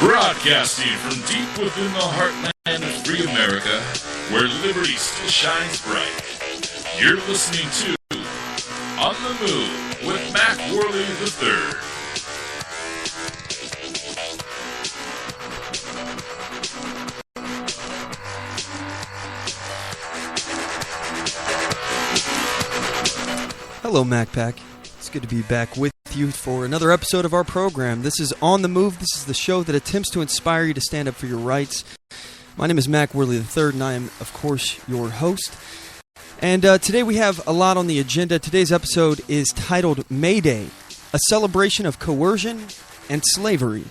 Broadcasting from deep within the heartland of free America, where liberty still shines bright. You're listening to On the Move with Mac Worley III. Hello, MacPack. It's good to be back with you for another episode of our program. This is On the Move. This is the show that attempts to inspire you to stand up for your rights. My name is Mac Worley III, and I am, of course, your host. And today we have a lot on the agenda. Today's episode is titled May Day, a celebration of coercion and slavery.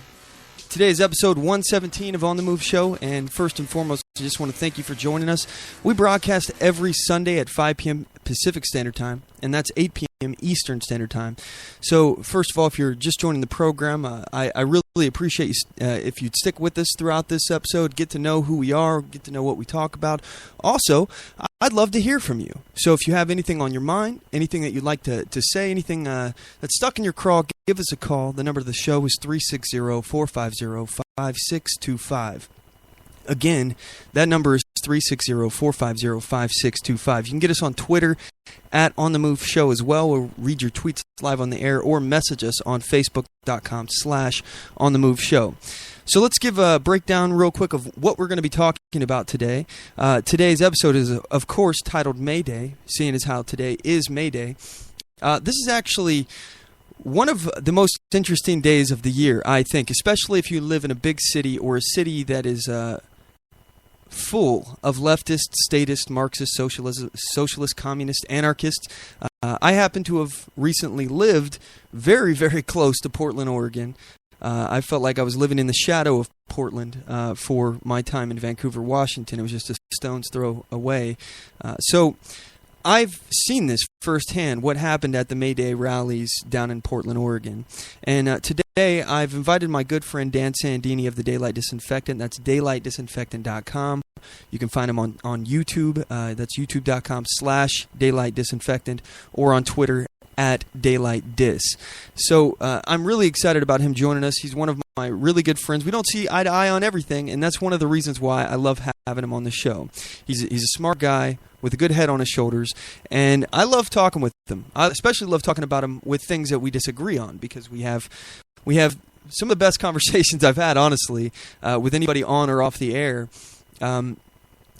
Today is episode 117 of On the Move Show, and first and foremost, I just want to thank you for joining us. We broadcast every Sunday at 5 p.m. Pacific Standard Time, and that's 8 p.m. Eastern Standard Time. So, first of all, if you're just joining the program, I really appreciate you if you'd stick with us throughout this episode, get to know who we are, get to know what we talk about. Also, I'd love to hear from you. So if you have anything on your mind, anything that you'd like to say, anything that's stuck in your craw, give us a call. The number of the show is 360-450-5625. Again, that number is 360-450-5625. You can get us on Twitter at OnTheMoveShow as well, or read your tweets live on the air, or message us on Facebook.com/OnTheMoveShow. So let's give a breakdown real quick of what we're going to be talking about today. Today's episode is, of course, titled May Day, seeing as how today is May Day. This is actually one of the most interesting days of the year, I think, especially if you live in a big city or a city that is full of leftist, statist, Marxist, socialist, communist, anarchists. I happen to have recently lived very, very close to Portland, Oregon. I felt like I was living in the shadow of Portland for my time in Vancouver, Washington. It was just a stone's throw away. So I've seen this firsthand, what happened at the May Day rallies down in Portland, Oregon. And today I've invited my good friend Dan Sandini of the Daylight Disinfectant. That's daylightdisinfectant.com. You can find him on YouTube. That's youtube.com/daylightdisinfectant, or on Twitter at DaylightDis. So I'm really excited about him joining us. He's one of my really good friends. We don't see eye to eye on everything, and that's one of the reasons why I love having him on the show. He's a smart guy with a good head on his shoulders, and I love talking with him. I especially love talking about him with things that we disagree on, because we have some of the best conversations I've had, honestly, with anybody on or off the air.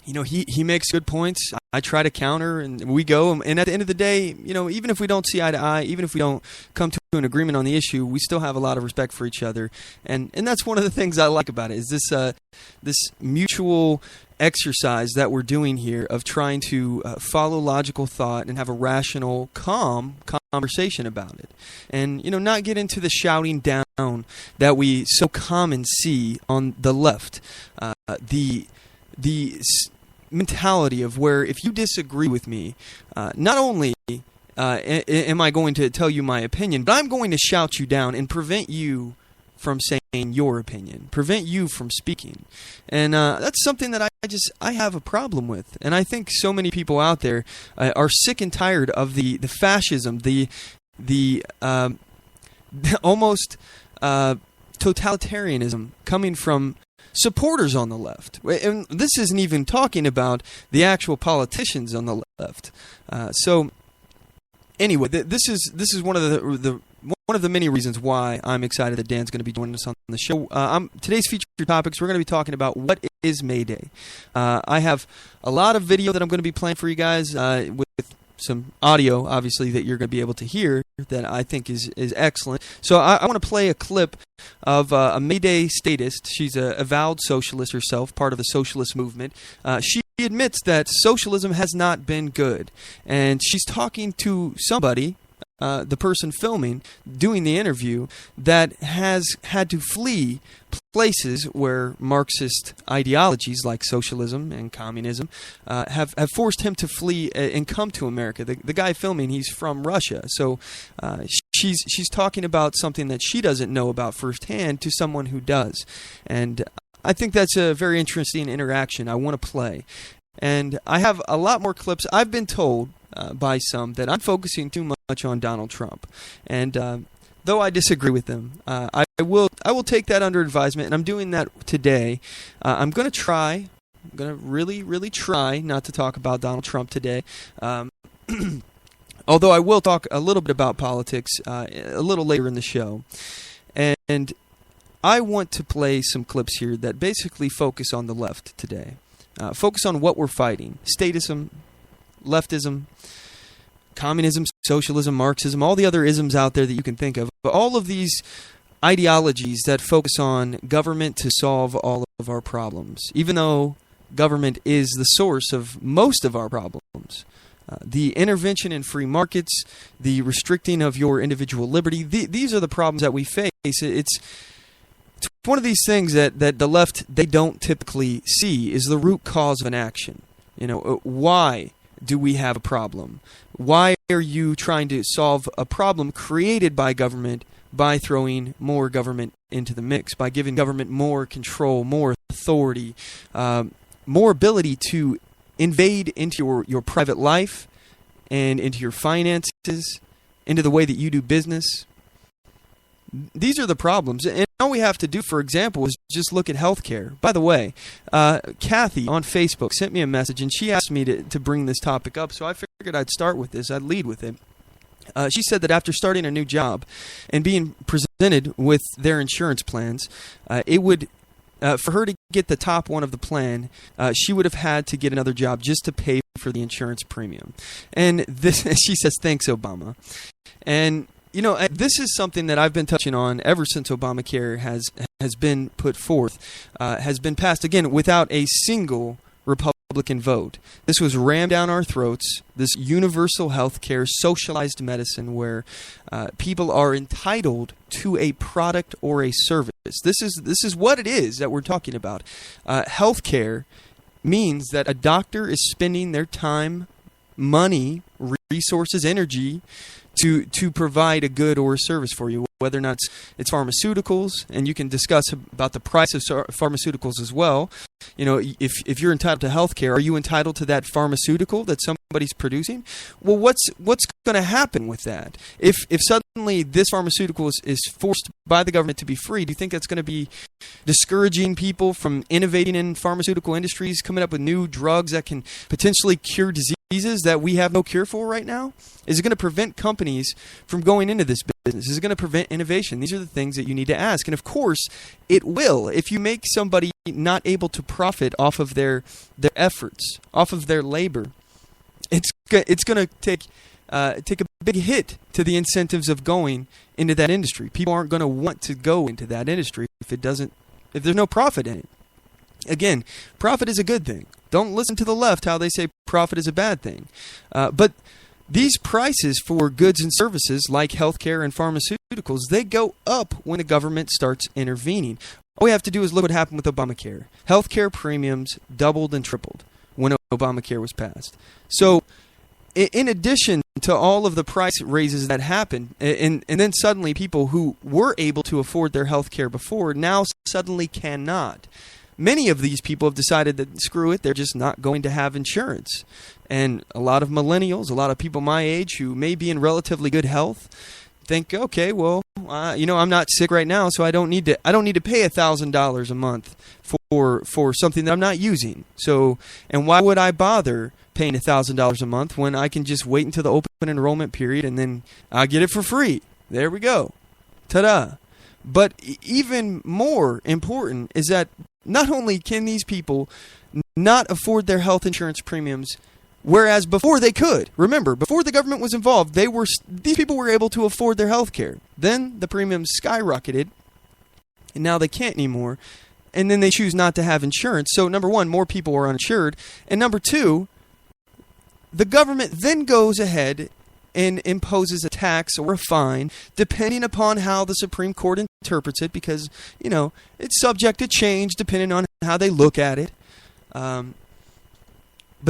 He makes good points. I try to counter, and we go. And at the end of the day, even if we don't see eye to eye, even if we don't come to an agreement on the issue, we still have a lot of respect for each other. And that's one of the things I like about it, is this mutual exercise that we're doing here of trying to follow logical thought and have a rational, calm conversation about it. And, not get into the shouting down that we so common see on the left. The mentality of where, if you disagree with me, not only am I going to tell you my opinion, but I'm going to shout you down and prevent you from saying your opinion, prevent you from speaking. And that's something that I have a problem with. And I think so many people out there are sick and tired of the fascism, the almost totalitarianism coming from supporters on the left. And this isn't even talking about the actual politicians on the left. So anyway, this is one of the many reasons why I'm excited that Dan's going to be joining us on the show. Today's featured topics, we're going to be talking about what is May Day. I have a lot of video that I'm going to be playing for you guys with some audio, obviously, that you're going to be able to hear that I think is excellent. So I want to play a clip of a May Day statist. She's a avowed socialist herself, part of the socialist movement. She admits that socialism has not been good, and she's talking to somebody, the person filming, doing the interview, that has had to flee places where Marxist ideologies like socialism and communism have forced him to flee and come to America. The guy filming, he's from Russia, so she's talking about something that she doesn't know about firsthand to someone who does. And I think that's a very interesting interaction I want to play. And I have a lot more clips. I've been told by some that I'm focusing too much on Donald Trump. And though I disagree with them. I will take that under advisement, and I'm doing that today. I'm going to really, really try not to talk about Donald Trump today. Although I will talk a little bit about politics a little later in the show. And I want to play some clips here that basically focus on the left today. Focus on what we're fighting. Statism, leftism, communism, socialism, Marxism, all the other isms out there that you can think of. But all of these ideologies that focus on government to solve all of our problems, even though government is the source of most of our problems. The intervention in free markets, the restricting of your individual liberty, these are the problems that we face. It's one of these things that the left, they don't typically see, is the root cause of an action. Why do we have a problem? Why are you trying to solve a problem created by government by throwing more government into the mix, by giving government more control, more authority, more ability to invade into your private life and into your finances, into the way that you do business? These are the problems. And all we have to do, for example, is just look at healthcare. By the way, Kathy on Facebook sent me a message, and she asked me to bring this topic up, so I figured I'd start with this. I'd lead with it. She said that after starting a new job and being presented with their insurance plans, it would... for her to get the top one of the plan, she would have had to get another job just to pay for the insurance premium. And this, she says, "Thanks, Obama." And this is something that I've been touching on ever since Obamacare has been put forth, has been passed again without a single Republican vote. This was rammed down our throats, this universal health care, socialized medicine where people are entitled to a product or a service. This is what it is that we're talking about. Health care means that a doctor is spending their time, money, resources, energy to provide a good or a service for you, whether or not it's pharmaceuticals, and you can discuss about the price of pharmaceuticals as well. If you're entitled to health care, are you entitled to that pharmaceutical that somebody's producing? Well, what's going to happen with that? If suddenly this pharmaceutical is forced by the government to be free, do you think that's going to be discouraging people from innovating in pharmaceutical industries, coming up with new drugs that can potentially cure diseases that we have no cure for right now? Is it going to prevent companies from going into this business? Is it going to prevent innovation? These are the things that you need to ask. And of course, it will. If you make somebody not able to profit off of their efforts, off of their labor, it's going to take a big hit to the incentives of going into that industry. People aren't going to want to go into that industry if there's no profit in it. Again, profit is a good thing. Don't listen to the left how they say profit is a bad thing. But these prices for goods and services like healthcare and pharmaceuticals, they go up when the government starts intervening. All we have to do is look what happened with Obamacare. Healthcare premiums doubled and tripled when Obamacare was passed. So in addition to all of the price raises that happened, and then suddenly people who were able to afford their health care before now suddenly cannot. Many of these people have decided that, screw it, they're just not going to have insurance. And a lot of millennials, a lot of people my age who may be in relatively good health, think, okay, well, I'm not sick right now, so I don't need to pay $1,000 a month for something that I'm not using. So, and why would I bother paying $1,000 a month when I can just wait until the open enrollment period and then I'll get it for free? There we go. Ta-da. But even more important is that not only can these people not afford their health insurance premiums, whereas before they could. Remember, before the government was involved, these people were able to afford their health care. Then the premiums skyrocketed, and now they can't anymore. And then they choose not to have insurance. So number one, more people are uninsured. And number two, the government then goes ahead and imposes a tax or a fine, depending upon how the Supreme Court interprets it, because, it's subject to change depending on how they look at it. But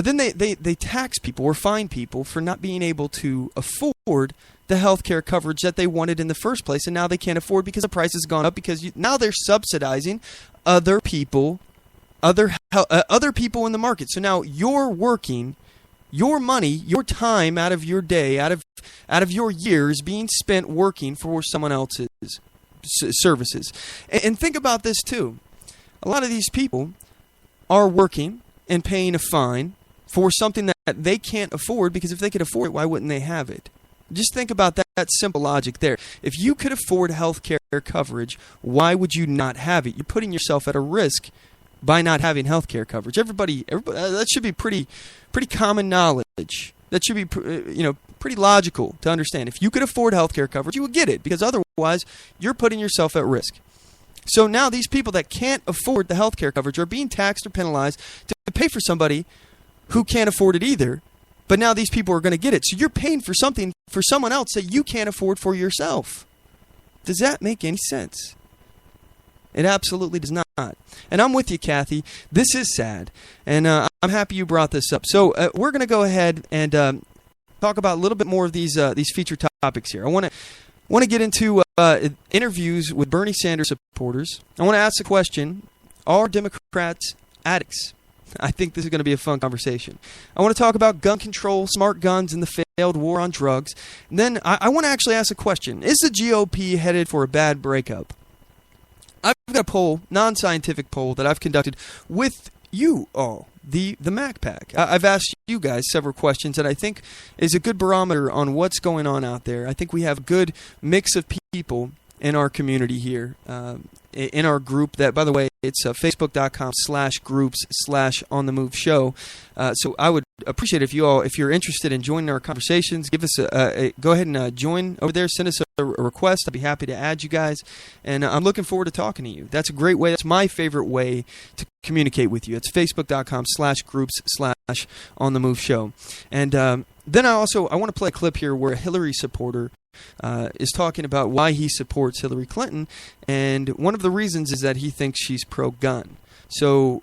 then they tax people or fine people for not being able to afford the health care coverage that they wanted in the first place, and now they can't afford because the price has gone up, because now they're subsidizing other people in the market. So now you're working, your money, your time out of your day, out of your years being spent working for someone else's services. And think about this too. A lot of these people are working and paying a fine for something that they can't afford, because if they could afford it, why wouldn't they have it? Just think about that simple logic there. If you could afford health care coverage, why would you not have it? You're putting yourself at a risk by not having health care coverage. Everybody, that should be pretty common knowledge. That should be pretty logical to understand. If you could afford health care coverage, you would get it, because otherwise you're putting yourself at risk. So now these people that can't afford the health care coverage are being taxed or penalized to pay for somebody who can't afford it either. But now these people are going to get it. So you're paying for something for someone else that you can't afford for yourself. Does that make any sense? It absolutely does not. And I'm with you, Kathy. This is sad. And I'm happy you brought this up. So we're going to go ahead and talk about a little bit more of these featured topics here. I want to get into interviews with Bernie Sanders supporters. I want to ask the question, are Democrats addicts? I think this is going to be a fun conversation. I want to talk about gun control, smart guns, and the failed war on drugs. And then I want to actually ask a question. Is the GOP headed for a bad breakup? I've got a poll, non-scientific poll, that I've conducted with you all, the Mac Pack. I've asked you guys several questions that I think is a good barometer on what's going on out there. I think we have a good mix of people in our community here, in our group that, by the way, it's facebook.com/groups/OnTheMoveShow. So I would appreciate if you're interested in joining our conversations, give us go ahead and join over there. Send us a request. I'd be happy to add you guys. And I'm looking forward to talking to you. That's a great way. That's my favorite way to communicate with you. It's facebook.com/groups/OnTheMoveShow. And then I want to play a clip here where a Hillary supporter is talking about why he supports Hillary Clinton, and one of the reasons is that he thinks she's pro-gun. So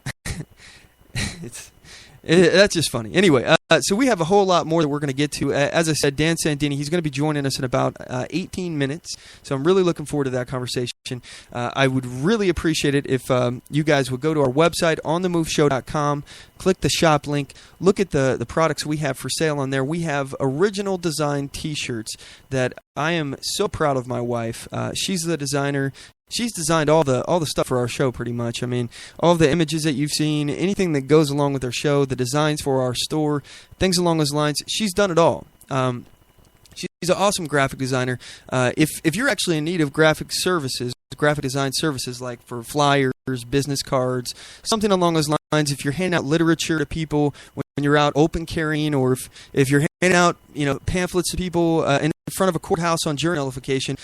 that's just funny. Anyway, so we have a whole lot more that we're going to get to. As I said, Dan Sandini, he's going to be joining us in about 18 minutes, so I'm really looking forward to that conversation. I would really appreciate it if you guys would go to our website, OnTheMoveShow.com, click the shop link, look at the products we have for sale on there. We have original design T-shirts that I am so proud of my wife. She's the designer. She's designed all the stuff for our show pretty much. I mean, all the images that you've seen, anything that goes along with our show, the designs for our store, things along those lines. She's done it all. She's an awesome graphic designer. If you're actually in need of graphic design services like for flyers, business cards, something along those lines, if you're handing out literature to people when you're out open carrying, or if you're handing out pamphlets to people in front of a courthouse on jury nullification,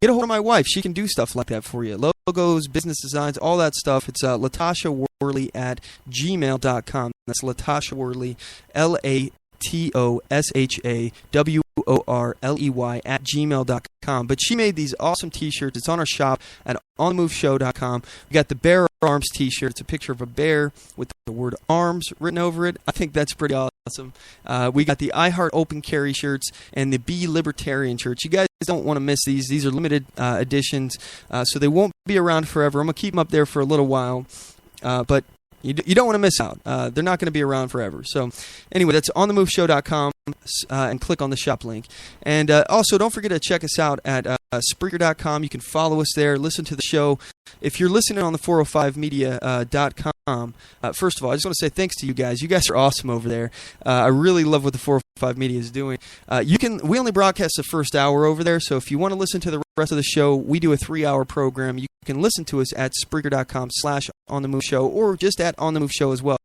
get a hold of my wife. She can do stuff like that for you. Logos, business designs, all that stuff. It's Latasha Worley at gmail.com. That's Latasha Worley, LATOSHAWORLEY at gmail.com. But she made these awesome T-shirts. It's on our shop at OnTheMoveShow.com. We got the Bear Arms T-shirt. It's a picture of a bear with the word arms written over it. I think that's pretty awesome. We got the I Heart Open Carry shirts and the Be Libertarian shirts. You guys don't want to miss these. These are limited editions, so they won't be around forever. I'm going to keep them up there for a little while, but you don't want to miss out. They're not going to be around forever. So anyway, that's OnTheMoveShow.com, and click on the shop link. And also, don't forget to check us out at Spreaker.com. You can follow us there, listen to the show. If you're listening on the 405media.com, first of all, I just want to say thanks to you guys. You guys are awesome over there. I really love what the 405 Media is doing. We only broadcast the first hour over there, so if you want to listen to the rest of the show, we do a 3-hour program. You can listen to us at Spreaker.com/OnTheMoveShow, or just at OnTheMoveShow as well.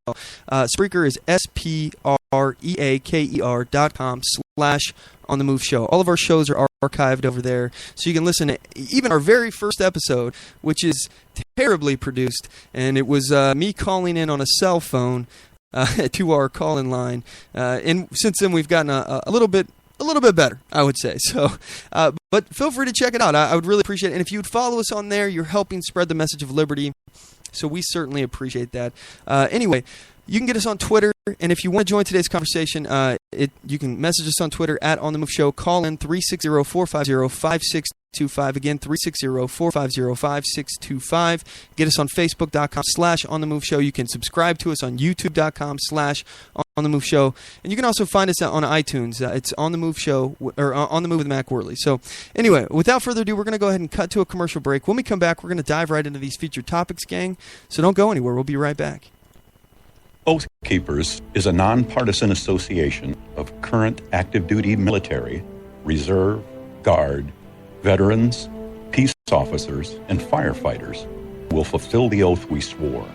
Spreaker is SPREAKER.com/OnTheMoveShow. All of our shows are archived over there, so you can listen to even our very first episode, which is terribly produced, and it was me calling in on a cell phone to our call-in line. And since then, we've gotten a little bit better, I would say. So, but feel free to check it out. I would really appreciate it. And if you would follow us on there, you're helping spread the message of liberty. So we certainly appreciate that. Anyway, you can get us on Twitter, and if you want to join today's conversation, you can message us on Twitter at OnTheMoveShow. Call in 360-450-5625. Again, 360-450-5625. Get us on Facebook.com/OnTheMoveShow. You can subscribe to us on YouTube.com/OnTheMoveShow. On the Move Show, and you can also find us on iTunes. It's On the Move Show, or On the Move with Mac Worley. So anyway, without further ado, we're going to go ahead and cut to a commercial break. When we come back, we're going to dive right into these featured topics, gang. So don't go anywhere. We'll be right back. Oath Keepers is a nonpartisan association of current active duty military, reserve, guard, veterans, peace officers, and firefighters who will fulfill the oath we swore.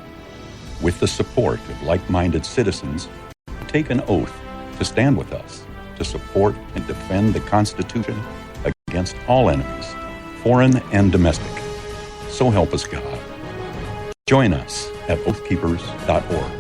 With the support of like-minded citizens, take an oath to stand with us, to support and defend the Constitution against all enemies, foreign and domestic. So help us God. Join us at oathkeepers.org.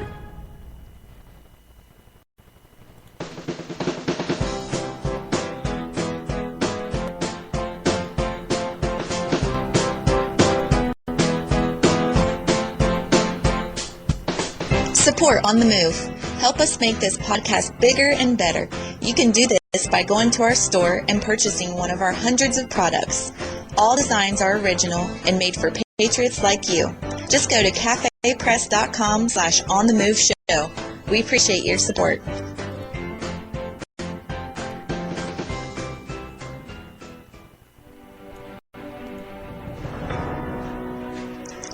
Support On the Move. Help us make this podcast bigger and better. You can do this by going to our store and purchasing one of our hundreds of products. All designs are original and made for patriots like you. Just go to cafepress.com/onthemoveshow. We appreciate your support.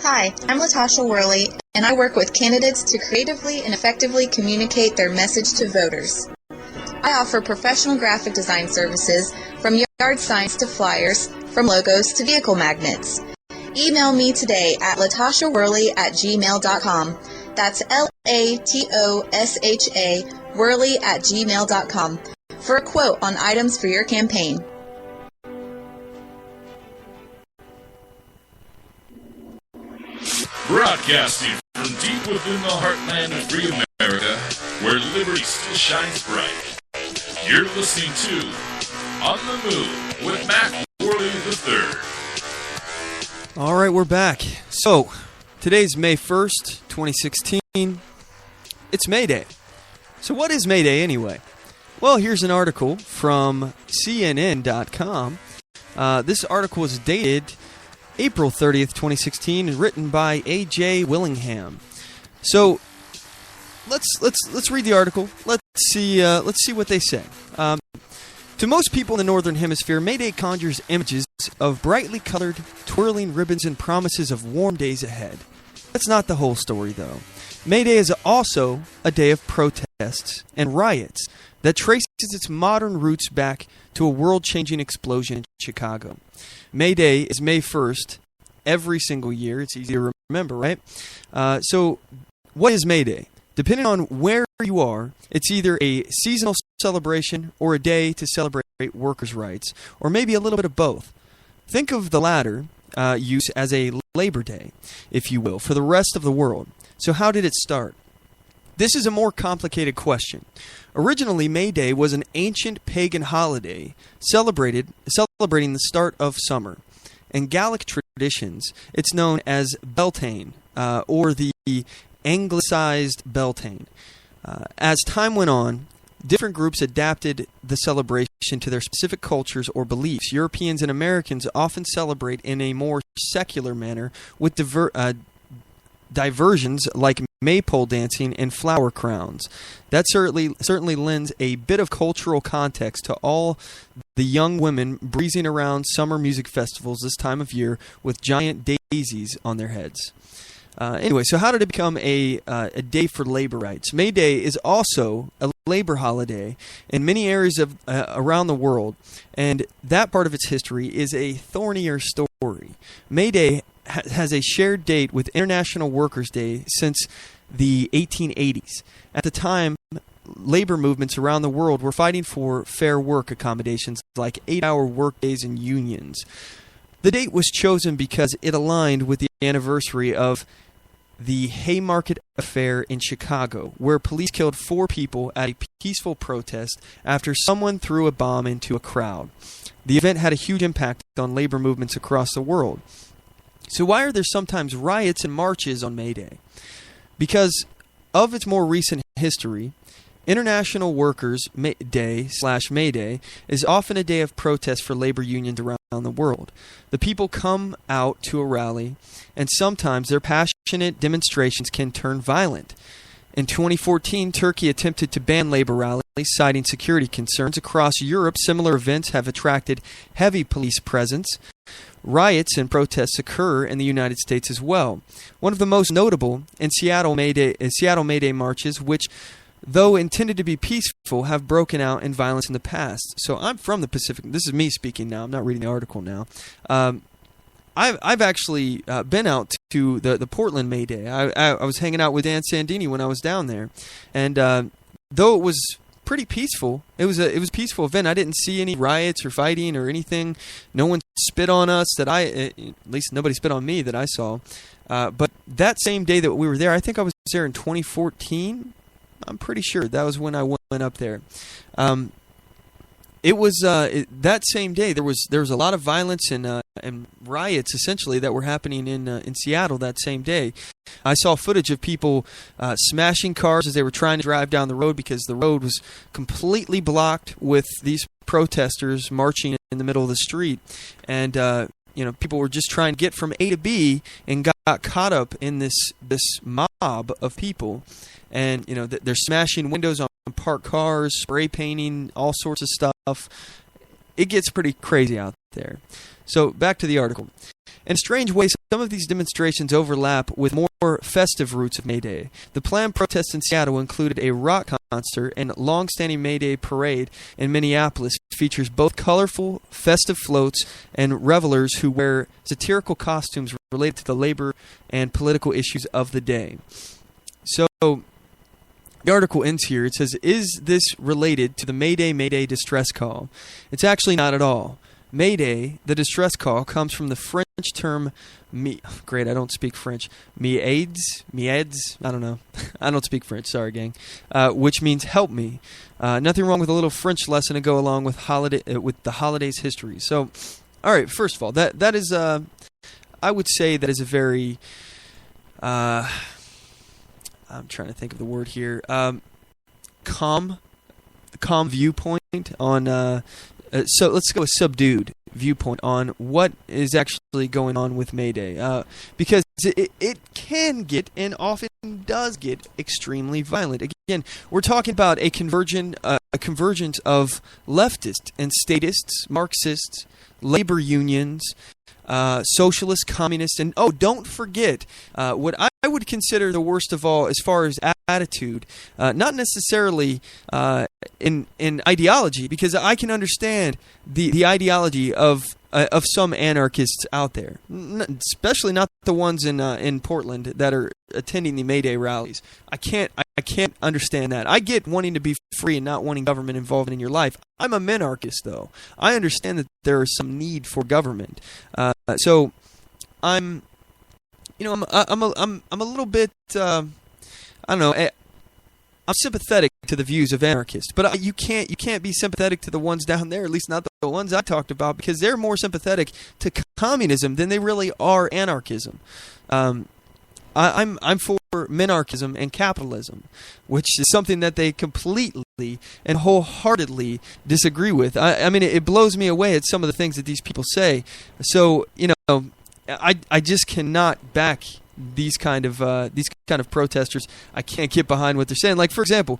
Hi, I'm Latasha Worley, and I work with candidates to creatively and effectively communicate their message to voters. I offer professional graphic design services from yard signs to flyers, from logos to vehicle magnets. Email me today at latashaworley@gmail.com. That's LATOSHA Worley@gmail.com for a quote on items for your campaign. Broadcasting from deep within the heartland of free America, where liberty still shines bright. You're listening to On the Move with Mac Worley III. All right, we're back. So, today's May 1st, 2016. It's May Day. So what is May Day anyway? Well, here's an article from CNN.com. This article is dated April 30th, 2016, written by A.J. Willingham. So let's read the article. Let's see what they say. To most people in the Northern Hemisphere, May Day conjures images of brightly colored, twirling ribbons and promises of warm days ahead. That's not the whole story, though. May Day is also a day of protests and riots that traces its modern roots back to a world-changing explosion in Chicago. May Day is May 1st every single year. It's easy to remember, right? So what is May Day? Depending on where you are, it's either a seasonal celebration or a day to celebrate workers' rights, or maybe a little bit of both. Think of the latter use as a Labor Day, if you will, for the rest of the world. So how did it start? This is a more complicated question. Originally, May Day was an ancient pagan holiday celebrating the start of summer. In Gallic traditions, it's known as Beltane, or the anglicized Beltane. As time went on, different groups adapted the celebration to their specific cultures or beliefs. Europeans and Americans often celebrate in a more secular manner with diversions like maypole dancing and flower crowns. That certainly lends a bit of cultural context to all the young women breezing around summer music festivals this time of year with giant daisies on their heads. Anyway, so how did it become a day for labor rights? May Day is also a labor holiday in many areas of around the world, and that part of its history is a thornier story. May Day has a shared date with International Workers' Day since the 1880s. At the time, labor movements around the world were fighting for fair work accommodations like 8-hour workdays and unions. The date was chosen because it aligned with the anniversary of the Haymarket Affair in Chicago, where police killed 4 people at a peaceful protest after someone threw a bomb into a crowd. The event had a huge impact on labor movements across the world. So why are there sometimes riots and marches on May Day? Because of its more recent history, International Workers' Day / May Day is often a day of protest for labor unions around the world. The people come out to a rally, and sometimes their passionate demonstrations can turn violent. In 2014, Turkey attempted to ban labor rallies, citing security concerns. Across Europe, similar events have attracted heavy police presence. Riots and protests occur in the United States as well. One of the most notable in Seattle May Day marches, which, though intended to be peaceful, have broken out in violence in the past. So I'm from the Pacific. This is me speaking now. I'm not reading the article now. I've actually been out to the Portland May Day. I was hanging out with Dan Sandini when I was down there, and though it was pretty peaceful, it was a peaceful event. I didn't see any riots or fighting or anything. No one spit on us at least nobody spit on me that I saw. But that same day that we were there, I think I was there in 2014. I'm pretty sure that was when I went up there. It was that same day. There was a lot of violence and riots essentially that were happening in Seattle that same day. I saw footage of people smashing cars as they were trying to drive down the road because the road was completely blocked with these protesters marching in the middle of the street, and people were just trying to get from A to B and got caught up in this mob of people, and they're smashing windows on parked cars, spray painting, all sorts of stuff. It gets pretty crazy out there. So back to the article. In a strange way, some of these demonstrations overlap with more festive roots of May Day. The planned protests in Seattle included a rock concert, and long-standing May Day parade in Minneapolis features both colorful, festive floats and revelers who wear satirical costumes related to the labor and political issues of the day. So the article ends here. It says, is this related to the May Day distress call? It's actually not at all. May Day, the distress call, comes from the French term great, I don't speak French. Mieds, I don't know. I don't speak French, sorry gang. Which means help me. Nothing wrong with a little French lesson to go along with the holidays history. So, all right, first of all, that is I would say that is a very I'm trying to think of the word here. Calm viewpoint on. So let's go with subdued viewpoint on what is actually going on with May Day, because it can get and often does get extremely violent. Again, we're talking about a convergence of leftists and statists, Marxists, labor unions, socialists, communists, and don't forget what I would consider the worst of all as far as attitude, not necessarily in ideology, because I can understand the ideology of some anarchists out there, especially not the ones in Portland that are attending the May Day rallies. I can't understand that. I get wanting to be free and not wanting government involved in your life. I'm a minarchist, though. I understand that there is some need for government. So I'm a little bit I don't know. I'm sympathetic to the views of anarchists, but you can't be sympathetic to the ones down there, at least not the ones I talked about, because they're more sympathetic to communism than they really are anarchism. I'm for minarchism and capitalism, which is something that they completely and wholeheartedly disagree with. I mean, it blows me away at some of the things that these people say. So I just cannot back these kind of protesters. I can't get behind what they're saying. Like, for example,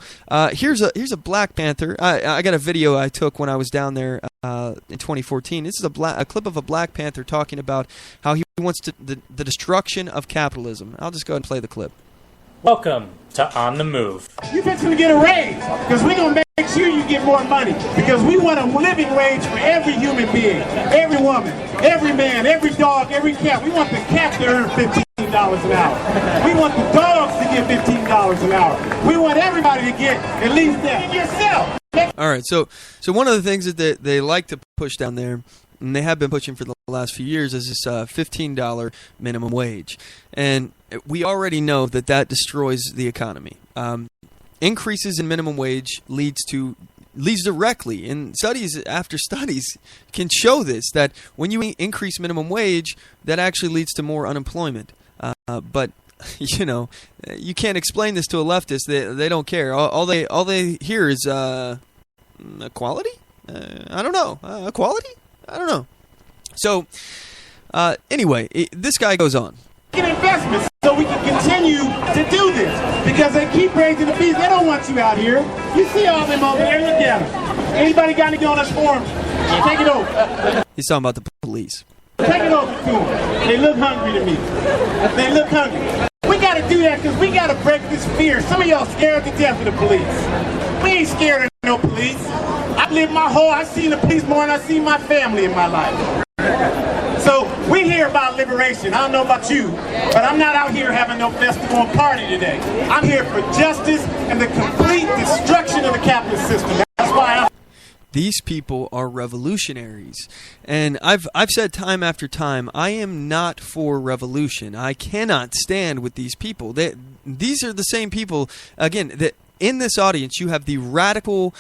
here's a Black Panther. I got a video I took when I was down there in 2014. This is a clip of a Black Panther talking about how he wants the destruction of capitalism. I'll just go ahead and play the clip. Welcome to On the Move. You fixing to get a raise, because we're going to make sure you get more money, because we want a living wage for every human being, every woman, every man, every dog, every cat. We want the cat to earn $15 an hour. We want the dogs to get $15 an hour. We want everybody to get at least that. Yourself. All right, so one of the things that they like to push down there, and they have been pushing for the last few years, is this $15 minimum wage. And we already know that destroys the economy. Increases in minimum wage leads directly, and studies after studies can show this, that when you increase minimum wage, that actually leads to more unemployment. But you can't explain this to a leftist. They don't care. All they hear is equality. I don't know. Equality. I don't know. So anyway, this guy goes on. investments so we can continue to do this. Because they keep raising the fees. They don't want you out here. You see all them over there. Look at them. Anybody got anything on us forms? Take it over. He's talking about the police. Take it over to them. They look hungry to me. They look hungry. We got to do that because we got to break this fear. Some of y'all scared to death of the police. We ain't scared of no police. I've seen the police more than I've seen my family in my life. So we hear about liberation. I don't know about you, but I'm not out here having no festival and party today. I'm here for justice and the complete destruction of the capitalist system. That's why These people are revolutionaries. And I've said time after time, I am not for revolution. I cannot stand with these people. These are the same people, again, that in this audience, you have the radical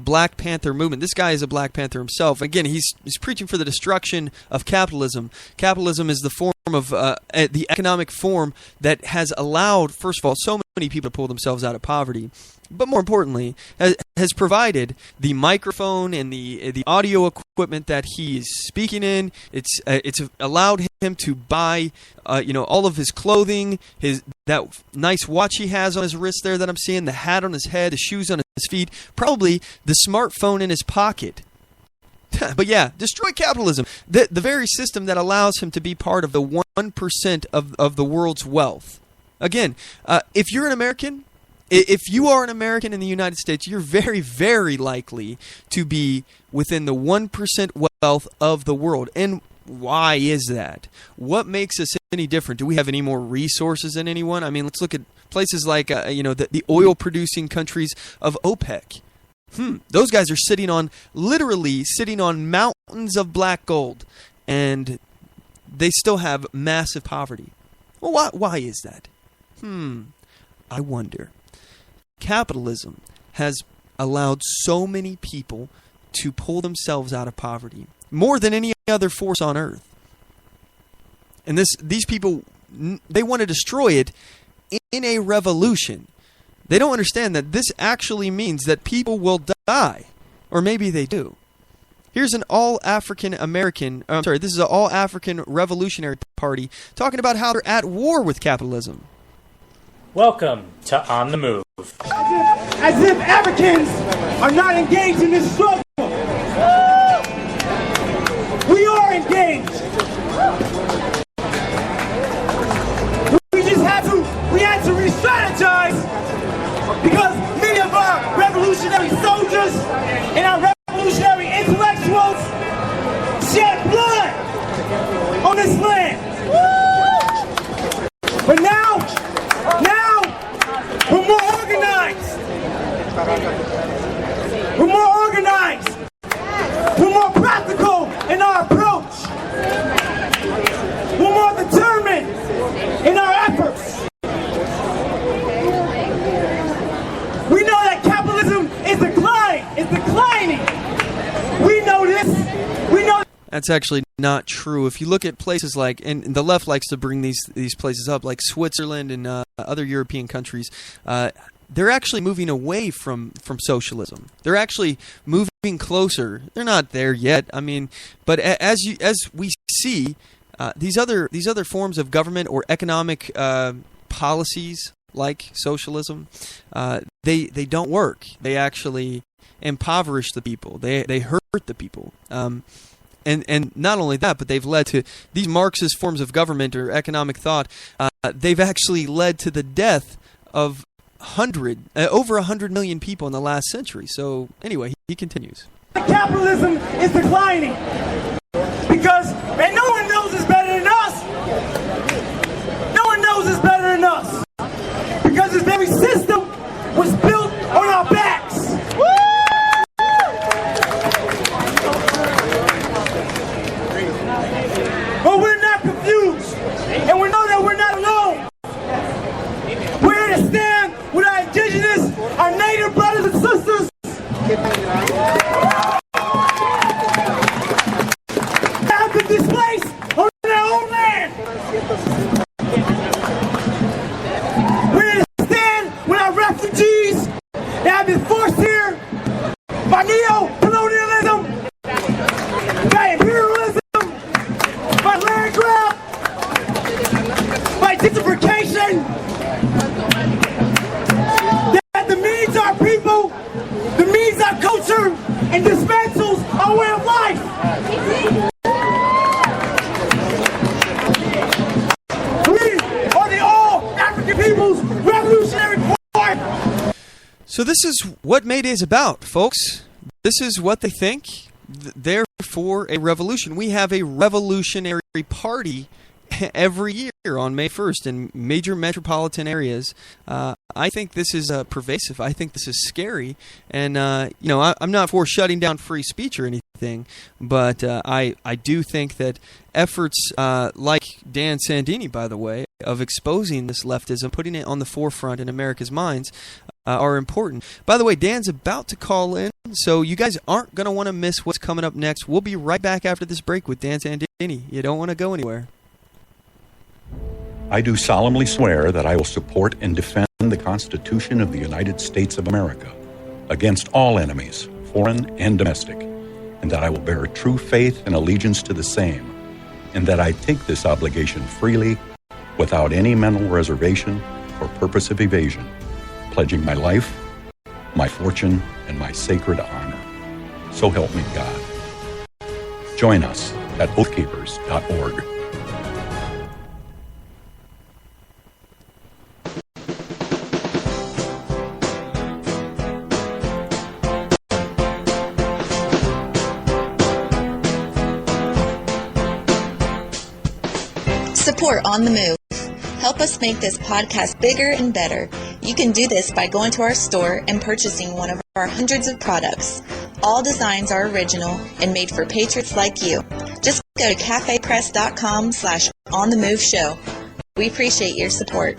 Black Panther movement. This guy is a Black Panther himself. Again, he's preaching for the destruction of capitalism. Capitalism is the form of the economic form that has allowed, first of all, so many people to pull themselves out of poverty. But more importantly, has provided the microphone and the audio equipment that he is speaking in. It's allowed him to buy, all of his clothing, that nice watch he has on his wrist there that I'm seeing, the hat on his head, the shoes on his feet, probably the smartphone in his pocket. But yeah, destroy capitalism, the very system that allows him to be part of the 1% of the world's wealth. Again, if you're an American. If you are an American in the United States, you're very, very likely to be within the 1% wealth of the world. And why is that? What makes us any different? Do we have any more resources than anyone? I mean, let's look at places like, the oil-producing countries of OPEC. Those guys are literally sitting on mountains of black gold, and they still have massive poverty. Well, why is that? I wonder. Capitalism has allowed so many people to pull themselves out of poverty, more than any other force on earth. And these people, they want to destroy it in a revolution. They don't understand that this actually means that people will die, or maybe they do. Here's an all-African Revolutionary Party talking about how they're at war with capitalism. Welcome to On the Move. As if Africans are not engaged in this struggle. We are engaged. We had to re-strategize because many of our revolutionary soldiers and our revolutionary intellectuals shed blood on this land. But now we're more organized. We're more organized. We're more practical in our approach. We're more determined in our efforts. We know that capitalism is declining. We know this. We know. That's actually not true. If you look at places like, and the left likes to bring these places up, like Switzerland and other European countries, they're actually moving away from socialism. They're actually moving closer. They're not there yet. I mean, but as we see, these other forms of government or economic policies like socialism, they don't work. They actually impoverish the people. They hurt the people. And not only that, but they've led to these Marxist forms of government or economic thought. They've actually led to the death of over 100 million people in the last century. So anyway, he continues. Capitalism is declining because no one knows it's better than us. No one knows it's better than us because this very system was built on our backs. But we're not confused, and we know that we're not alone. We're here to stand with our indigenous, our native brothers and sisters. That have been displaced on their own land. We're here to stand with our refugees that have been forced here by neo-colonialism, by imperialism, by land gentrification, that demeans our people, demeans our culture, and dismantles our way of life. We are the all-African People's Revolutionary Party. So this is what May Day is about, folks. This is what they think. They're for a revolution. We have a revolutionary party every year on May 1st in major metropolitan areas. I think this is pervasive. I think this is scary. And, I'm not for shutting down free speech or anything, but I do think that efforts like Dan Sandini, by the way, of exposing this leftism, putting it on the forefront in America's minds, are important. By the way, Dan's about to call in, so you guys aren't going to want to miss what's coming up next. We'll be right back after this break with Dan Sandini. You don't want to go anywhere. I do solemnly swear that I will support and defend the Constitution of the United States of America against all enemies, foreign and domestic, and that I will bear true faith and allegiance to the same, and that I take this obligation freely, without any mental reservation or purpose of evasion, pledging my life, my fortune, and my sacred honor. So help me God. Join us at oathkeepers.org. Support On The Move. Help us make this podcast bigger and better. You can do this by going to our store and purchasing one of our hundreds of products. All designs are original and made for patriots like you. Just go to cafepress.com/OnTheMoveShow. We appreciate your support.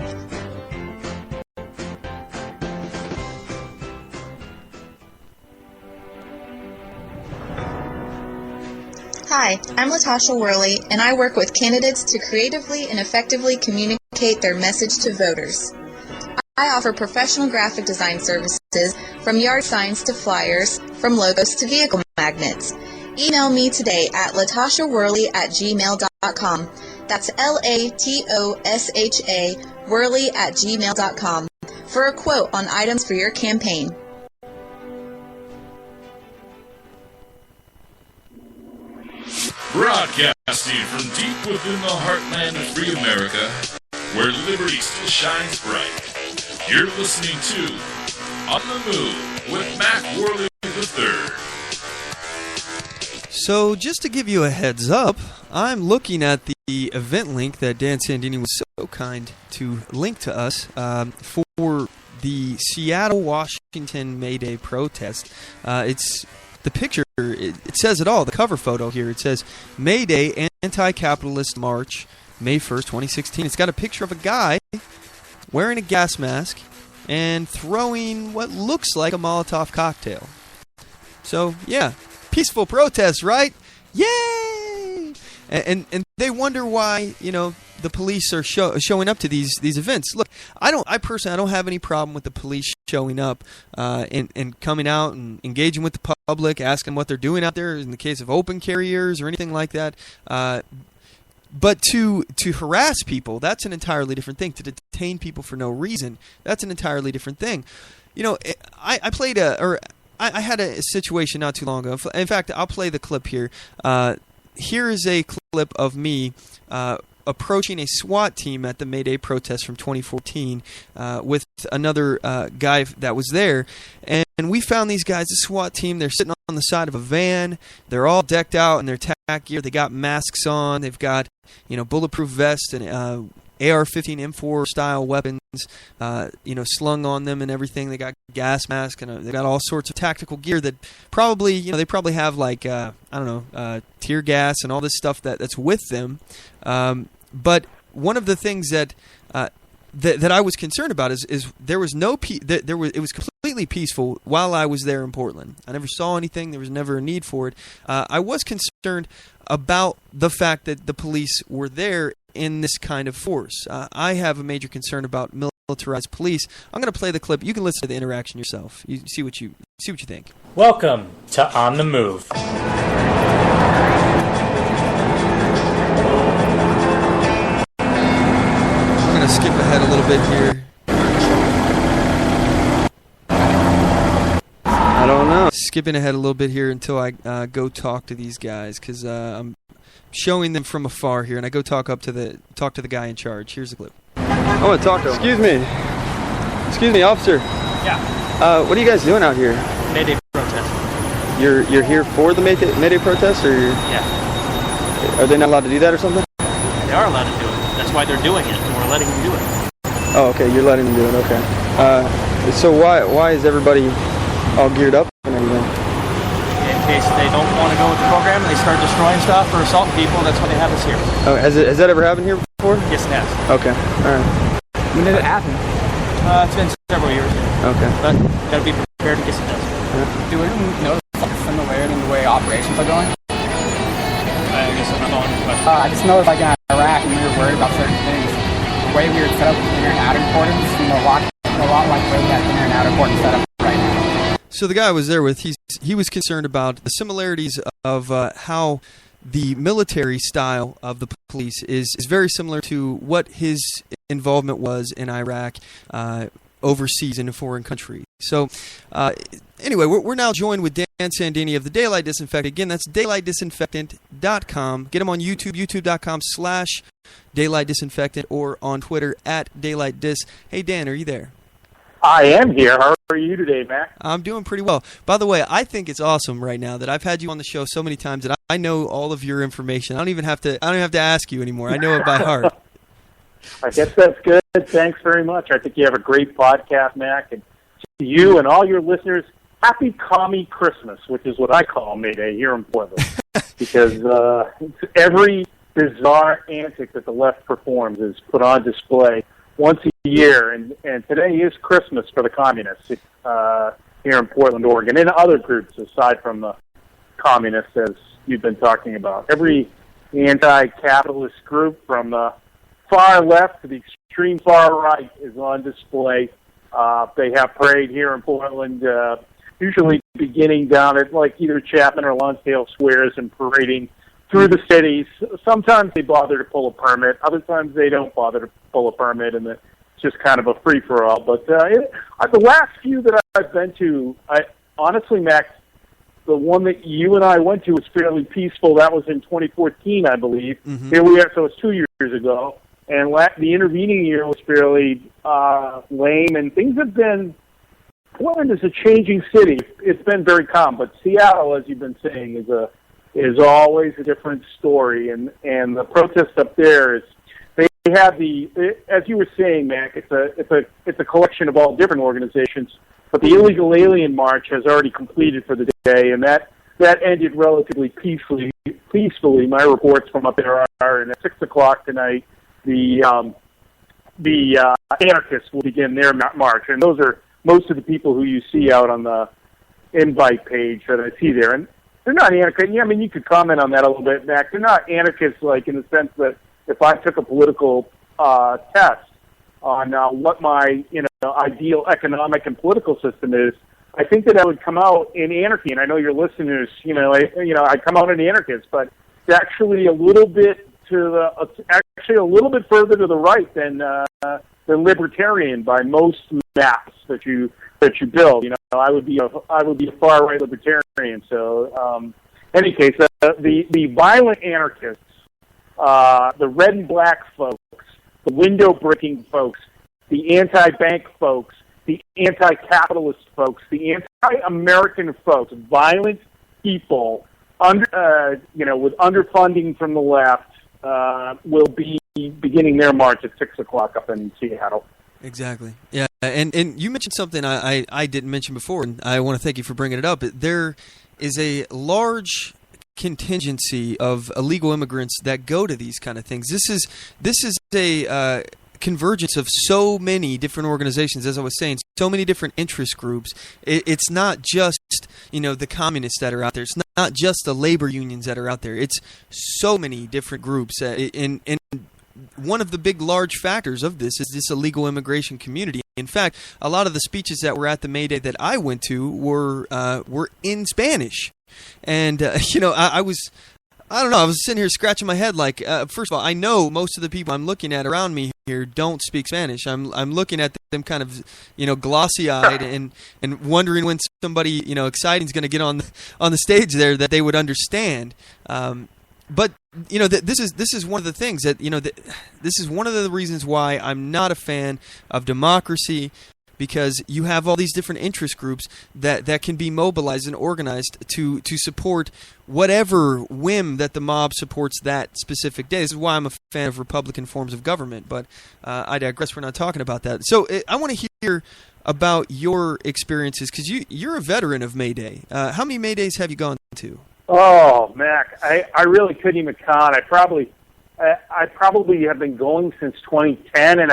Hi, I'm Latasha Worley, and I work with candidates to creatively and effectively communicate their message to voters. I offer professional graphic design services, from yard signs to flyers, from logos to vehicle magnets. Email me today at latashaworley@gmail.com. That's LATOSHA Worley@gmail.com for a quote on items for your campaign. Broadcasting from deep within the heartland of free America, where liberty still shines bright. You're listening to On the Move with Mac Worley III. So just to give you a heads up, I'm looking at the event link that Dan Sandini was so kind to link to us for the Seattle, Washington May Day protest. It's the picture, it says it all, the cover photo here. It says, May Day Anti-Capitalist March, May 1st, 2016. It's got a picture of a guy wearing a gas mask and throwing what looks like a Molotov cocktail. So, yeah, peaceful protest, right? Yay! And they wonder why, the police are showing up to these events. Look, I personally don't have any problem with the police showing up and coming out and engaging with the public, asking what they're doing out there in the case of open carriers or anything like that. But to harass people, that's an entirely different thing. To detain people for no reason, that's an entirely different thing. I had a situation not too long ago. In fact, I'll play the clip here. Here is a clip of me approaching a SWAT team at the May Day protest from 2014 with another guy that was there. And we found these guys, the SWAT team, they're sitting on the side of a van. They're all decked out in their tack gear. They got masks on. They've got, bulletproof vests and AR-15 M4 style weapons, slung on them and everything. They got gas masks and they got all sorts of tactical gear that probably, they probably have like, tear gas and all this stuff that's with them. But one of the things that I was concerned about is there was no it was completely peaceful while I was there in Portland. I never saw anything. There was never a need for it. I was concerned about the fact that the police were there in this kind of force. I have a major concern about militarized police. I'm going to play the clip. You can listen to the interaction yourself. You see what you think. Welcome to On the Move. I'm ahead a little bit here. I don't know. Skipping ahead a little bit here until I go talk to these guys, because I'm showing them from afar here, and I go talk to the guy in charge. Here's a clip. I want to talk to him. Excuse me, officer. Yeah. What are you guys doing out here? Mayday protest. You're here for the Mayday protest, or Yeah. are they not allowed to do that or something? They are allowed to do it. That's why they're doing it, and we're letting them do it. Oh, okay. You're letting them do it. Okay. So why is everybody all geared up and everything? In case they don't want to go with the program and they start destroying stuff or assaulting people, that's why they have us here. Oh, has that ever happened here before? Yes, it has. Okay. All right. When did it happen? It's been several years. Okay. But got to be prepared in case it does. Do we notice like a similarity in the way operations are going? I guess I'm not following the question. I just noticed like in Iraq when we were worried about certain things, the way we were set up with inner and outer importance seemed a lot like the way we have inner and outer importance set up right now. So the guy I was there with, he was concerned about the similarities of how the military style of the police is very similar to what his involvement was in Iraq, overseas in a foreign country. So anyway, we're now joined with Dan Sandini of the Daylight Disinfectant. Again, that's daylightdisinfectant.com. Get him on YouTube, youtube.com/Daylight Disinfectant, or on Twitter @DaylightDis. Hey, Dan, are you there? I am here. How are you today, Mac? I'm doing pretty well. By the way, I think it's awesome right now that I've had you on the show so many times that I know all of your information. I don't even have to ask you anymore. I know it by heart. I guess that's good. Thanks very much. I think you have a great podcast, Mac. And to you and all your listeners, happy Commie Christmas, which is what I call Mayday here in Portland. Because every bizarre antic that the left performs is put on display once a year, and today is Christmas for the communists here in Portland, Oregon, and other groups aside from the communists, as you've been talking about. Every anti-capitalist group from the far left to the extreme far right is on display. They have parade here in Portland, usually beginning down at like either Chapman or Lonsdale Squares and parading through the cities. Sometimes they bother to pull a permit. Other times they don't bother to pull a permit, and it's just kind of a free-for-all. But the last few that I've been to, honestly, Max, the one that you and I went to was fairly peaceful. That was in 2014, I believe. Mm-hmm. Here we are, so it's 2 years ago. And the intervening year was fairly lame, and things have been... Portland is a changing city. It's been very calm, but Seattle, as you've been saying, is always a different story, and the protest up there is they have as you were saying, Mac, it's a collection of all different organizations, but the illegal alien march has already completed for the day, and that ended relatively peacefully. My reports from up there are, and at 6 o'clock tonight, the anarchists will begin their march, and those are most of the people who you see out on the invite page that I see there, and they're not anarchists. I mean, you could comment on that a little bit, Mac. They're not anarchists, like, in the sense that if I took a political test on what my, ideal economic and political system is, I think that I would come out in anarchy. And I know your listeners, I come out in anarchist, but it's actually a little bit further to the right than libertarian by most maps that you build. I would be a far right libertarian. So, any case, the violent anarchists, the red and black folks, the window breaking folks, the anti-bank folks, the anti-capitalist folks, the anti-American folks, violent people with underfunding from the left, will be beginning their march at 6 o'clock up in Seattle. Exactly. Yeah, and you mentioned something I didn't mention before, and I want to thank you for bringing it up. There is a large contingency of illegal immigrants that go to these kind of things. This is a convergence of so many different organizations, as I was saying, so many different interest groups. It's not just the communists that are out there. It's not just the labor unions that are out there. It's so many different groups. And one of the big large factors of this is this illegal immigration community. In fact, a lot of the speeches that were at the May Day that I went to were in Spanish. And I was I don't know. I was sitting here scratching my head. Like, first of all, I know most of the people I'm looking at around me here don't speak Spanish. I'm looking at them kind of, glossy-eyed and wondering when somebody, exciting is going to get on the stage there that they would understand. But this is one of the things that this is one of the reasons why I'm not a fan of democracy. Because you have all these different interest groups that can be mobilized and organized to support whatever whim that the mob supports that specific day. This is why I'm a fan of Republican forms of government, but I digress. We're not talking about that. So I want to hear about your experiences, because you're a veteran of May Day. How many May Days have you gone to? Oh, Mac, I really couldn't even count. I probably have been going since 2010, and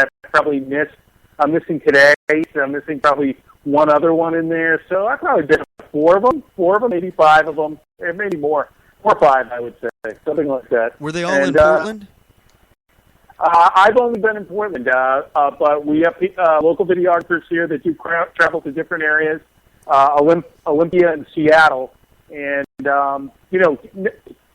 I'm missing today, so I'm missing probably one other one in there. So I've probably been to four of them, maybe five of them, or maybe more. 4 or 5, I would say, something like that. Were they all in Portland? I've only been in Portland, but we have local videographers here that do travel to different areas, Olympia and Seattle. And,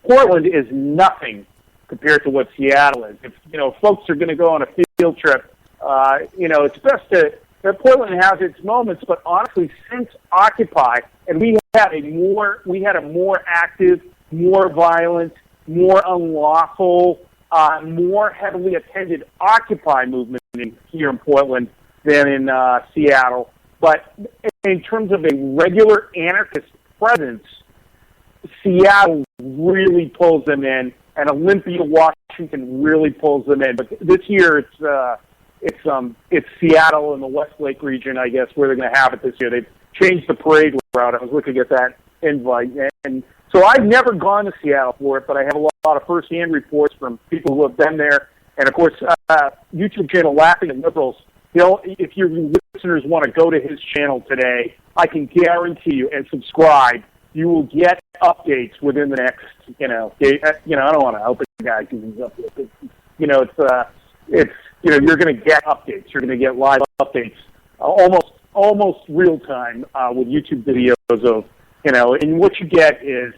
Portland is nothing compared to what Seattle is. If, folks are going to go on a field trip, it's best to. Portland has its moments, but honestly, since Occupy, and we had a more active, more violent, more unlawful, more heavily attended Occupy movement here in Portland than in Seattle. But in terms of a regular anarchist presence, Seattle really pulls them in, and Olympia, Washington really pulls them in. But this year, it's Seattle and the Westlake region, I guess, where they're going to have it this year. They've changed the parade route. I was looking at that invite. And so I've never gone to Seattle for it, but I have a lot of first-hand reports from people who have been there. And, of course, YouTube channel Laughing at Liberals, if your listeners want to go to his channel today, I can guarantee you, and subscribe, you will get updates within the next, I don't want to help the guy because he's updates. You're going to get updates. You're going to get live updates, almost real time with YouTube videos of, and what you get is,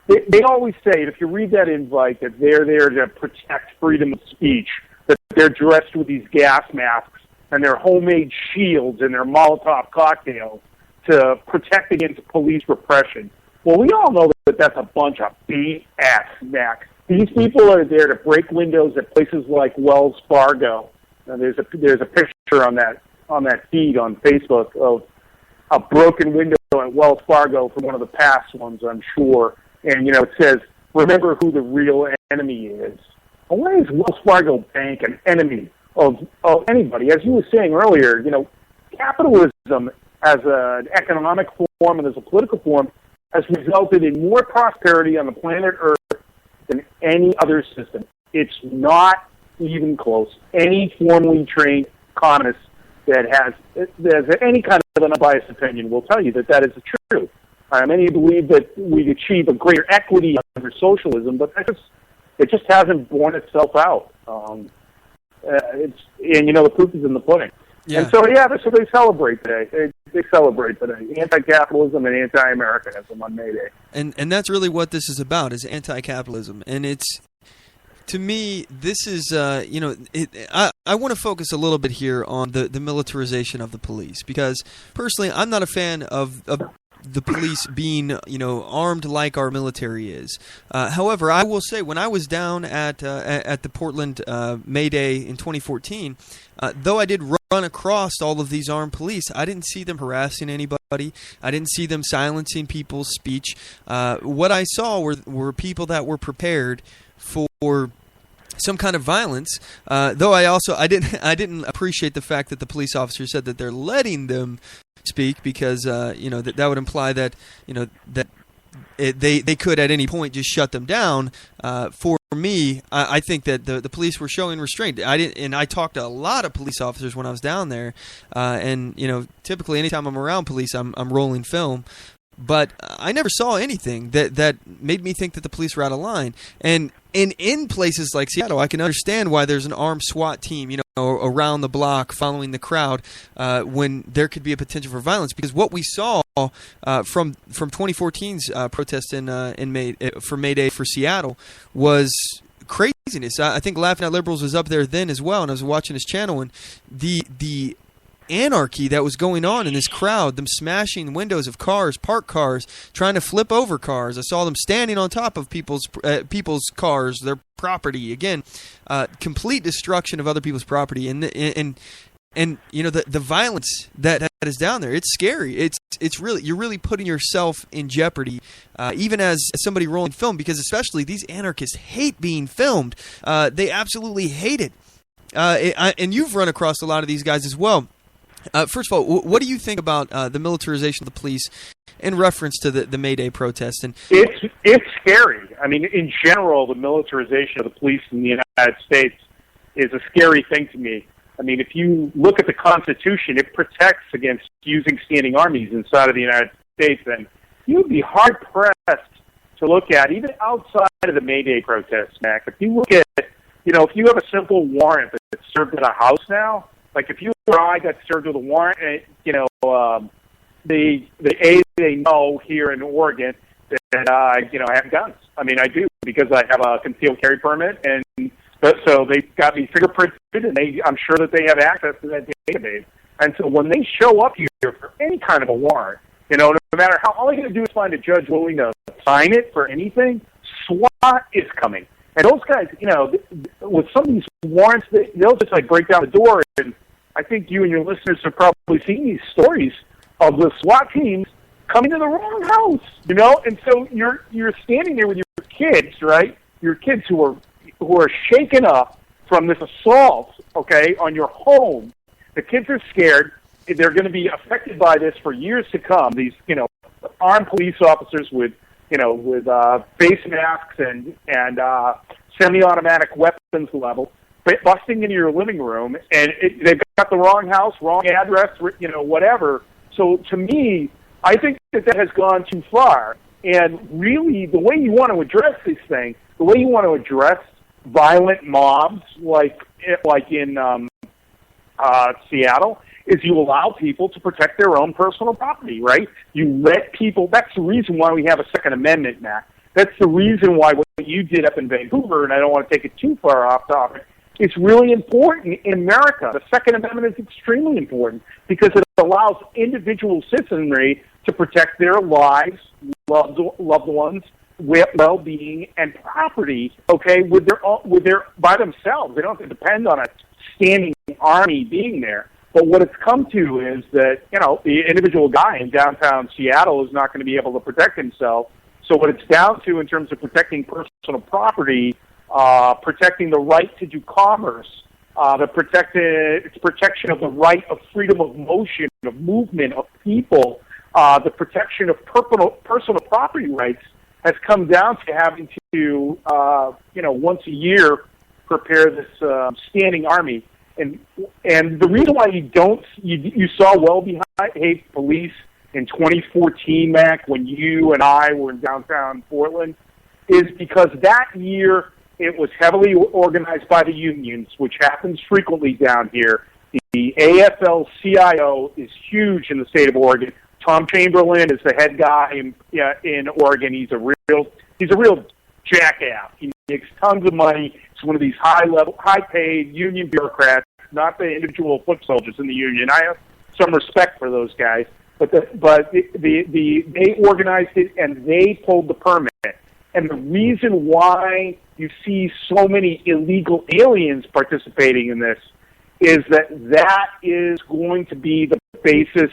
they always say, if you read that invite, that they're there to protect freedom of speech, that they're dressed with these gas masks and their homemade shields and their Molotov cocktails to protect against police repression. Well, we all know that that's a bunch of BS, Mac. These people are there to break windows at places like Wells Fargo. There's a picture on that feed on Facebook of a broken window at Wells Fargo from one of the past ones, I'm sure. And, it says, remember who the real enemy is. Well, why is Wells Fargo Bank an enemy of anybody? As you were saying earlier, capitalism as an economic form and as a political form has resulted in more prosperity on the planet Earth than any other system. It's not even close. Any formally trained economist that has any kind of an unbiased opinion will tell you that is the truth. Many believe that we achieve a greater equity under socialism, but it just hasn't borne itself out. The proof is in the pudding. Yeah. And so they celebrate today. They celebrate today. Anti-capitalism and anti-Americanism on May Day. And that's really what this is about, is anti-capitalism. And it's, to me, this is, I want to focus a little bit here on the militarization of the police, because personally, I'm not a fan of the police being, armed like our military is. However, I will say, when I was down at the Portland May Day in 2014, though I did run across all of these armed police, I didn't see them harassing anybody. I didn't see them silencing people's speech. What I saw were people that were prepared for some kind of violence. Though I didn't appreciate the fact that the police officer said that they're letting them speak, because that would imply that that they could at any point just shut them down. For me, I think that the police were showing restraint. I talked to a lot of police officers when I was down there, and typically anytime I'm around police, I'm rolling film. but I never saw anything that made me think that the police were out of line. And in places like Seattle, I can understand why there's an armed SWAT team, around the block following the crowd when there could be a potential for violence. Because what we saw from 2014's protest in May for May Day for Seattle was craziness. I think Laughing at Liberals was up there then as well, and I was watching his channel, and the anarchy that was going on in this crowd, them smashing windows of cars, parked cars, trying to flip over cars. I saw them standing on top of people's cars, their property. Again, complete destruction of other people's property, and the violence that is down there. It's scary. It's really, you're really putting yourself in jeopardy, even as somebody rolling film, because especially these anarchists hate being filmed. They absolutely hate it. And you've run across a lot of these guys as well. First of all, what do you think about the militarization of the police in reference to the May Day protest? And it's scary. I mean, in general, the militarization of the police in the United States is a scary thing to me. I mean, if you look at the Constitution, it protects against using standing armies inside of the United States, and you would be hard-pressed to look at, even outside of the May Day protests, Mac. If you look at, if you have a simple warrant that's served at a house now, like if you or I got served with a warrant, they know here in Oregon that I have guns. I mean, I do, because I have a concealed carry permit, and so they've got me fingerprinted, and I'm sure that they have access to that database. And so when they show up here for any kind of a warrant, no matter how, all you got to do is find a judge willing to sign it for anything. SWAT is coming. And those guys, with some of these warrants, they'll just break down the door. And I think you and your listeners have probably seen these stories of the SWAT teams coming to the wrong house, And so you're standing there with your kids, right? Your kids who are shaken up from this assault, on your home. The kids are scared. They're going to be affected by this for years to come. These, armed police officers with face masks and semi-automatic weapons level, busting into your living room, and they've got the wrong house, wrong address, whatever. So to me, I think that has gone too far. And really, the way you want to address this thing, the way you want to address violent mobs like in Seattle, is you allow people to protect their own personal property, right? You let people, that's the reason why we have a Second Amendment, Matt. That's the reason why what you did up in Vancouver, and I don't want to take it too far off topic, it's really important in America. The Second Amendment is extremely important because it allows individual citizenry to protect their lives, loved ones, well-being, and property, by themselves. They don't have to depend on a standing army being there. But what it's come to is that, the individual guy in downtown Seattle is not going to be able to protect himself. So what it's down to in terms of protecting personal property, protecting the right to do commerce, protection of the right of freedom of motion, of movement, of people, the protection of personal property rights has come down to having to, once a year prepare this standing army. And the reason why you saw well-behaved police in 2014, Mac, when you and I were in downtown Portland, is because that year it was heavily organized by the unions, which happens frequently down here. The AFL-CIO is huge in the state of Oregon. Tom Chamberlain is the head guy in Oregon. He's a real jackass. He makes tons of money. He's one of these high-paid union bureaucrats, not the individual foot soldiers in the union. I have some respect for those guys, but they organized it and they pulled the permit. And the reason why you see so many illegal aliens participating in this is that is going to be the basis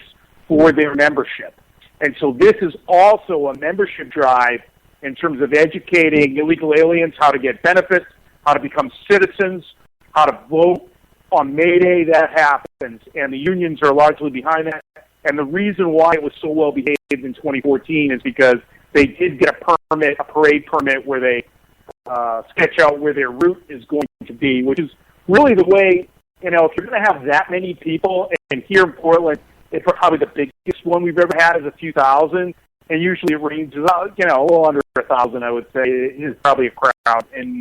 for their membership. And so this is also a membership drive in terms of educating illegal aliens how to get benefits, how to become citizens, how to vote. On May Day, that happens, and the unions are largely behind that. And the reason why it was so well behaved in 2014 is because they did get a parade permit where they sketch out where their route is going to be, which is really the way, if you're going to have that many people, and here in Portland, it's probably the biggest one we've ever had is a few thousand. and usually it ranges out, a little under 1,000, I would say, is probably a crowd in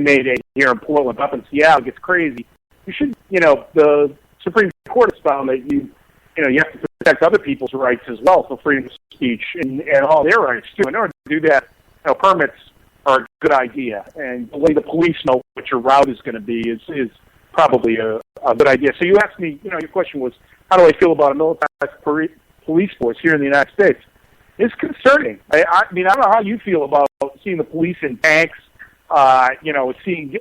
May Day here in Portland. Up in Seattle, it gets crazy. You should, the Supreme Court has found that you have to protect other people's rights as well for freedom of speech and all their rights too. In order to do that, permits are a good idea, and letting the police know what your route is going to be is probably a good idea. So you asked me, your question was, how do I feel about a militarized police force here in the United States? It's concerning. I mean, I don't know how you feel about seeing the police in tanks, seeing,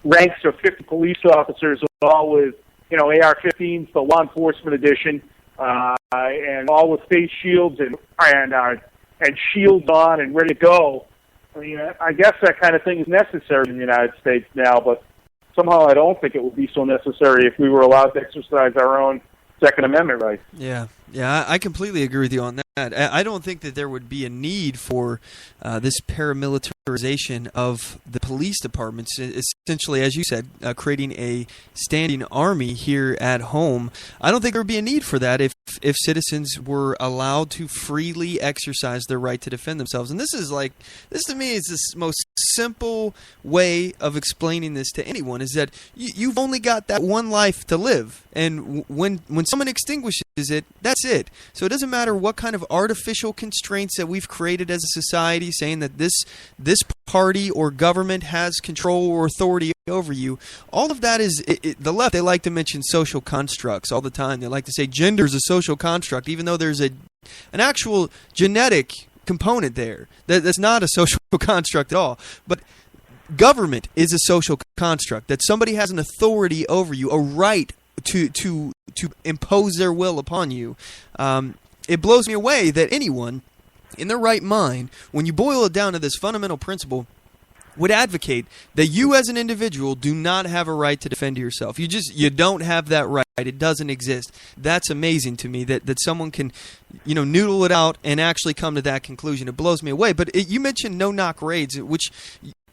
ranks of 50 police officers all with, AR-15s, the law enforcement edition, and all with face shields and shields on and ready to go. I mean, I guess that kind of thing is necessary in the United States now, but somehow I don't think it would be so necessary if we were allowed to exercise our own Second Amendment rights. Yeah, I completely agree with you on that. I don't think that there would be a need for this paramilitarization of the police departments. Essentially, as you said, creating a standing army here at home. I don't think there would be a need for that if citizens were allowed to freely exercise their right to defend themselves. And this to me is the most simple way of explaining this to anyone, is that you've only got that one life to live. And when someone extinguishes it, that's it. So it doesn't matter what kind of artificial constraints that we've created as a society, saying that this party or government has control or authority over you. All of that is the left. They like to mention social constructs all the time. They like to say gender is a social construct, even though there's an actual genetic component there. That's not a social construct at all. But government is a social construct, that somebody has an authority over you, a right to impose their will upon you. It blows me away that anyone in their right mind, when you boil it down to this fundamental principle, would advocate that you as an individual do not have a right to defend yourself. You don't have that right. It doesn't exist. That's amazing to me that someone can, noodle it out and actually come to that conclusion. It blows me away. But you mentioned no-knock raids, which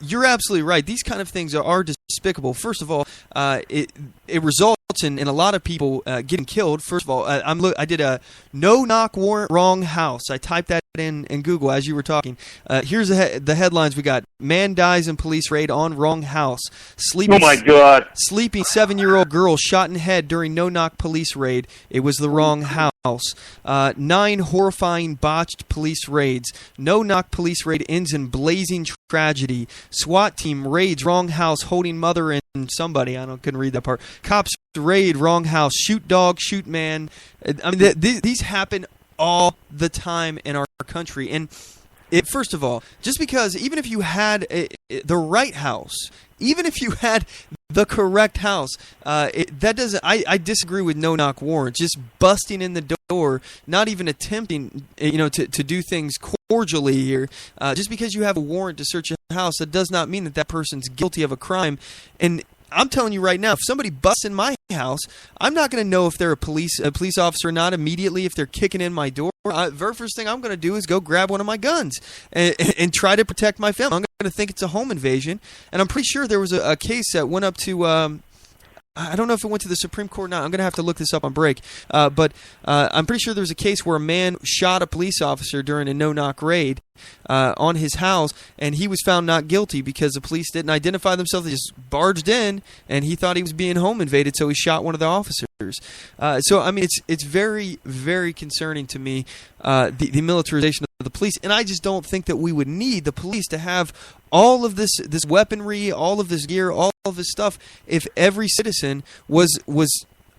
you're absolutely right. These kind of things are despicable. First of all, it results in a lot of people getting killed. First of all, I did a no-knock warrant, wrong house. I typed that in Google as you were talking. Here's the headlines we got. Man dies in police raid on wrong house. Oh my God. Sleeping 7-year-old girl shot in head during no-knock police raid. It was the wrong house. 9 horrifying botched police raids. No-knock police raid ends in blazing tragedy. SWAT team raids wrong house holding mother and somebody. Couldn't read that part. Cops raid wrong house. Shoot dog, shoot man. I mean, these happen all the time in our country. And first of all, just because even if you had the right house, even if you had the correct house, that doesn't. I disagree with no-knock warrants. Just busting in the door, not even attempting, to do things cordially here. Just because you have a warrant to search a house, that does not mean that person's guilty of a crime. And I'm telling you right now, if somebody busts in my house, I'm not going to know if they're a police officer or not immediately if they're kicking in my door. Very first thing I'm going to do is go grab one of my guns and try to protect my family. I'm going to think it's a home invasion. And I'm pretty sure there was a case that went up to I don't know if it went to the Supreme Court or not. I'm going to have to look this up on break. But I'm pretty sure there was a case where a man shot a police officer during a no-knock raid on his house, and he was found not guilty because the police didn't identify themselves. They just barged in, and he thought he was being home invaded, so he shot one of the officers. So, I mean, it's very, very concerning to me, the militarization of the police, and I just don't think that we would need the police to have all of this weaponry, all of this gear, all of this stuff, if every citizen was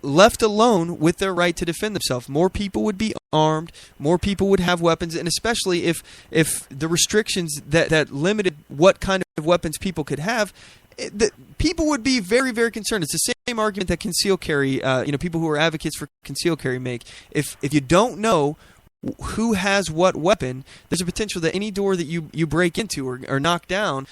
left alone with their right to defend themselves. More people would be armed, more people would have weapons, and especially if the restrictions that limited what kind of weapons people could have, people would be very, very concerned. It's the same argument that concealed carry, people who are advocates for concealed carry make. If you don't know who has what weapon, there's a potential that any door that you break into or knock down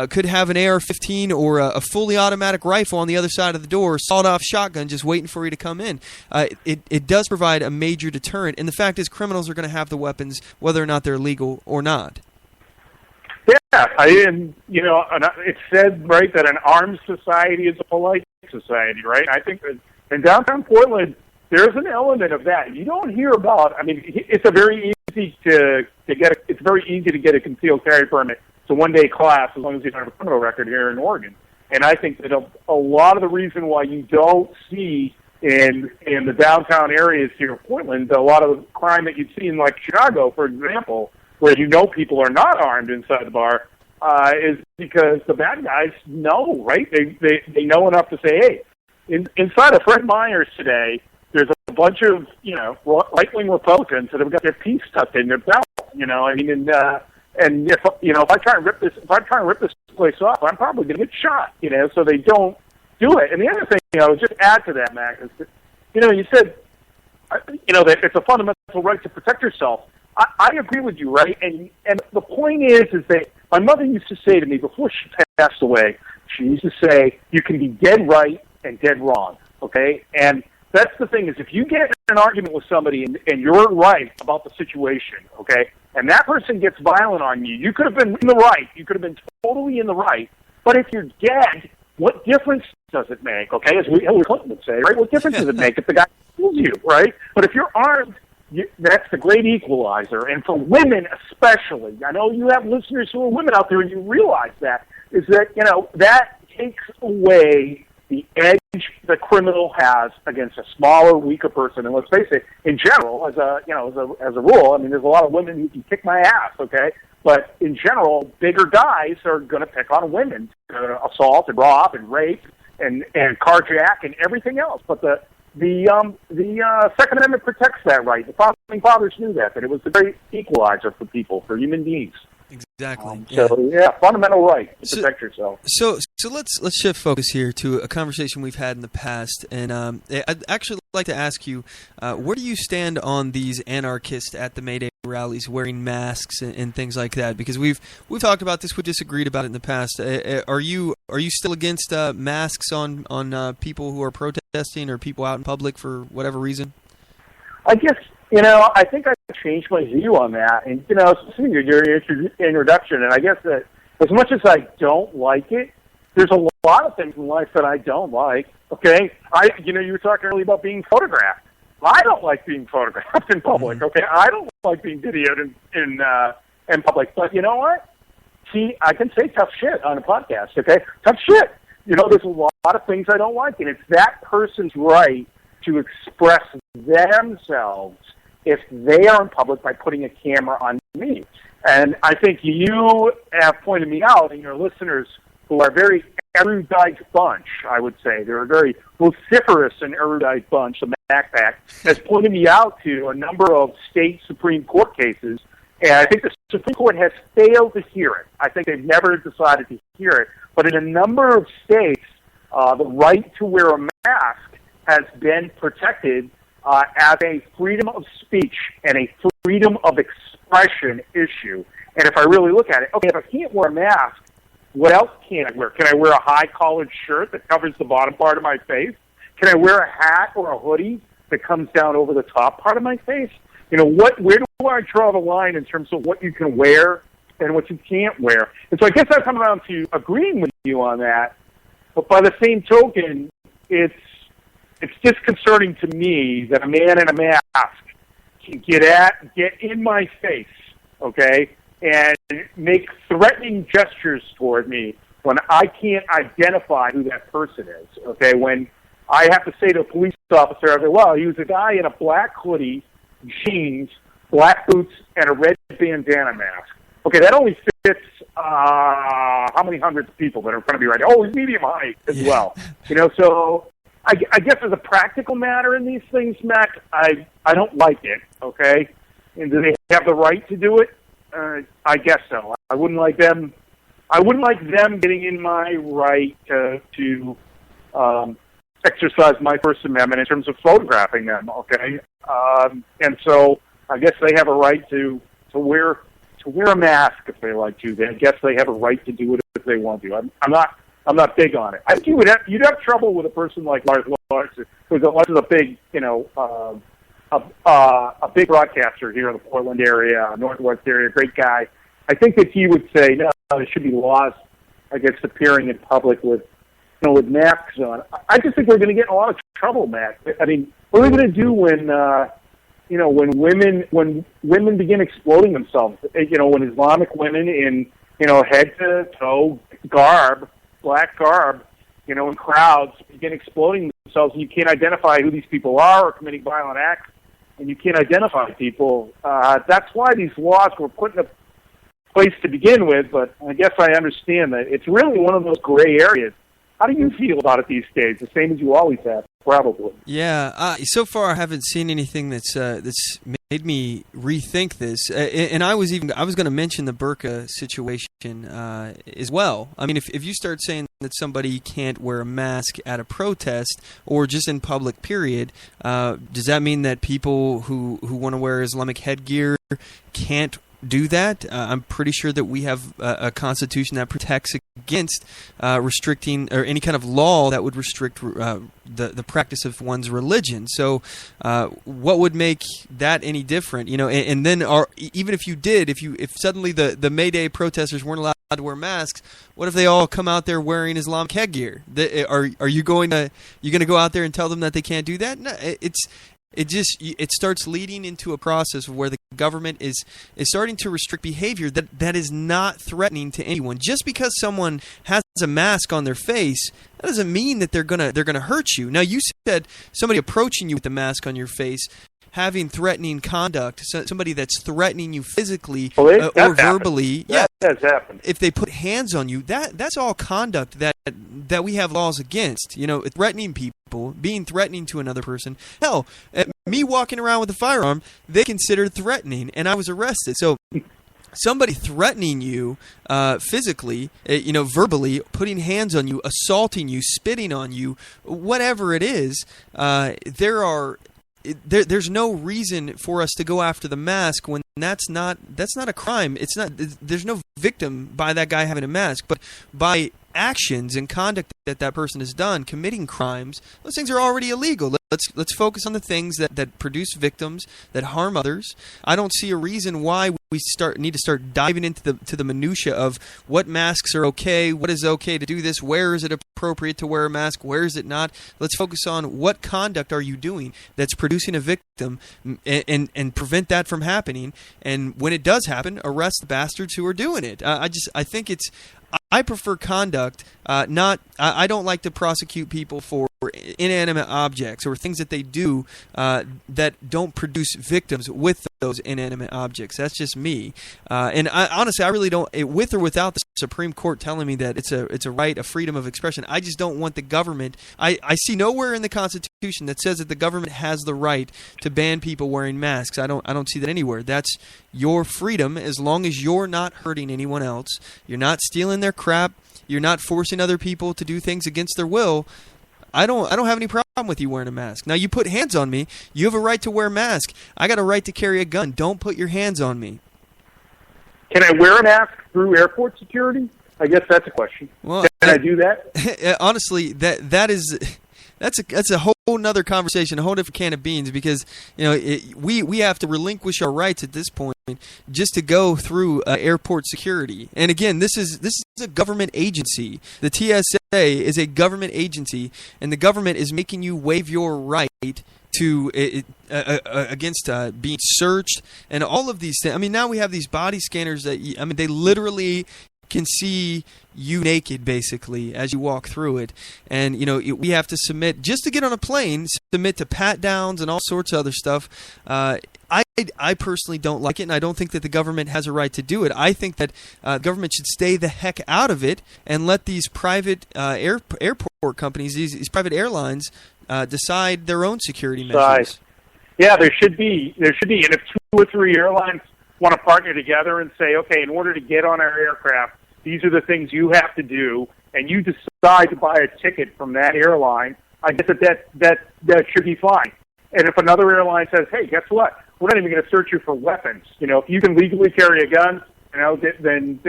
could have an AR-15 or a fully automatic rifle on the other side of the door, sawed-off shotgun just waiting for you to come in. It does provide a major deterrent, and the fact is criminals are going to have the weapons whether or not they're legal or not. Yeah, it's said, right, that an armed society is a polite society, right? I think that in downtown Portland, there's an element of that. You don't hear about, I mean, it's a very easy easy to get. It's very easy to get a concealed carry permit. It's a one-day class as long as you don't have a criminal record here in Oregon. And I think that a lot of the reason why you don't see in the downtown areas here in Portland a lot of the crime that you'd see in like Chicago, for example, where people are not armed inside the bar, is because the bad guys know, right? They know enough to say, hey, inside of Fred Meyer's today, there's a bunch of right-wing Republicans that have got their piece tucked in their belt. I mean, and if I try and rip this place off, I'm probably going to get shot. So they don't do it. And the other thing I would just add to that, Mac, is that you said that it's a fundamental right to protect yourself. I agree with you, right? And the point is that my mother used to say to me before she passed away, she used to say, you can be dead right and dead wrong, okay? And that's the thing is if you get in an argument with somebody and you're right about the situation, okay, and that person gets violent on you, you could have been in the right. You could have been totally in the right. But if you're dead, what difference does it make, okay? As Hillary Clinton would say, right? What difference does it make if the guy kills you, right? But if you're armed, that's the great equalizer. And for women especially, I know you have listeners who are women out there and you realize that, is that, that takes away the edge the criminal has against a smaller, weaker person. And let's face it, in general, as a rule, I mean, there's a lot of women who can kick my ass, okay? But in general, bigger guys are going to pick on women, assault and rob and rape and carjack and everything else. But the Second Amendment protects that right. The founding fathers knew that it was the great equalizer for people, for human beings. Exactly. Fundamental right to protect yourself. So let's shift focus here to a conversation we've had in the past, and I'd actually like to ask you, where do you stand on these anarchists at the May Day rallies wearing masks and things like that? Because we've talked about this, we disagreed about it in the past. Are you still against masks on people who are protesting or people out in public for whatever reason? I guess. I think I changed my view on that. And, seeing your introduction, and I guess that as much as I don't like it, there's a lot of things in life that I don't like, okay? You were talking earlier about being photographed. I don't like being photographed in public, okay? I don't like being videoed in public. But you know what? See, I can say tough shit on a podcast, okay? Tough shit. There's a lot of things I don't like, and it's that person's right to express themselves if they are in public by putting a camera on me. And I think you have pointed me out, and your listeners, who are a very erudite bunch, I would say, they're a very vociferous and erudite bunch, the MacPack, has pointed me out to a number of state Supreme Court cases, and I think the Supreme Court has failed to hear it. I think they've never decided to hear it. But in a number of states, the right to wear a mask has been protected as a freedom of speech and a freedom of expression issue. And if I really look at it, okay, if I can't wear a mask, what else can I wear? Can I wear a high-collared shirt that covers the bottom part of my face? Can I wear a hat or a hoodie that comes down over the top part of my face? Where do I draw the line in terms of what you can wear and what you can't wear? And so I guess I've come around to agreeing with you on that. But by the same token, it's disconcerting to me that a man in a mask can get in my face, okay, and make threatening gestures toward me when I can't identify who that person is, okay? When I have to say to a police officer, well, he was a guy in a black hoodie, jeans, black boots, and a red bandana mask. Okay, that only fits how many hundreds of people that are in front of me right now? Oh, he's medium height as well. So I guess as a practical matter in these things, Mac, I don't like it, okay? And do they have the right to do it? I guess so. I wouldn't like them getting in my right to exercise my First Amendment in terms of photographing them, okay? And so I guess they have a right to wear a mask if they like to. I guess they have a right to do it if they want to. I'm not big on it. I think you'd have trouble with a person like Lars Larson, who's a big, a big broadcaster here in the Portland area, Northwest area, great guy. I think that he would say, no, there should be laws against appearing in public with masks on. I just think we're going to get in a lot of trouble, Matt. I mean, what are we going to do when when women begin exploding themselves, when Islamic women in, head to toe garb, black garb, in crowds begin exploding themselves, and you can't identify who these people are or committing violent acts, and you can't identify people. That's why these laws were put in place to begin with, but I guess I understand that it's really one of those gray areas. How do you feel about it these days? The same as you always have, probably. Yeah. So far, I haven't seen anything that's made me rethink this. And I was going to mention the burqa situation as well. I mean, if you start saying that somebody can't wear a mask at a protest or just in public, period, does that mean that people who want to wear Islamic headgear can't do that? I'm pretty sure that we have a constitution that protects against restricting, or any kind of law that would restrict the practice of one's religion. So what would make that any different? And then even if you did, if suddenly the May Day protesters weren't allowed to wear masks, what if they all come out there wearing Islamic headgear? Are you going to go out there and tell them that they can't do that? No, it starts leading into a process where the government is starting to restrict behavior that is not threatening to anyone. Just because someone has a mask on their face, that doesn't mean that they're gonna hurt you. Now, you said somebody approaching you with the mask on your face having threatening conduct, somebody that's threatening you physically or verbally. Yeah, that has happened. If they put hands on you, that's all conduct that we have laws against. Threatening people, being threatening to another person. Hell, me walking around with a firearm, they considered threatening, and I was arrested. So somebody threatening you physically, verbally, putting hands on you, assaulting you, spitting on you, whatever it is, there's no reason for us to go after the mask when that's not a crime. There's no victim by that guy having a mask, but by actions and conduct that person has done, committing crimes, those things are already illegal. Let's focus on the things that produce victims, that harm others. I don't see a reason why we need to start diving into the minutia of what masks are okay, what is okay to do this, where is it appropriate to wear a mask, where is it not. Let's focus on what conduct are you doing that's producing a victim, and prevent that from happening. And when it does happen, arrest the bastards who are doing it. I prefer conduct, I don't like to prosecute people for inanimate objects or things that they do that don't produce victims with those inanimate objects. That's just me. And honestly, I really don't, with or without the Supreme Court telling me that it's a right, a freedom of expression, I just don't want the government. I see nowhere in the Constitution that says that the government has the right to ban people wearing masks. I don't see that anywhere. That's your freedom as long as you're not hurting anyone else. You're not stealing their crap. You're not forcing other people to do things against their will. I don't have any problem with you wearing a mask. Now, you put hands on me, you have a right to wear a mask. I got a right to carry a gun. Don't put your hands on me. Can I wear a mask through airport security? I guess that's a question. Well, can I do that? Honestly, that's a whole nother conversation, a whole different can of beans, because we have to relinquish our rights at this point just to go through airport security. And again, this is a government agency. The TSA is a government agency, and the government is making you waive your right to against being searched and all of these things. I mean, now we have these body scanners that they literally can see you naked, basically, as you walk through it. And we have to submit, just to get on a plane, submit to pat downs and all sorts of other stuff. I personally don't like it, and I don't think that the government has a right to do it. I think that the government should stay the heck out of it and let these private airport companies, these private airlines, decide their own security measures. Yeah, there should be. And if 2 or 3 airlines want to partner together and say, okay, in order to get on our aircraft, these are the things you have to do, and you decide to buy a ticket from that airline, I guess that should be fine. And if another airline says, hey, guess what? We're not even going to search you for weapons. If you can legally carry a gun, then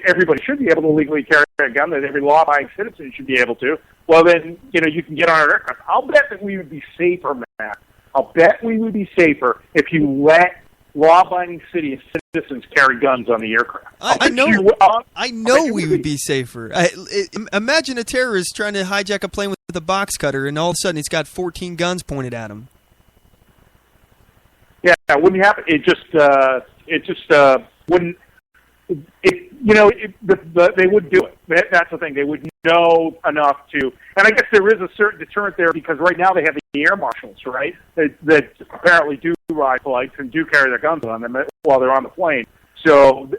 everybody should be able to legally carry a gun, that every law-abiding citizen should be able to, well, then, you can get on our aircraft. I'll bet that we would be safer, Matt. I'll bet we would be safer if you let law-abiding citizens carry guns on the aircraft. I know we would be safer. Imagine a terrorist trying to hijack a plane with a box cutter, and all of a sudden he's got 14 guns pointed at him. Yeah, it wouldn't happen. It just wouldn't. They would do it. That's the thing. They would know enough to. And I guess there is a certain deterrent there because right now they have the air marshals, right? That apparently do ride flights and do carry their guns on them while they're on the plane. So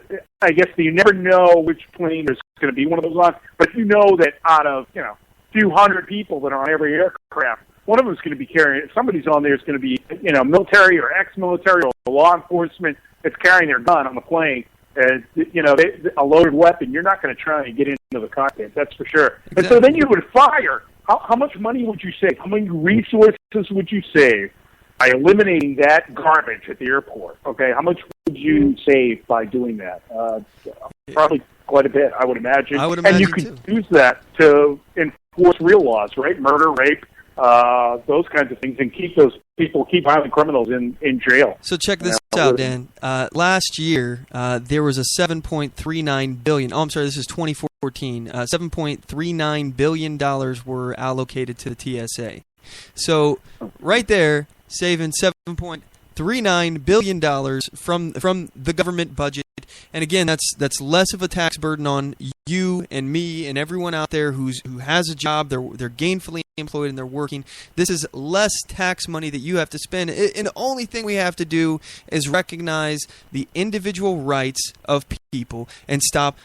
I guess you never know which plane is going to be one of those on. But you know that out of a few hundred people that are on every aircraft, one of them is going to be carrying. Somebody's on there is going to be military or ex-military or law enforcement that's carrying their gun on the plane. And a loaded weapon. You're not going to try and get into the cockpit. That's for sure. Exactly. And so then you would fire. How much money would you save? How many resources would you save by eliminating that garbage at the airport? Okay, how much would you save by doing that? Probably quite a bit, I would imagine. And you could use that to enforce real laws, right? Murder, rape, those kinds of things, and keep violent criminals in jail. So check this out, Dan. Last year, there was a $7.39 billion. Oh, I'm sorry, this is 2014. $7.39 billion were allocated to the TSA. So right there, saving $7.39 billion from the government budget. And again, that's less of a tax burden on you and me and everyone out there who has a job. They're gainfully employed and they're working. This is less tax money that you have to spend. And the only thing we have to do is recognize the individual rights of people and stop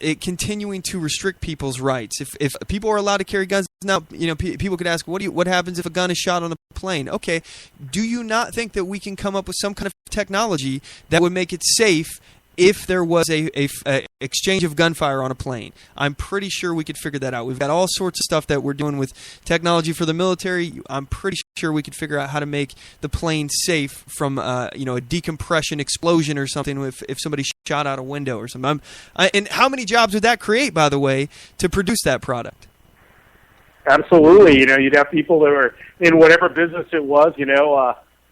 it continuing to restrict people's rights. If people are allowed to carry guns now, people could ask, what happens if a gun is shot on a plane? Okay, do you not think that we can come up with some kind of technology that would make it safe if there was a exchange of gunfire on a plane? I'm pretty sure we could figure that out. We've got all sorts of stuff that we're doing with technology for the military. I'm pretty sure we could figure out how to make the plane safe from a decompression explosion or something if somebody shot out a window or something. And how many jobs would that create, by the way, to produce that product? Absolutely. You'd have people that were in whatever business it was,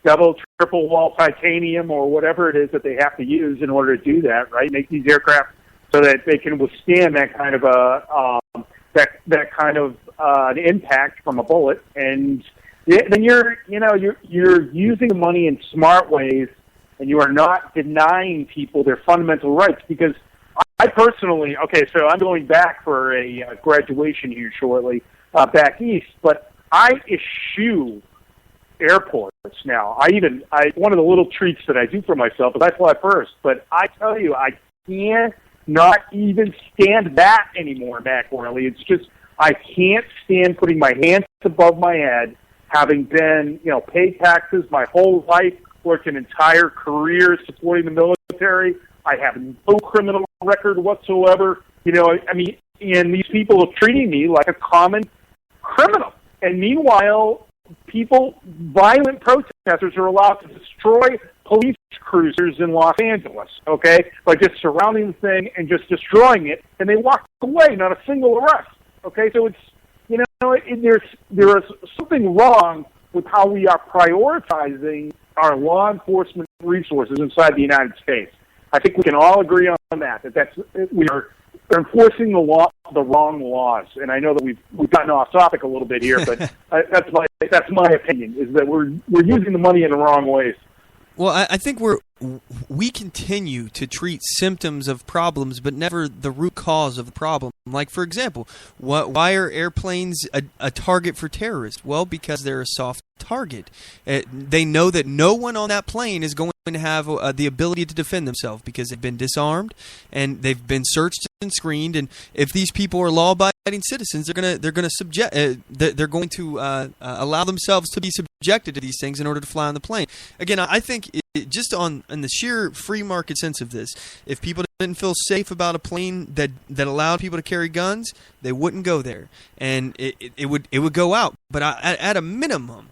double, triple wall titanium or whatever it is that they have to use in order to do that, right? Make these aircraft so that they can withstand that kind of an impact from a bullet. And then you're using the money in smart ways, and you are not denying people their fundamental rights. Because I personally, so I'm going back for a graduation here shortly, back east, but I eschew airports now. One of the little treats that I do for myself is I fly first, but I tell you, I can't not even stand that anymore, Mac Worley. It's just, I can't stand putting my hands above my head, having been, paid taxes my whole life, worked an entire career supporting the military. I have no criminal record whatsoever. And these people are treating me like a common criminal. And meanwhile, violent protesters are allowed to destroy police cruisers in Los Angeles, by just surrounding the thing and just destroying it, and they walk away, not a single arrest, So it's, there is something wrong with how we are prioritizing our law enforcement resources inside the United States. I think we can all agree on that we are enforcing the wrong laws. And I know that we've gotten off topic a little bit here, but that's my opinion, is that we're using the money in the wrong ways. Well, I think we continue to treat symptoms of problems, but never the root cause of the problem. Like, for example, why are airplanes a target for terrorists? Well, because they're a soft target. They know that no one on that plane is going to have the ability to defend themselves because they've been disarmed and they've been searched and screened. And if these people are law-abiding citizens, they're going to allow themselves to be subjected to these things in order to fly on the plane. Again, I think just on the sheer free market sense of this, if people didn't feel safe about a plane that allowed people to carry guns, they wouldn't go there, and it would go out. But at a minimum,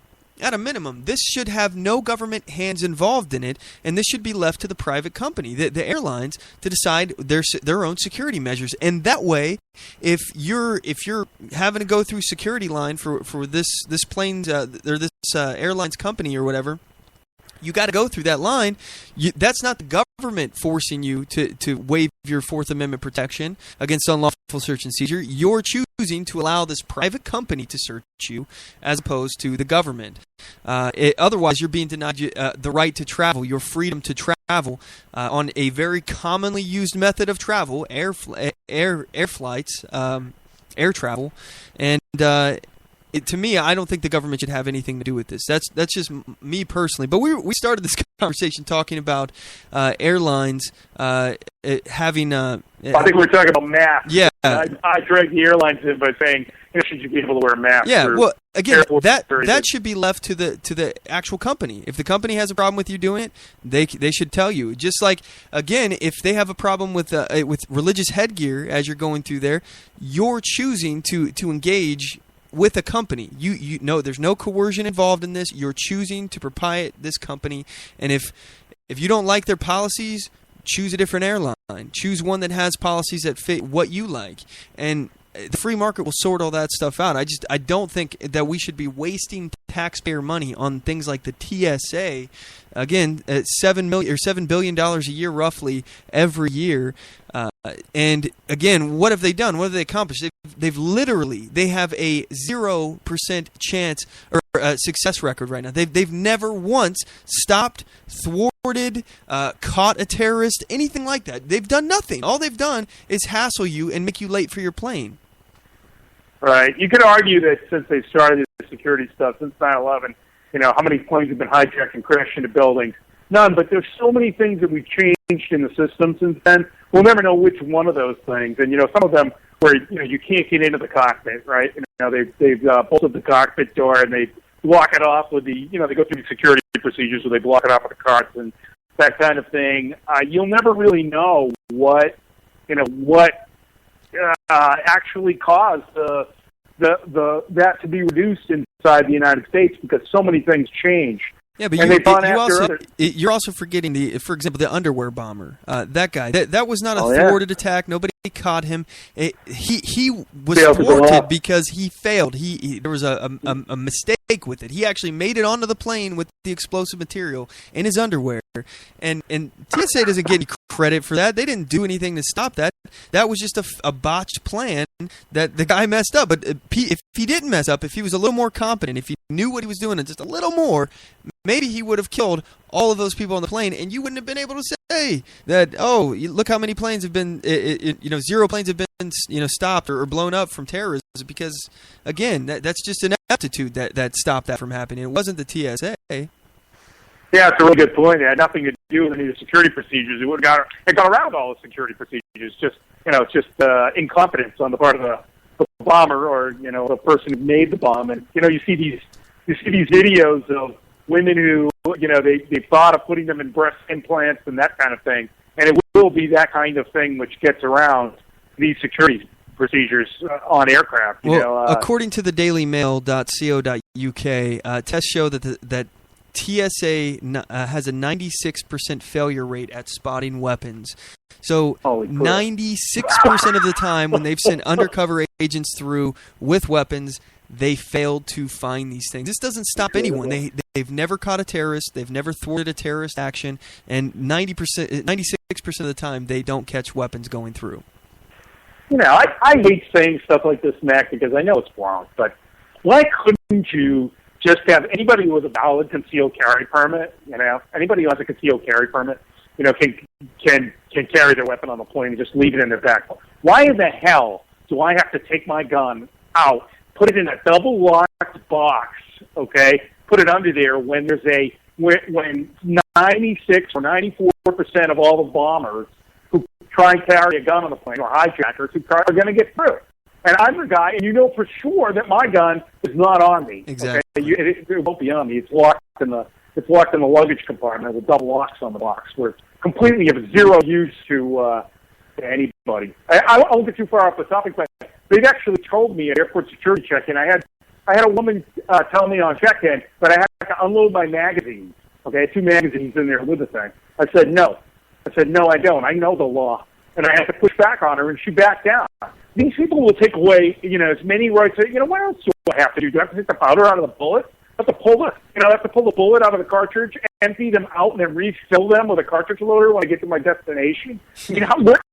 this should have no government hands involved in it, and this should be left to the private company, the airlines, to decide their own security measures. And that way, if you're having to go through security line for this plane's or this airline's company or whatever, you got to go through that line. That's not the government forcing you to waive your Fourth Amendment protection against unlawful search and seizure. You're choosing to allow this private company to search you as opposed to the government. Otherwise, you're being denied the right to travel, your freedom to travel on a very commonly used method of travel, air flights, air travel, and to me, I don't think the government should have anything to do with this. That's just me personally. But we started this conversation talking about airlines having. I think we're talking about masks. Yeah, I dragged the airlines in by saying, should you be able to wear a mask? Yeah, well, again, that should be left to the actual company. If the company has a problem with you doing it, they should tell you. Just like, again, if they have a problem with religious headgear as you're going through there, you're choosing to engage with a company. You know, there's no coercion involved in this. You're choosing to proprietary this company, and if you don't like their policies, choose a different airline. Choose one that has policies that fit what you like, and the free market will sort all that stuff out. I don't think that we should be wasting taxpayer money on things like the TSA. Again, $7 billion a year, roughly every year. And again, what have they done? What have they accomplished? They have a 0% chance or success record right now. They've never once stopped, thwarted, caught a terrorist, anything like that. They've done nothing. All they've done is hassle you and make you late for your plane. Right. You could argue that since they started the security stuff, since 9/11, how many planes have been hijacked and crashed into buildings? None, but there's so many things that we've changed in the system since then. We'll never know which one of those things. And, some of them where, you can't get into the cockpit, right? They've bolted the cockpit door and they block it off with they go through the security procedures where they block it off with the carts and that kind of thing. You'll never really know what actually caused that to be reduced inside the United States because so many things change. Yeah, but you're also forgetting for example, the underwear bomber. That guy. That was not a thwarted attack. Nobody caught him. He was thwarted because he failed. There was a mistake with it. He actually made it onto the plane with the explosive material in his underwear. And TSA doesn't get any credit for that. They didn't do anything to stop that. That was just a botched plan that the guy messed up. But if he didn't mess up, if he was a little more competent, if he knew what he was doing and just a little more, maybe he would have killed all of those people on the plane, and you wouldn't have been able to say that, look how many planes have been, 0 planes have been, stopped or blown up from terrorism, because, again, that's just an aptitude that stopped that from happening. It wasn't the TSA. Yeah, it's a really good point. It had nothing to do with any of the security procedures. It got around all the security procedures. It's just incompetence on the part of the bomber or the person who made the bomb. And you see these videos of women who they thought of putting them in breast implants and that kind of thing. And it will be that kind of thing which gets around these security procedures on aircraft. According to the dailymail.co.uk, tests show that TSA has a 96% failure rate at spotting weapons. So 96% of the time when they've sent undercover agents through with weapons, they failed to find these things. This doesn't stop anyone. They've never caught a terrorist. They've never thwarted a terrorist action. And 96% of the time, they don't catch weapons going through. I hate saying stuff like this, Mac, because I know it's wrong. But why couldn't you just have anybody with a valid concealed carry permit, anybody who has a concealed carry permit, can carry their weapon on the plane and just leave it in their backpack? Why in the hell do I have to take my gun out, put it in a double-locked box, okay, put it under there when when 96 or 94% of all the bombers who try and carry a gun on the plane, or hijackers who are going to get through? And I'm the guy, and for sure that my gun is not on me. Exactly. Okay? It won't be on me. It's locked in the luggage compartment with double locks on the box, where it's completely of zero use to anybody. I won't get too far off the topic, but they've actually told me at airport security check-in. I had a woman tell me on check-in that I had to unload my magazines. Okay, I had 2 magazines in there with the thing. I said no, I don't. I know the law. And I had to push back on her, and she backed down. These people will take away, as many rights. What else do I have to do? Do I have to take the powder out of the bullet? I have to pull the bullet out of the cartridge empty them out and then refill them with a cartridge loader when I get to my destination? I mean,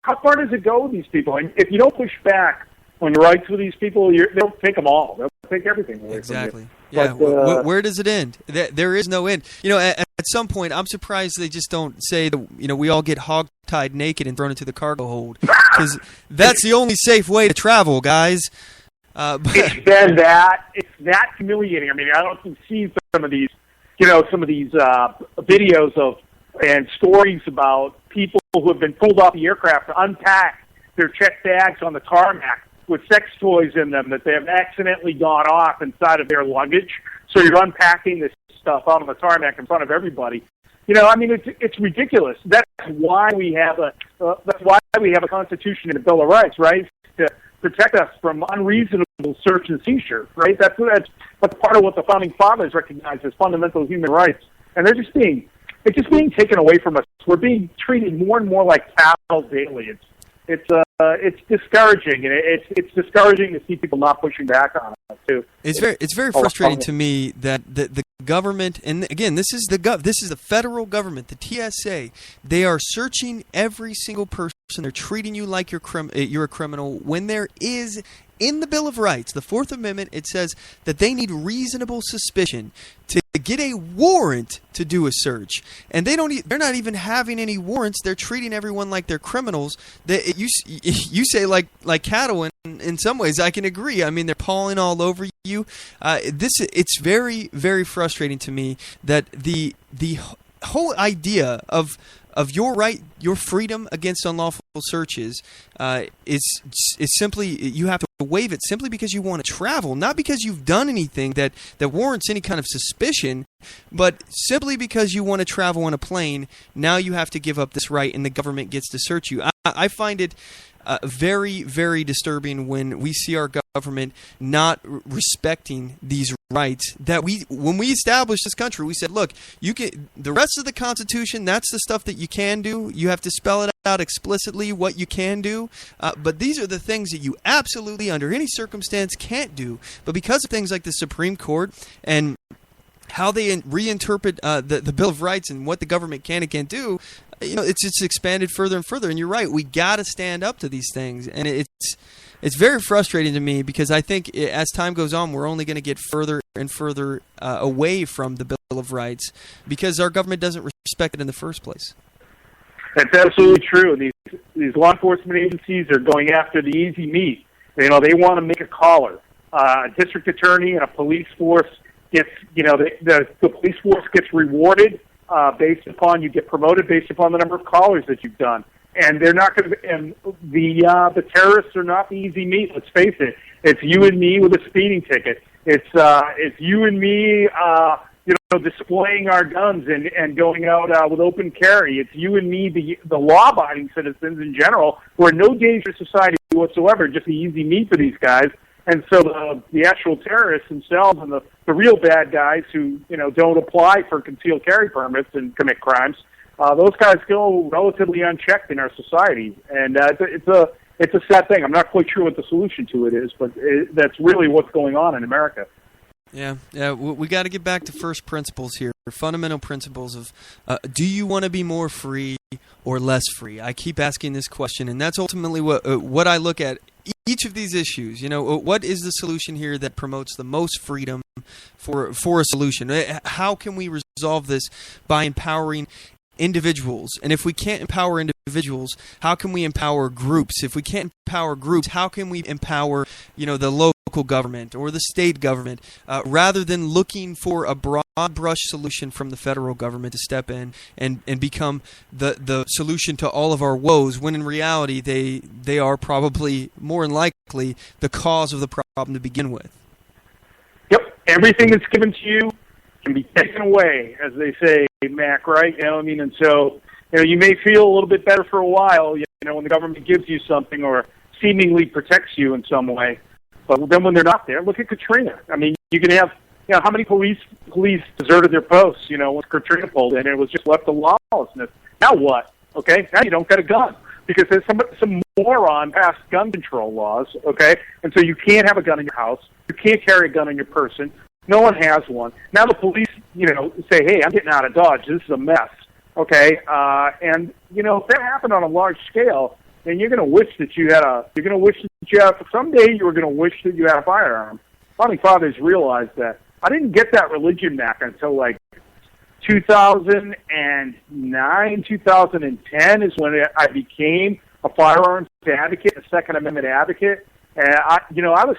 how far does it go with these people? And if you don't push back on your rights with these people, they'll take them all. They'll take everything away exactly. from you. Yeah. But, where does it end? There is no end. You know, at some point, I'm surprised they just don't say that, you know, we all get hog-tied naked and thrown into the cargo hold, because that's the only safe way to travel, guys. It's that humiliating. I mean, I don't know if you've seen some of these videos of and stories about people who have been pulled off the aircraft to unpack their checked bags on the tarmac with sex toys in them that they have accidentally gone off inside of their luggage. So you're unpacking this stuff out on the tarmac in front of everybody. You know, I mean, it's ridiculous. That's why we have a Constitution and a Bill of Rights, right? To protect us from unreasonable search and seizure, right? That's part of what the founding fathers recognized as fundamental human rights, and it's just being taken away from us. We're being treated more and more like cattle daily. It's discouraging, and it's discouraging to see people not pushing back on it too. It's very frustrating to me that the government, and again, this is the federal government, the TSA. They are searching every single person. They're treating you like you're a criminal, when there is, in the Bill of Rights, the Fourth Amendment, it says that they need reasonable suspicion to get a warrant to do a search, and they're not even having any warrants. They're treating everyone like they're criminals. You say like cattle, and in some ways I can agree. I mean, they're pawing all over you. It's very, very frustrating to me that the whole idea of your right, your freedom against unlawful searches is simply, you have to waive it simply because you want to travel, not because you've done anything that warrants any kind of suspicion, but simply because you want to travel on a plane. Now you have to give up this right, and the government gets to search you. I find it very, very disturbing when we see our government not respecting these rights that when we established this country, we said, look, you can, the rest of the Constitution, that's the stuff that you can do. You have to spell it out explicitly what you can do, but these are the things that you absolutely under any circumstance can't do. But because of things like the Supreme Court and how they reinterpret the Bill of Rights and what the government can and can't do, you know, it's just expanded further and further. And you're right, we got to stand up to these things, and it's very frustrating to me, because I think as time goes on, we're only going to get further and further away from the Bill of Rights, because our government doesn't respect it in the first place. That's absolutely true. These law enforcement agencies are going after the easy meat. You know, they want to make a caller. A district attorney and a police force gets, you know, the police force gets rewarded based upon, you get promoted based upon the number of callers that you've done. And they're not going to, and the terrorists are not the easy meat. Let's face it. It's you and me with a speeding ticket. It's you and me, displaying our guns and going out with open carry. It's you and me, the law-abiding citizens in general, who are no danger to society whatsoever, just the easy meat for these guys. And so the actual terrorists themselves and the real bad guys who, you know, don't apply for concealed carry permits and commit crimes, those guys go relatively unchecked in our society. And it's a sad thing. I'm not quite sure what the solution to it is, but that's really what's going on in America. Yeah. We got to get back to first principles here, fundamental principles of do you want to be more free or less free? I keep asking this question, and that's ultimately what I look at each of these issues. You know, what is the solution here that promotes the most freedom for a solution? How can we resolve this by empowering individuals? And if we can't empower individuals, how can we empower groups? If we can't empower groups, how can we empower, you know, the local government or the state government, rather than looking for a broad brush solution from the federal government to step in and become the solution to all of our woes, when in reality they are probably more than likely the cause of the problem to begin with. Yep, everything that's given to you can be taken away, as they say, Mac, right? You know, I mean, and so, you know, you may feel a little bit better for a while, you know, when the government gives you something or seemingly protects you in some way. But then when they're not there, look at Katrina. I mean, you can have, you know, how many police deserted their posts, you know, when Katrina pulled in, and it was just left to lawlessness. Now what? Okay, now you don't get a gun because there's some moron passed gun control laws, okay? And so you can't have a gun in your house. You can't carry a gun in your person. No one has one. Now the police say, hey, I'm getting out of Dodge. This is a mess. Okay, and if that happened on a large scale, then you're going to wish that you had someday you were going to wish that you had a firearm. Founding fathers realized that. I didn't get that religion back until like 2009, 2010 is when I became a firearms advocate, a Second Amendment advocate. And I was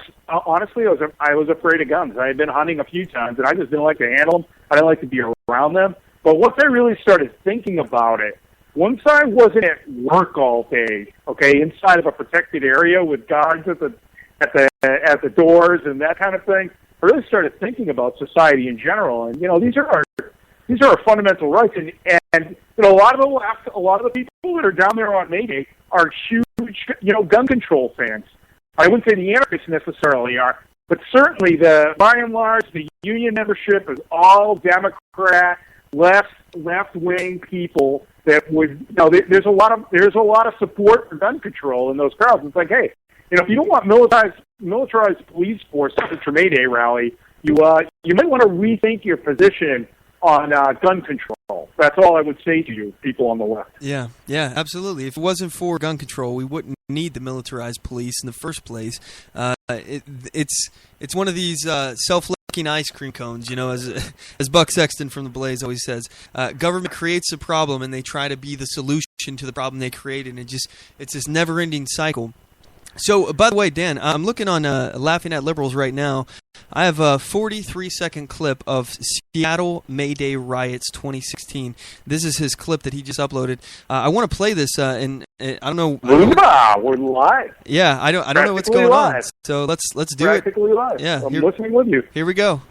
afraid of guns. I had been hunting a few times, and I just didn't like to handle them. I didn't like to be around them. But once I really started thinking about it, once I wasn't at work all day, okay, inside of a protected area with guards at the doors and that kind of thing, I really started thinking about society in general. And these are our fundamental rights. And a lot of the left, a lot of the people that are down there on May Day are huge, gun control fans. I wouldn't say the anarchists necessarily are, but certainly by and large, the union membership is all Democrat, left-wing people that would, there's a lot of support for gun control in those crowds. It's like, hey, if you don't want militarized police force at the May Day rally, you might want to rethink your position on gun control. That's all I would say to you, people on the left. Yeah, absolutely. If it wasn't for gun control, we wouldn't need the militarized police in the first place. It's one of these self-licking ice cream cones, as Buck Sexton from The Blaze always says. Government creates a problem, and they try to be the solution to the problem they created, and it's this never-ending cycle. So, by the way, Dan, I'm looking on Laughing at Liberals right now. I have a 43-second clip of Seattle May Day riots 2016. This is his clip that he just uploaded. I want to play this, and I don't know. We're live. Yeah, I don't know what's going on. So let's do it. Practically live. Yeah, I'm listening with you. Here we go.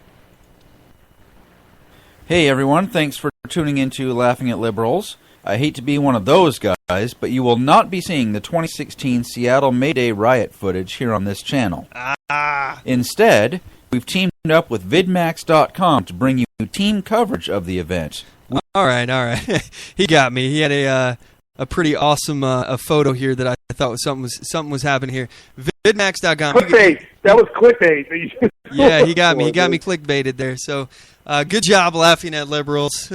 Hey everyone, thanks for tuning into Laughing at Liberals. I hate to be one of those guys, but you will not be seeing the 2016 Seattle May Day riot footage here on this channel. Instead, we've teamed up with vidmax.com to bring you team coverage of the event. All right. He got me. He had a pretty awesome photo here that I thought something was happening here. Vidmax.com. Clickbait. That was clickbait. Yeah, he got me. He got me clickbaited there. So, good job laughing at liberals.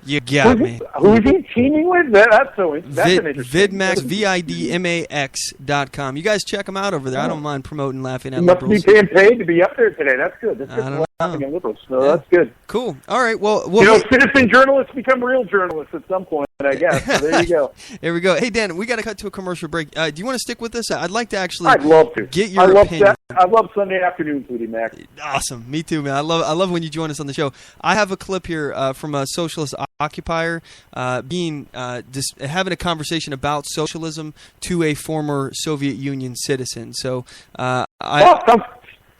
You got me. Who's he teaming with? That's an interesting. Vidmax, vidmax.com. You guys check them out over there. I don't mind promoting laughing at you liberals. Must be being paid to be up there today. That's good. That's good. Laughing at liberals. So that's good. Cool. All right. Well, citizen journalists become real journalists at some point, I guess. So there you go. There we go. Hey, Dan, we got to cut to a commercial break. Do you want to stick with us? I'd like to actually. I'd love to. Get your opinion. I love Sunday afternoons with you, Max. Awesome. Me too, man. I love when you join us on the show. I have a clip here from a socialist occupier having a conversation about socialism to a former Soviet Union citizen. So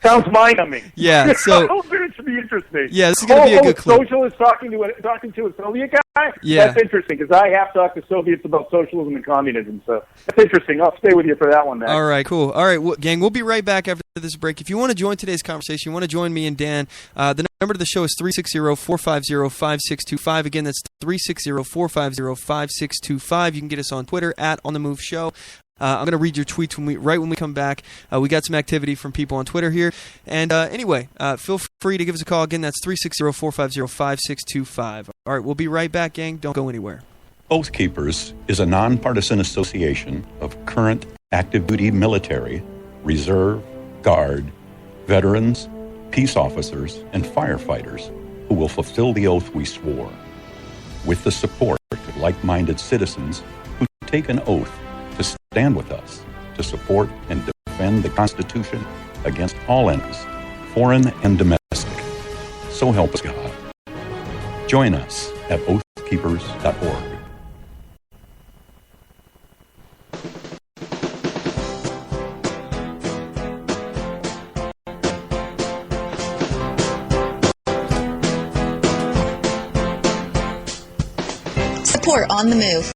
sounds mind-numbing. Yeah. So it should be interesting. Yeah, this is going to be a good clip. Socialist talking to a Soviet guy. Yeah, that's interesting because I have talked to Soviets about socialism and communism. So that's interesting. I'll stay with you for that one, Max. All right, cool. All right, gang, we'll be right back after this break. If you want to join today's conversation, you want to join me and Dan, the number to the show is 360-450-5625. Again, that's 360-450-5625. You can get us on Twitter at OnTheMoveShow. I'm going to read your tweets right when we come back. We got some activity from people on Twitter here. And anyway, feel free to give us a call. Again, that's 360-450-5625. All right, we'll be right back, gang. Don't go anywhere. Oath Keepers is a nonpartisan association of current active duty military, reserve, guard, veterans, peace officers, and firefighters who will fulfill the oath we swore. With the support of like-minded citizens who take an oath to stand with us, to support and defend the Constitution against all enemies, foreign and domestic. So help us God. Join us at oathkeepers.org. Support On The Move.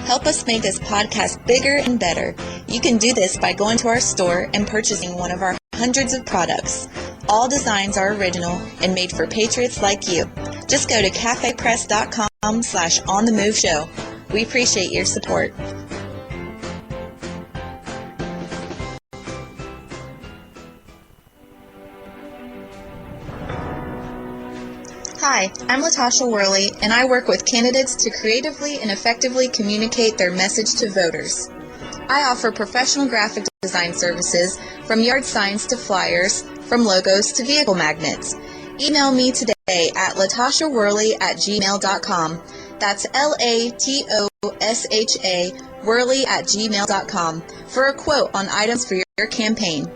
Help us make this podcast bigger and better. You can do this by going to our store and purchasing one of our hundreds of products. All designs are original and made for patriots like you. Just go to cafepress.com/OnTheMoveShow. We appreciate your support. Hi, I'm Latasha Worley, and I work with candidates to creatively and effectively communicate their message to voters. I offer professional graphic design services, from yard signs to flyers, from logos to vehicle magnets. Email me today at latashaworley@gmail.com. That's LATOSHA Worley@gmail.com for a quote on items for your campaign.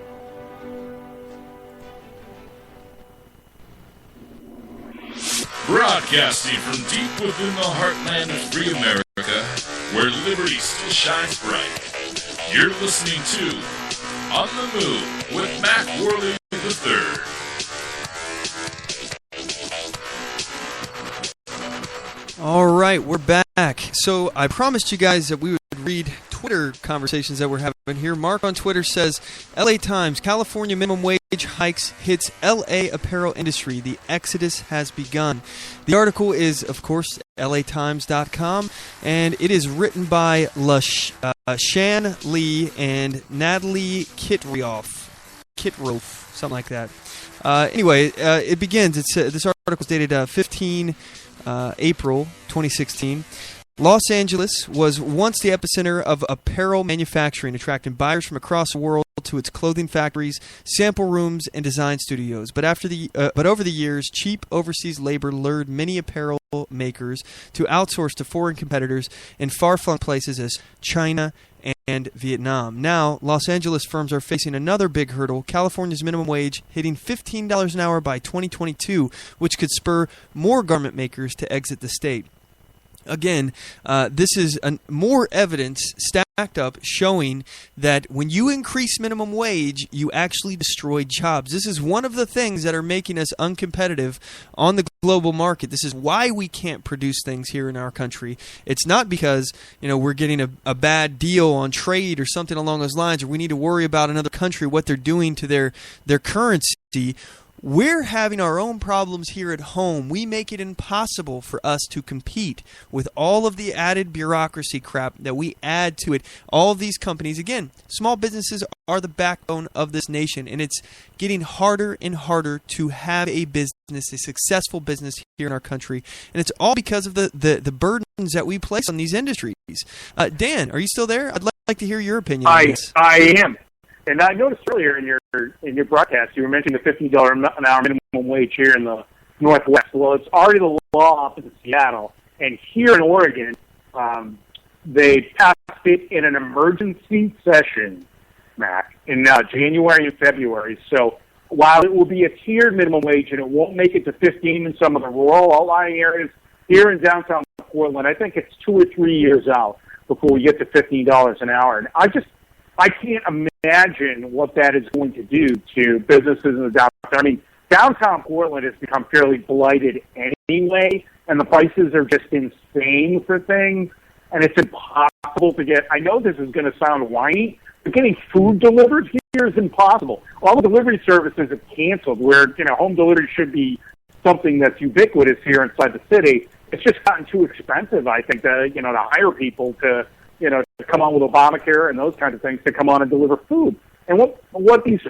Broadcasting from deep within the heartland of free America, where liberty still shines bright. You're listening to On the Move with Mac Worley III. All right, we're back. So I promised you guys that we would read Twitter conversations that we're having here. Mark on Twitter says, LA Times, California minimum wage hikes hits LA apparel industry. The exodus has begun. The article is, of course, LATimes.com, and it is written by Shan Lee and Natalie Kitroff, something like that. Anyway, it begins. This article is dated 15 April 2016. Los Angeles was once the epicenter of apparel manufacturing, attracting buyers from across the world to its clothing factories, sample rooms, and design studios. But over the years, cheap overseas labor lured many apparel makers to outsource to foreign competitors in far-flung places as China and Vietnam. Now, Los Angeles firms are facing another big hurdle, California's minimum wage hitting $15 an hour by 2022, which could spur more garment makers to exit the state. Again, this is more evidence stacked up showing that when you increase minimum wage, you actually destroy jobs. This is one of the things that are making us uncompetitive on the global market. This is why we can't produce things here in our country. It's not because we're getting a bad deal on trade or something along those lines, or we need to worry about another country, what they're doing to their currency. We're having our own problems here at home. We make it impossible for us to compete with all of the added bureaucracy crap that we add to it. All of these companies, again, small businesses are the backbone of this nation, and it's getting harder and harder to have a business, a successful business here in our country. And it's all because of the burdens that we place on these industries. Dan, are you still there? I'd like to hear your opinion on this. I am. And I noticed earlier in your broadcast, you were mentioning the $15 an hour minimum wage here in the Northwest. Well, it's already the law up in Seattle. And here in Oregon, they passed it in an emergency session, Mac, in January and February. So while it will be a tiered minimum wage and it won't make it to 15 in some of the rural outlying areas, here in downtown Portland, I think it's 2 or 3 years out before we get to $15 an hour. And I can't imagine what that is going to do to businesses in the downtown. I mean, downtown Portland has become fairly blighted anyway, and the prices are just insane for things, and it's impossible to get. I know this is going to sound whiny, but getting food delivered here is impossible. All the delivery services have canceled, where home delivery should be something that's ubiquitous here inside the city. It's just gotten too expensive, I think, to hire people to come on with Obamacare and those kinds of things to come on and deliver food. And what these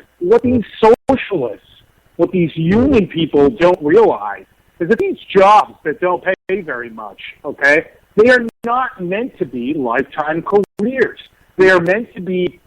socialists, what these union people don't realize is that these jobs that don't pay very much, okay, they are not meant to be lifetime careers. They are meant to be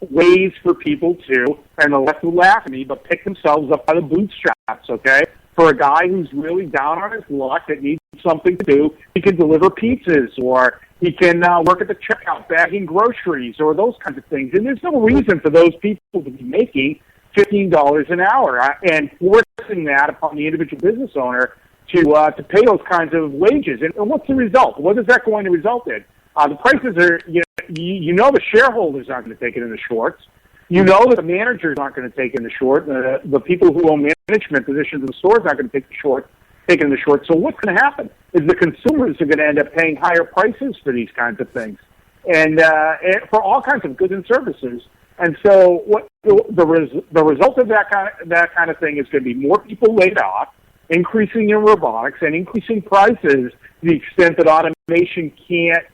ways for people to, and the left will laugh at me, but pick themselves up by the bootstraps, okay? For a guy who's really down on his luck that needs something to do, he can deliver pizzas, or he can work at the checkout bagging groceries, or those kinds of things. And there's no reason for those people to be making $15 an hour and forcing that upon the individual business owner to pay those kinds of wages. And what's the result? What is that going to result in? The prices are, the shareholders aren't going to take it in the shorts. You know that the managers aren't going to take in the short. The people who own management positions in the stores aren't going to take it in the short. So what's going to happen is the consumers are going to end up paying higher prices for these kinds of things, and for all kinds of goods and services. And so what the result of that kind of thing is going to be more people laid off, increasing in robotics, and increasing prices to the extent that automation can't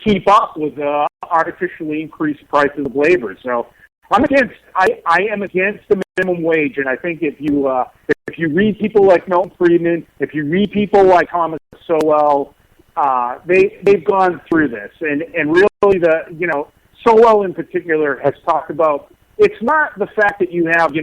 keep up with the artificially increased prices of labor. So I am against the minimum wage, and I think if if you read people like Milton Friedman, if you read people like Thomas Sowell, they've gone through this, and really Sowell in particular has talked about, it's not the fact that you have,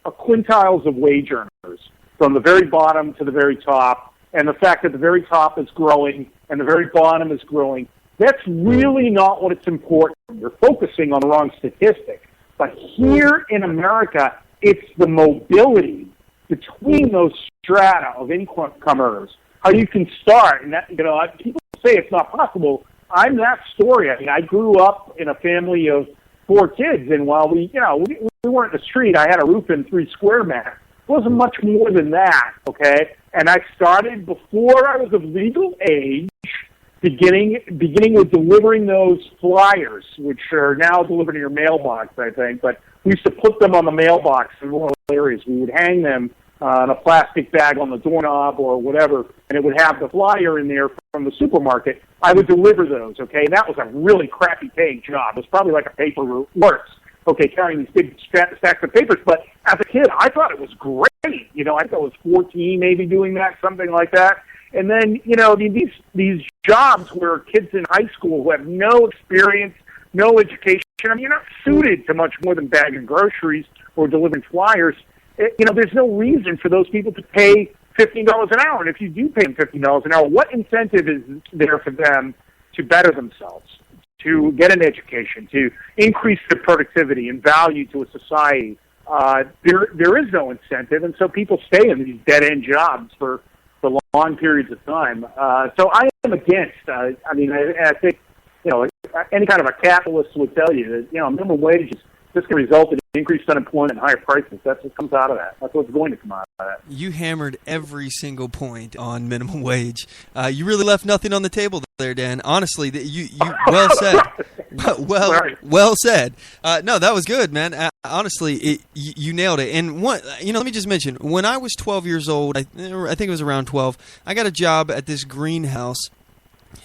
a quintiles of wage earners from the very bottom to the very top, and the fact that the very top is growing and the very bottom is growing. That's really not what it's important. You're focusing on the wrong statistic. But here in America, it's the mobility between those strata of income earners, how you can start. And that, people say it's not possible. I'm that story. I mean, I grew up in a family of 4 kids, and while we weren't in the street, I had a roof and 3 square meters. It wasn't much more than that, okay? And I started before I was of legal age, beginning with delivering those flyers, which are now delivered in your mailbox, I think. But we used to put them on the mailbox in rural areas. We would hang them in a plastic bag on the doorknob or whatever, and it would have the flyer in there from the supermarket. I would deliver those, okay? And that was a really crappy paying job. It was probably like a paper works, okay, carrying these big stacks of papers. But as a kid, I thought it was great. I thought I was 14 maybe doing that, something like that. And then, these jobs where kids in high school who have no experience, no education, I mean, you're not suited to much more than bagging groceries or delivering flyers. There's no reason for those people to pay $15 an hour. And if you do pay them $15 an hour, what incentive is there for them to better themselves, to get an education, to increase their productivity and value to a society? There is no incentive, and so people stay in these dead-end jobs for long periods of time. So I am against. I think any kind of a capitalist would tell you that minimum wage is just going to result in increased unemployment and higher prices. That's what comes out of that. That's what's going to come out of that. You hammered every single point on minimum wage. You really left nothing on the table there, Dan. Honestly, you well said. Well said. No, that was good, man. Honestly, you nailed it. And let me just mention, when I was 12 years old, I think it was around 12, I got a job at this greenhouse.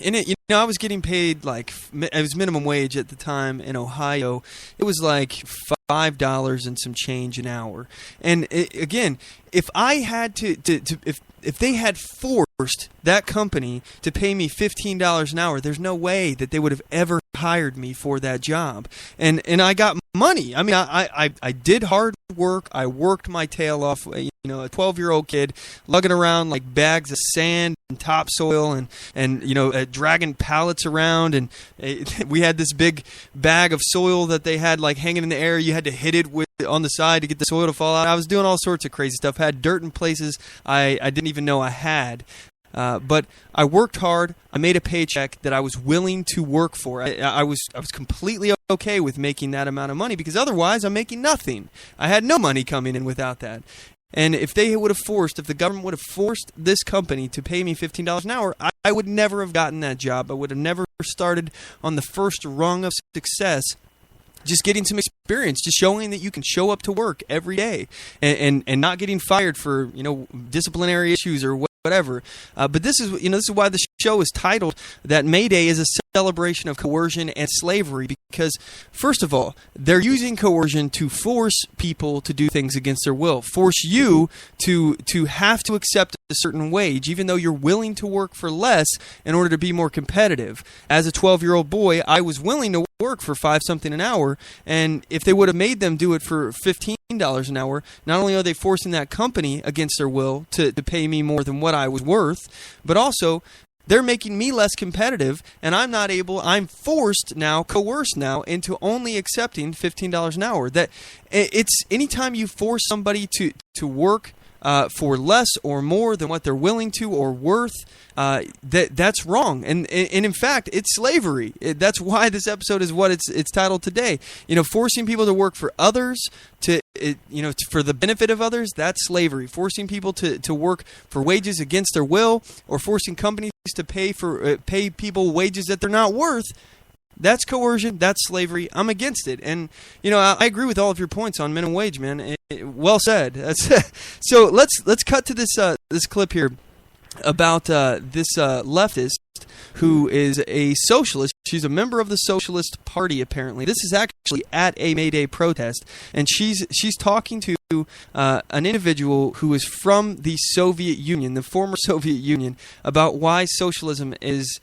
And I was getting paid it was minimum wage at the time in Ohio. It was like $5 and some change an hour. And again, if I had if they had forced that company to pay me $15 an hour, there's no way that they would have ever hired me for that job. And I got money. I mean, I did hard work. I worked my tail off. A 12-year-old kid lugging around like bags of sand and topsoil and dragging pallets around. And we had this big bag of soil that they had like hanging in the air. You had to hit it on the side to get the soil to fall out. I was doing all sorts of crazy stuff. Had dirt in places I didn't even know I had. But I worked hard. I made a paycheck that I was willing to work for. I was completely okay with making that amount of money because otherwise I'm making nothing. I had no money coming in without that. And if the government would have forced this company to pay me $15 an hour, I would never have gotten that job. I would have never started on the first rung of success. Just getting some experience, just showing that you can show up to work every day and not getting fired for disciplinary issues or whatever. But this is why the show is titled that May Day is a celebration of coercion and slavery, because first of all, they're using coercion to force people to do things against their will, force you to have to accept a certain wage, even though you're willing to work for less in order to be more competitive. As a 12-year-old boy, I was willing to work for $5-something an hour, and if they would have made them do it for $15 an hour, not only are they forcing that company against their will to pay me more than what I was worth, but also they're making me less competitive, and I'm coerced now into only accepting $15 an hour. That it's anytime you force somebody to work for less or more than what they're willing to or worth, that's wrong. And in fact, it's slavery. That's why this episode is what it's titled today. Forcing people to work for others for the benefit of others, that's slavery. Forcing people to work for wages against their will, or forcing companies to pay people wages that they're not worth, that's coercion. That's slavery. I'm against it. And, I agree with all of your points on minimum wage, man. Well said. So let's cut to this clip here about this leftist who is a socialist. She's a member of the Socialist Party, apparently. This is actually at a May Day protest, and she's talking to an individual who is from the Soviet Union, the former Soviet Union, about why socialism is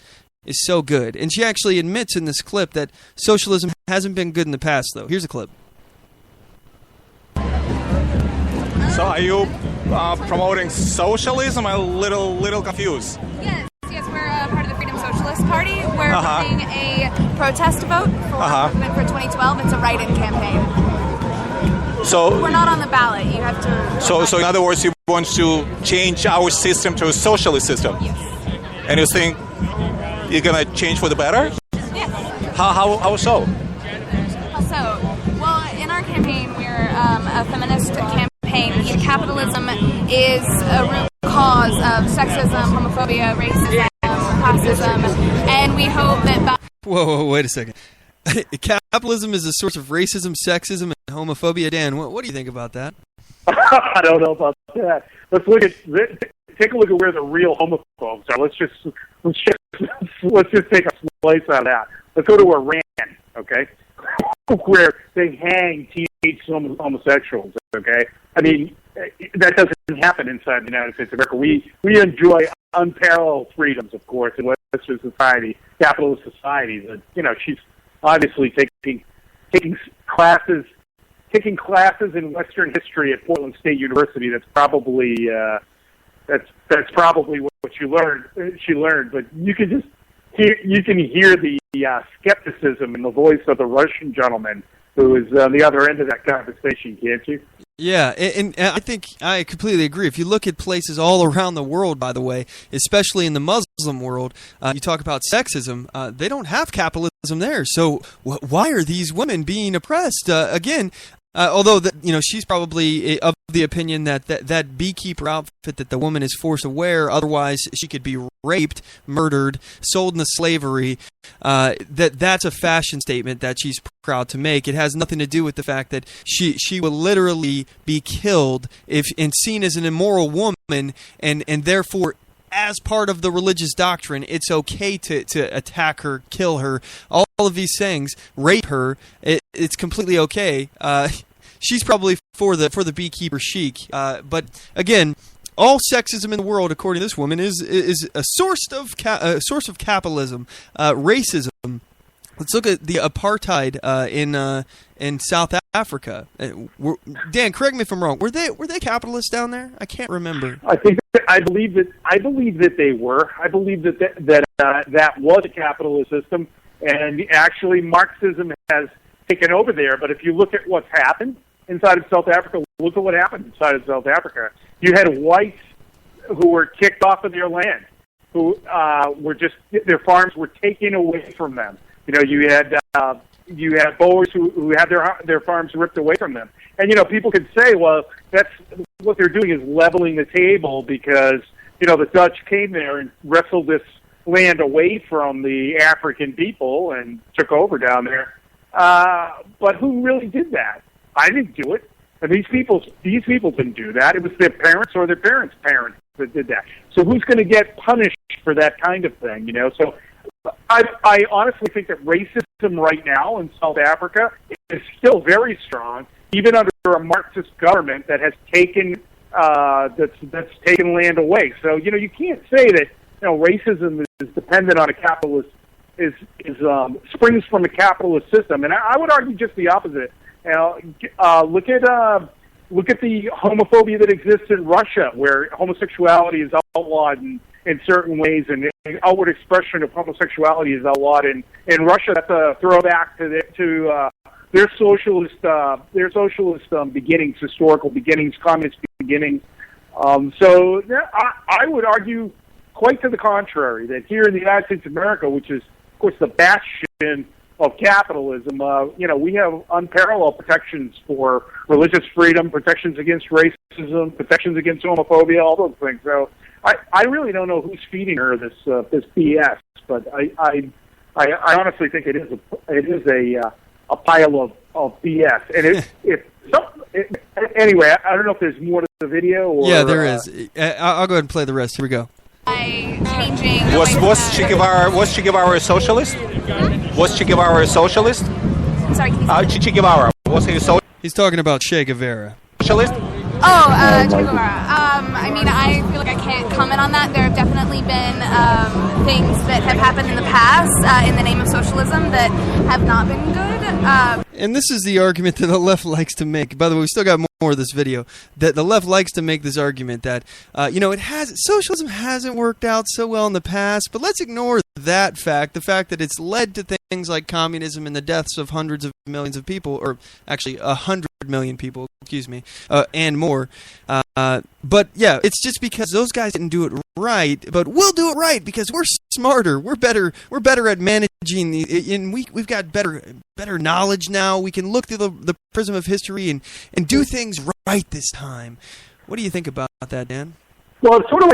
so good. And she actually admits in this clip that socialism hasn't been good in the past, though. Here's a clip. So are you promoting socialism? I'm a little confused. Yes, we're part of the Freedom Socialist Party. We're running a protest vote for movement for 2012. It's a write-in campaign. So we're not on the ballot. You have to. So in other words, you want to change our system to a socialist system. Yes. And you think you're gonna change for the better? Yes. How so? Well, in our campaign, we're a feminist campaign. Capitalism is a root cause of sexism, homophobia, racism, classism, and we hope that... Whoa, wait a second. Capitalism is a source of racism, sexism, and homophobia. Dan, what do you think about that? I don't know about that. Take a look at where the real homophobes are. Let's just take a slice out of that. Let's go to Iran, okay, where they hang teenage homosexuals. Okay, I mean that doesn't happen inside the United States of America. We enjoy unparalleled freedoms, of course, in Western society, capitalist society. That she's obviously taking classes in Western history at Portland State University. That's probably what she learned. But you can hear the skepticism in the voice of the Russian gentleman who is on the other end of that conversation, can't you? Yeah, and I think I completely agree. If you look at places all around the world, by the way, especially in the Muslim world, you talk about sexism, they don't have capitalism there. So why are these women being oppressed? Again, although she's probably of the opinion that beekeeper outfit that the woman is forced to wear, otherwise she could be raped, murdered, sold into slavery, that's a fashion statement that she's proud to make. It has nothing to do with the fact that she will literally be killed and seen as an immoral woman, and therefore, as part of the religious doctrine, it's okay to attack her, kill her, all of these things, rape her. It's completely okay. She's probably for the beekeeper chic. But again, all sexism in the world, according to this woman, is a source of capitalism, racism. Let's look at the apartheid in South Africa. Dan, correct me if I'm wrong. Were they capitalists down there? I can't remember. I believe that they were. I believe that was a capitalist system, and actually Marxism has taken over there. But if you look at what's happened inside of South Africa, look at what happened inside of South Africa. You had whites who were kicked off of their land, who their farms were taken away from them. You had Boers who had their farms ripped away from them. And people could say, well, that's what they're doing is leveling the table because the Dutch came there and wrestled this land away from the African people and took over down there. But who really did that? I didn't do it. And these people didn't do that. It was their parents or their parents' parents that did that. So who's going to get punished for that kind of thing? So I honestly think that racism right now in South Africa is still very strong, even under a Marxist government that has taken that's taken land away. So you can't say that racism is dependent on a capitalist springs from a capitalist system, and I would argue just the opposite. Look at the homophobia that exists in Russia, where homosexuality is outlawed in certain ways, and the outward expression of homosexuality is outlawed in Russia. That's a throwback to their socialist beginnings, historical beginnings, communist beginnings. So I would argue quite to the contrary, that here in the United States of America, which is, of course, the bastion of capitalism, we have unparalleled protections for religious freedom, protections against racism, protections against homophobia, all those things. So I really don't know who's feeding her this BS, but I honestly think it is a pile of BS. And anyway, I don't know if there's more to the video. Or, yeah, there is. I'll go ahead and play the rest. Here we go. Was Che Guevara a socialist? Was Che Guevara a socialist? I'm sorry, can you Che Guevara, was he a socialist? He's talking about Che Guevara. socialist? Che Guevara. I mean, I feel like I can't comment on that. There have definitely been things that have happened in the past in the name of socialism that have not been good. And this is the argument that the left likes to make. By the way, we still got more of this video. That the left likes to make this argument that socialism hasn't worked out so well in the past, but let's ignore that fact, the fact that it's led to things like communism and the deaths of hundreds of millions of people, or actually 100 million people, and more. But yeah, it's just because those guys didn't do it right, but we'll do it right because we're smarter, we're better at managing, and we've got better knowledge now. We can look through the prism of history and do things right this time. What do you think about that, Dan? Well, it's sort of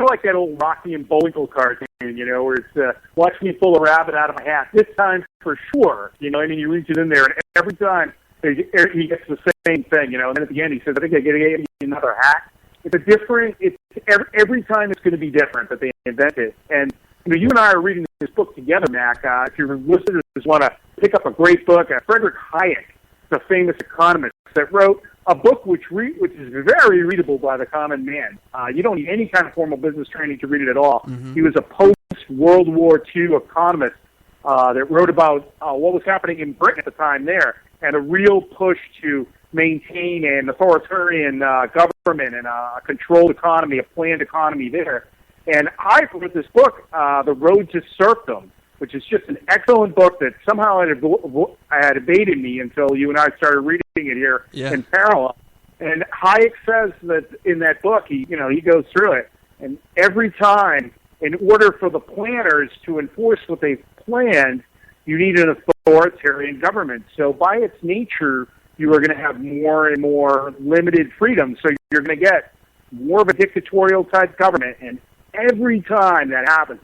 like that old Rocky and Bullwinkle cartoon, where it's watch me pull a rabbit out of my hat. This time for sure, you reach it in there, and every time he gets the same thing, and then at the end he says, I think I get another hat. Every time it's going to be different that they invent it. And you and I are reading this book together, Mac. If your listeners want to pick up a great book, Frederick Hayek, the famous economist, that wrote a book which is very readable by the common man. You don't need any kind of formal business training to read it at all. Mm-hmm. He was a post-World War II economist that wrote about what was happening in Britain at the time there, and a real push to maintain an authoritarian government and a controlled economy, a planned economy there. And I wrote this book, The Road to Serfdom, which is just an excellent book that somehow had evaded me until you and I started reading it here in parallel. And Hayek says that in that book, he goes through it, and every time, in order for the planners to enforce what they've planned, you need an authoritarian government. So by its nature, you are going to have more and more limited freedom. So you're going to get more of a dictatorial type government. And every time that happens,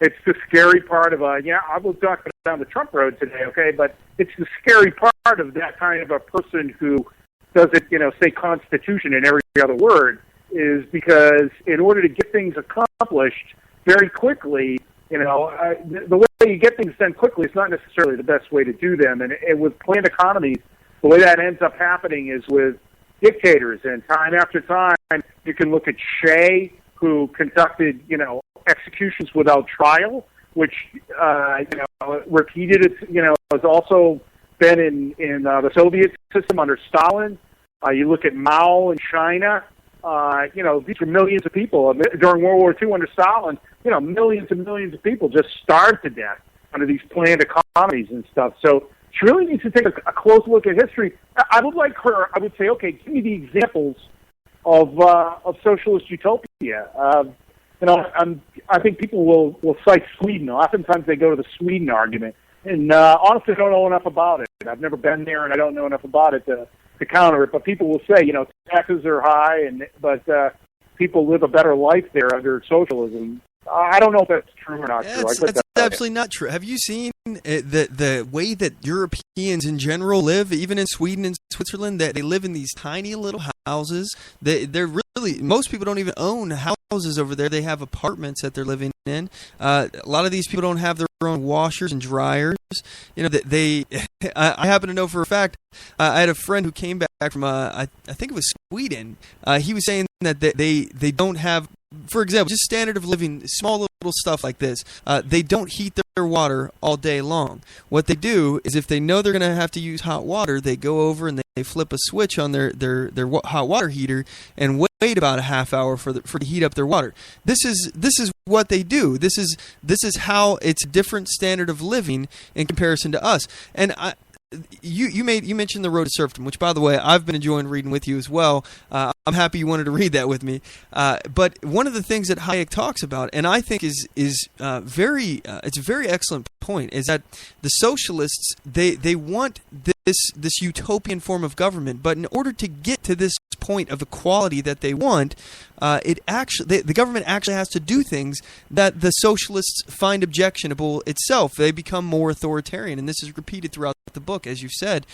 it's the scary part of I will talk down the Trump road today, okay? But it's the scary part of that kind of a person who doesn't, say Constitution in every other word, is because in order to get things accomplished very quickly, the way you get things done quickly is not necessarily the best way to do them. And with planned economies, the way that ends up happening is with dictators. And time after time, you can look at Che, who conducted, executions without trial, which, repeated it, has also been in the Soviet system under Stalin. You look at Mao in China, these were millions of people. During World War II under Stalin, millions and millions of people just starved to death under these planned economies and stuff. So she really needs to take a close look at history. I would say, okay, give me the examples of socialist utopia. I think people will cite Sweden. Oftentimes they go to the Sweden argument, and honestly, I don't know enough about it. I've never been there, and I don't know enough about it to counter it. But people will say, taxes are high, but people live a better life there under socialism. I don't know if that's true or not true. That's absolutely not true. Have you seen the way that Europeans in general live, even in Sweden and Switzerland? That they live in these tiny little houses. They're really, most people don't even own houses over there. They have apartments that they're living in. A lot of these people don't have their own washers and dryers. I happen to know for a fact. I had a friend who came back from I think it was Sweden. He was saying that they don't have, for example, just standard of living, small little stuff like this. They don't heat their water all day long. What they do is if they know they're going to have to use hot water, they go over and they flip a switch on their hot water heater and wait about a half hour for to heat up their water. This is what they do. This is how it's a different standard of living in comparison to us. And you mentioned The Road to Serfdom, which, by the way, I've been enjoying reading with you as well. I'm happy you wanted to read that with me. But one of the things that Hayek talks about, and I think is it's a very excellent point, is that the socialists they want this utopian form of government, but in order to get to this point of equality that they want, the government actually has to do things that the socialists find objectionable itself. They become more authoritarian, and this is repeated throughout the book, as you said.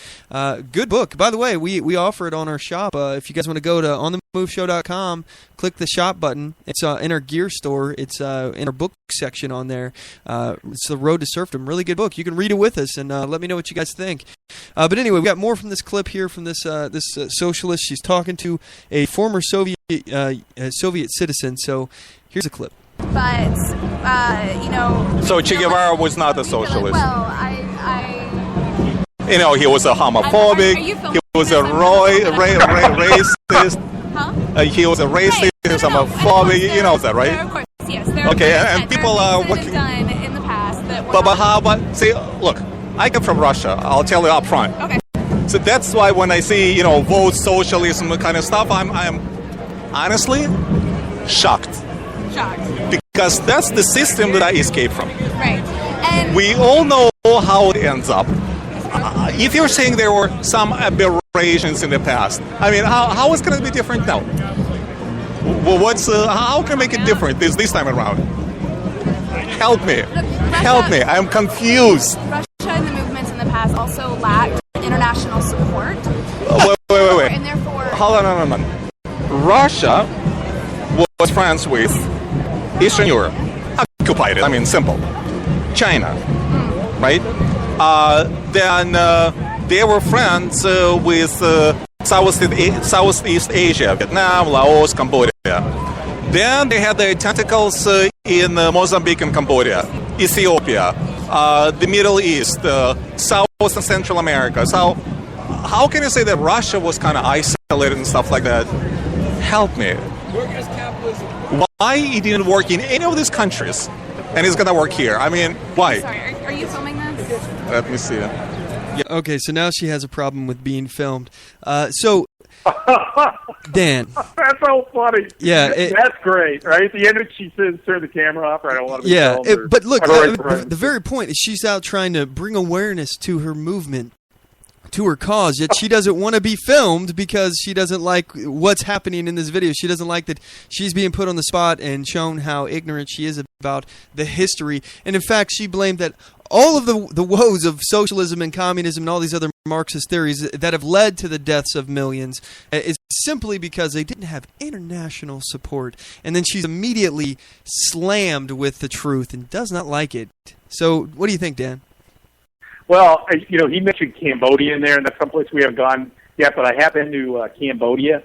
Good book. By the way, we offer it on our shop. If you guys want to go to OnTheMoveShow.com, click the shop button. It's in our gear store. It's in our book section on there. It's The Road to Serfdom. Really good book. You can read it with us and let me know what you guys think. But anyway, we got more from this clip here from this socialist. She's talking to a former Soviet citizen. So here's a clip. But So Che Guevara was not a socialist. Well, You know, he was a homophobic. He was a racist. Huh? He was a racist. He was homophobic. You know that, right? Of course, yes. Okay, and people are working. Done in the past that But how? But see, look, I come from Russia. I'll tell you up front. Okay. So that's why when I see vote socialism kind of stuff, I'm honestly shocked. Because that's the system that I escaped from. Right. And we all know how it ends up. If you're saying there were some aberrations in the past, I mean, how is it going to be different now? Well, how can I make it different this time around? Help me. Help me. I'm confused. Russia and the movements in the past also lacked international support. Wait. And therefore... Hold on. Russia was friends with Eastern Europe. Occupied it. I mean, simple. China. Right? Then they were friends with Southeast Asia, Vietnam, Laos, Cambodia. Then they had their tentacles in Mozambique and Cambodia, Ethiopia, the Middle East, South and Central America. So how can you say that Russia was kind of isolated and stuff like that? Help me. Why it didn't work in any of these countries and it's going to work here? I mean, why? Sorry, are you filming this? Let me see. Yeah, okay, so now she has a problem with being filmed. Dan. That's so funny. Yeah. That's great, right? At the end of it, she says, turn the camera off, or I don't want to be filmed. But look, the very point is she's out trying to bring awareness to her movement, to her cause, yet she doesn't want to be filmed because she doesn't like what's happening in this video. She doesn't like that she's being put on the spot and shown how ignorant she is about the history. And in fact, she blamed that all of the woes of socialism and communism and all these other Marxist theories that have led to the deaths of millions is simply because they didn't have international support. And then she's immediately slammed with the truth and does not like it. So what do you think, Dan? Well, he mentioned Cambodia in there, and that's someplace we haven't gone yet, but I have been to Cambodia.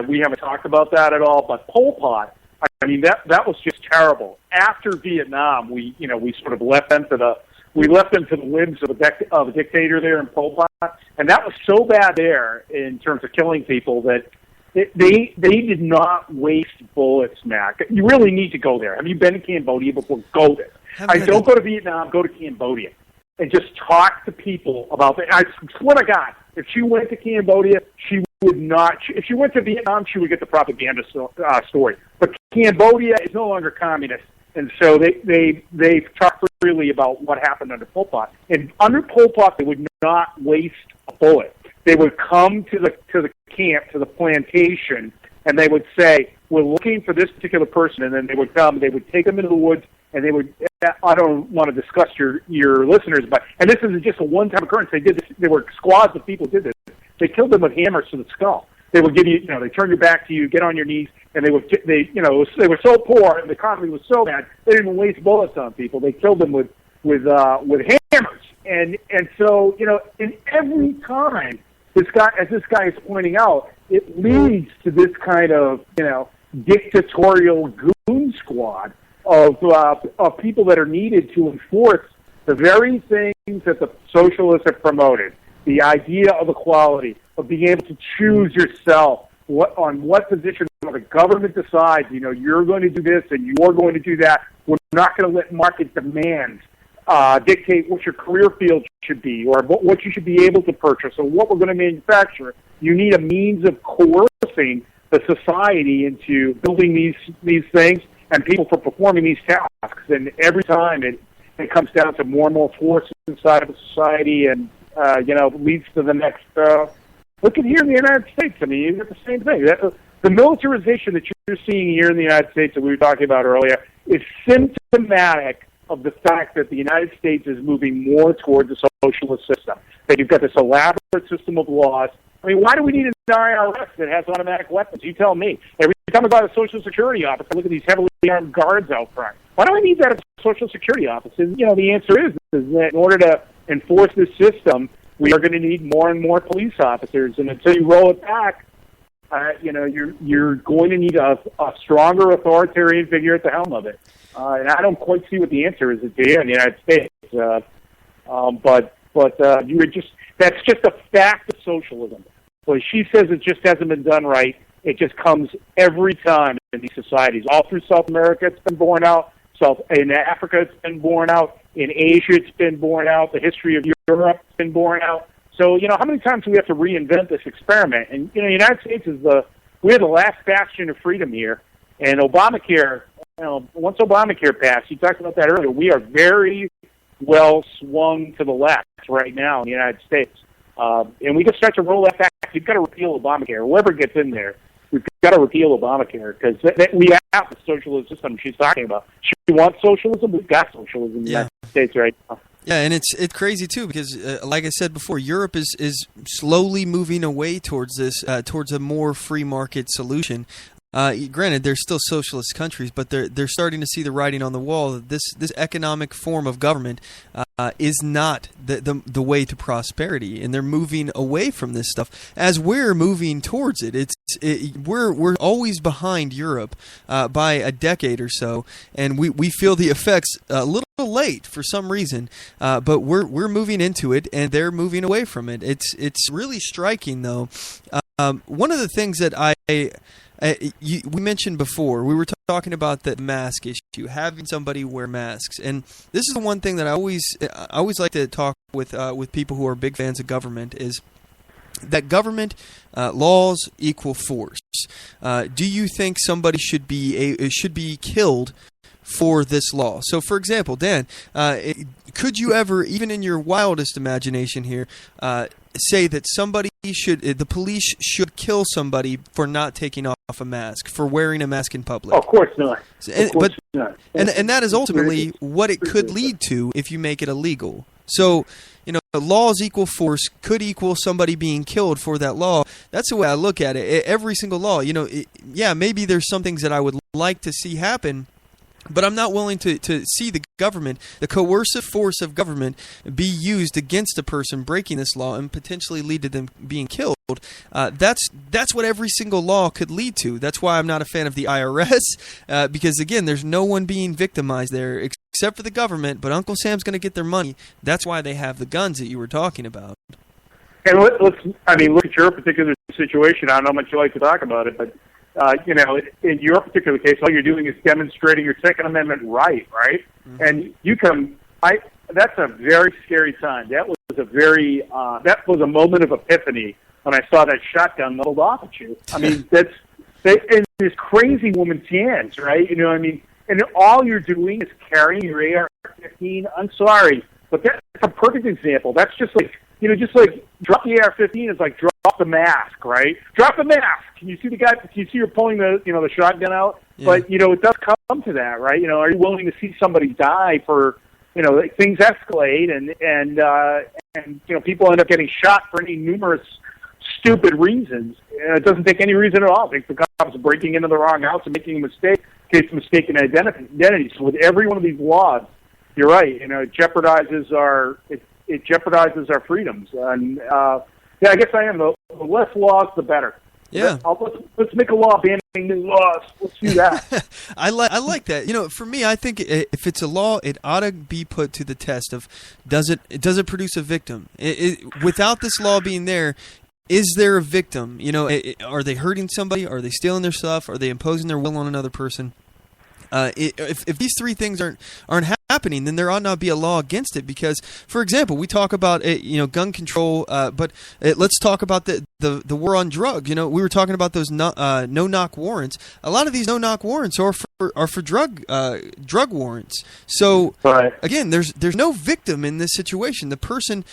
We haven't talked about that at all, but Pol Pot, I mean, that was just terrible. After Vietnam, we sort of left them to the whims of a dictator there in Pol Pot, and that was so bad there in terms of killing people that they did not waste bullets, Mac. You really need to go there. Have you been to Cambodia before? Go there. Don't go to Vietnam. Go to Cambodia and just talk to people about it. I swear to God, if she went to Cambodia, she would not. If she went to Vietnam, she would get the propaganda story. But Cambodia is no longer communist, and so they talk freely about what happened under Pol Pot. And under Pol Pot, they would not waste a bullet. They would come to the camp, to the plantation, and they would say, "We're looking for this particular person," and then they would come. They would take them into the woods, and they would. I don't want to discuss your listeners, and this isn't just a one-time occurrence. They did this. There were squads of people who did this. They killed them with hammers to the skull. They would give you, they turn your back to you, get on your knees, and they were so poor and the economy was so bad they didn't even waste bullets on people. They killed them with hammers, and so in every time this guy is pointing out, it leads to this kind of dictatorial goon squad of people that are needed to enforce the very things that the socialists have promoted. The idea of equality, of being able to choose yourself, on what position the government decides, you're going to do this and you're going to do that. We're not going to let market demands dictate what your career field should be or what you should be able to purchase or what we're going to manufacture. You need a means of coercing the society into building these things and people for performing these tasks. And every time it comes down to more and more force inside of a society and leads to the next. Look at here in the United States. I mean, you get the same thing. The militarization that seeing here in the United States that we were talking about earlier is symptomatic of the fact that the United States is moving more towards a socialist system. That you've got this elaborate system of laws. I mean, why do we need an IRS that has automatic weapons? You tell me. Every time I go to a Social Security office, I look at these heavily armed guards out front. Why do we need that at a Social Security office? And, the answer is that in order to enforce this system, we are going to need more and more police officers. And until you roll it back, you're going to need a stronger authoritarian figure at the helm of it. And I don't quite see what the answer is here in the United States. But you were that's just a fact of socialism. When she says it just hasn't been done right, it just comes every time in these societies. All through South America, it's been borne out. In Africa, it's been borne out. In Asia, it's been borne out. The history of Europe has been borne out. So, how many times do we have to reinvent this experiment? And, the United States we're the last bastion of freedom here. And Obamacare, once Obamacare passed, you talked about that earlier, we are very well swung to the left right now in the United States. And we can start to roll that back. You've got to repeal Obamacare. Whoever gets in there, we've got to repeal Obamacare because we have the socialist system she's talking about. She wants socialism. We've got socialism in the United States right now. Yeah, and it's crazy too because, like I said before, Europe is slowly moving away towards this, towards a more free market solution. Granted, they're still socialist countries, but they're starting to see the writing on the wall that this economic form of government is not the way to prosperity, and they're moving away from this stuff as we're moving towards it. We're always behind Europe by a decade or so, and we feel the effects a little late for some reason, but we're moving into it, and they're moving away from it. It's really striking, though. One of the things that we mentioned before, we were talking about the mask issue, having somebody wear masks, and this is the one thing that I always like to talk with people who are big fans of government is that government laws equal force. Do you think somebody should be killed for this law? So, for example, Dan, could you ever, even in your wildest imagination here, say that the police should kill somebody for not taking off a mask, for wearing a mask in public? Of course not. And that is ultimately what it could lead to if you make it illegal. So, laws equal force could equal somebody being killed for that law. That's the way I look at it. Every single law, maybe there's some things that I would like to see happen, but I'm not willing to see the government, the coercive force of government, be used against a person breaking this law and potentially lead to them being killed. That's what every single law could lead to. That's why I'm not a fan of the IRS, because, again, there's no one being victimized there except for the government, but Uncle Sam's going to get their money. That's why they have the guns that you were talking about. And look at your particular situation. I don't know how much you like to talk about it, but in your particular case, all you're doing is demonstrating your Second Amendment right? Mm-hmm. And that's a very scary time. That was a moment of epiphany when I saw that shotgun leveled off at you. I mean, in this crazy woman's hands, right? And all you're doing is carrying your AR-15. I'm sorry, but that's a perfect example. That's just like drop the AR-15 is like drop the mask, right? Drop the mask. Can you see the guy? Can you see you're pulling the shotgun out? Yeah. But it does come to that, right? Are you willing to see somebody die for things escalate and people end up getting shot for any numerous stupid reasons? It doesn't take any reason at all. It think the cops breaking into the wrong house and making a mistake, in case of mistaken identity. So with every one of these laws, you're right. It jeopardizes our freedoms. And I guess I am. The less laws, the better. Yeah. Let's make a law banning new laws. Let's do that. I like that. For me, I think if it's a law, it ought to be put to the test of does it produce a victim? Without this law being there, is there a victim? Are they hurting somebody? Are they stealing their stuff? Are they imposing their will on another person? If these three things aren't happening, then there ought not be a law against it. Because, for example, we talk about gun control, but let's talk about the war on drugs. We were talking about those no-knock warrants. A lot of these no-knock warrants are for drug warrants. So right. Again, there's no victim in this situation. The person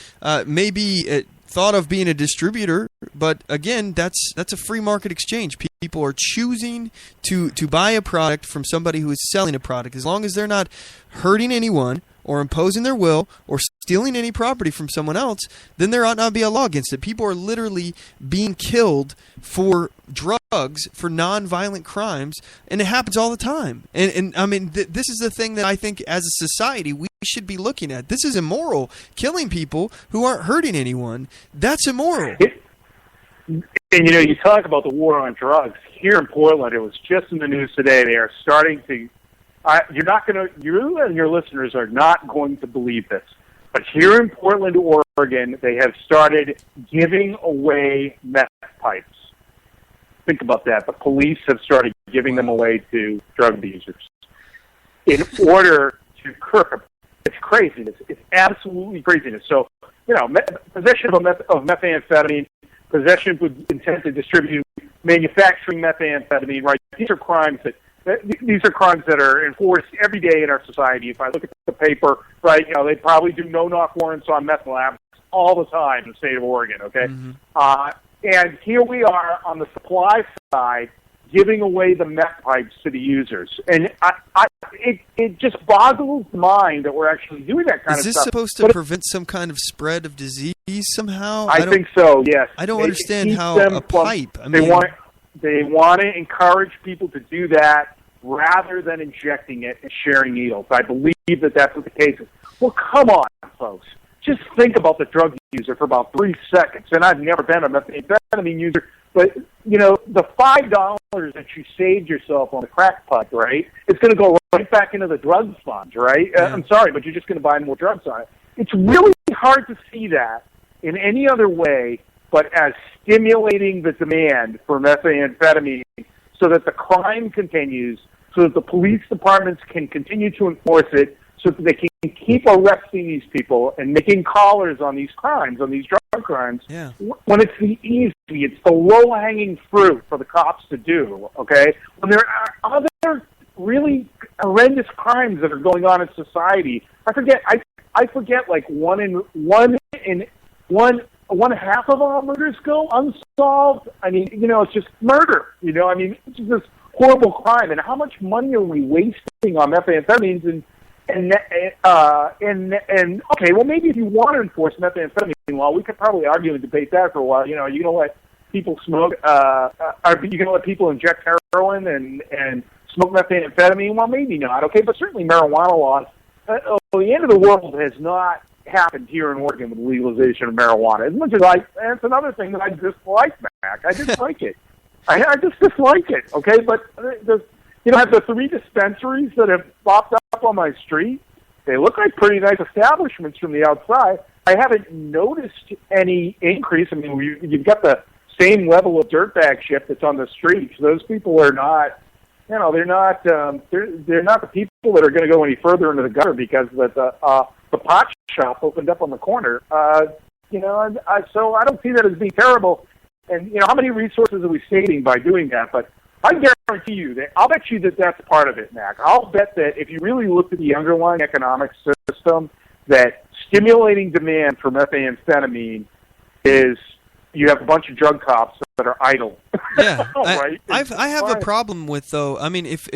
may be thought of being a distributor, but again, that's a free market exchange. people are choosing to buy a product from somebody who is selling a product, as long as they're not hurting anyone or imposing their will or stealing any property from someone else, then there ought not be a law against it. People are literally being killed for drugs, for non-violent crimes, and it happens all the time. And I mean, this is the thing that I think as a society we should be looking at. This is immoral. Killing people who aren't hurting anyone, that's immoral. And, you talk about the war on drugs. Here in Portland, it was just in the news today, they are starting to you and your listeners are not going to believe this, but here in Portland, Oregon, they have started giving away meth pipes. Think about that. The police have started giving them away to drug abusers in order to curb. It's craziness. It's absolutely craziness. So, possession of methamphetamine, possession with intent to distribute, manufacturing methamphetamine, right? These are crimes that are enforced every day in our society. If I look at the paper, right, they probably do no-knock warrants on meth labs all the time in the state of Oregon, okay? Mm-hmm. And here we are on the supply side giving away the meth pipes to the users. And it just boggles the mind that we're actually doing that kind of stuff. Is this supposed to prevent some kind of spread of disease somehow? I think so, yes. I don't understand how a pipe... They want to encourage people to do that rather than injecting it and sharing needles. I believe that that's what the case is. Well, come on, folks. Just think about the drug user for about 3 seconds. And I've never been a methamphetamine user, but, the $5 that you saved yourself on the crack pipe, right, it's going to go right back into the drug fund, right? Yeah. I'm sorry, but you're just going to buy more drugs on it. It's really hard to see that in any other way but as stimulating the demand for methamphetamine so that the crime continues, so that the police departments can continue to enforce it, so that they can keep arresting these people and making collars on these crimes, on these drug crimes, when it's it's the low-hanging fruit for the cops to do, okay? When there are other really horrendous crimes that are going on in society, I forget like one half of all murders go unsolved. I mean, it's just murder. It's just this horrible crime. And how much money are we wasting on methamphetamines? And okay, well, maybe if you want to enforce methamphetamine law, we could probably argue and debate that for a while. You're going to let people smoke? Are you going to let people inject heroin and smoke methamphetamine? Well, maybe not. Okay, but certainly marijuana laws. The end of the world has not happened here in Oregon with the legalization of marijuana. As much as that's another thing that I dislike, Mac. I dislike it. I just dislike it, okay? But have the 3 dispensaries that have popped up on my street, they look like pretty nice establishments from the outside. I haven't noticed any increase. I mean, you've got the same level of dirtbag shit that's on the streets. Those people are not, they're not the people that are going to go any further into the gutter because the pot shop opened up on the corner. So I don't see that as being terrible. And, how many resources are we saving by doing that? But I guarantee you I'll bet you that that's part of it, Mac. I'll bet that if you really look at the underlying economic system, that stimulating demand for methamphetamine is you have a bunch of drug cops that are idle. Yeah, right? I have a problem with, though. I mean, if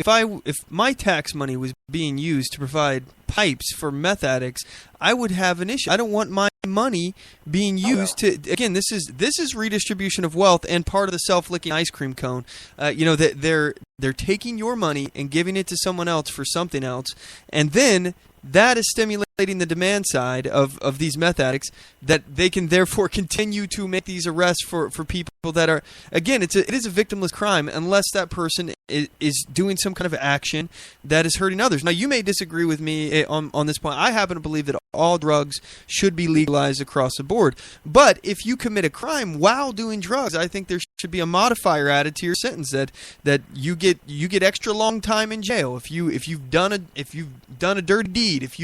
my tax money was being used to provide pipes for meth addicts, I would have an issue. I don't want my money being used to. Again, this is redistribution of wealth and part of the self-licking ice cream cone. That they're taking your money and giving it to someone else for something else, and then that is stimulating the demand side of these meth addicts, that they can therefore continue to make these arrests for people that are, again, it is a victimless crime unless that person is doing some kind of action that is hurting others. Now, you may disagree with me on this point. I happen to believe that all drugs should be legalized across the board. But if you commit a crime while doing drugs, I think there should be a modifier added to your sentence that you get extra long time in jail if you've done a dirty deed, if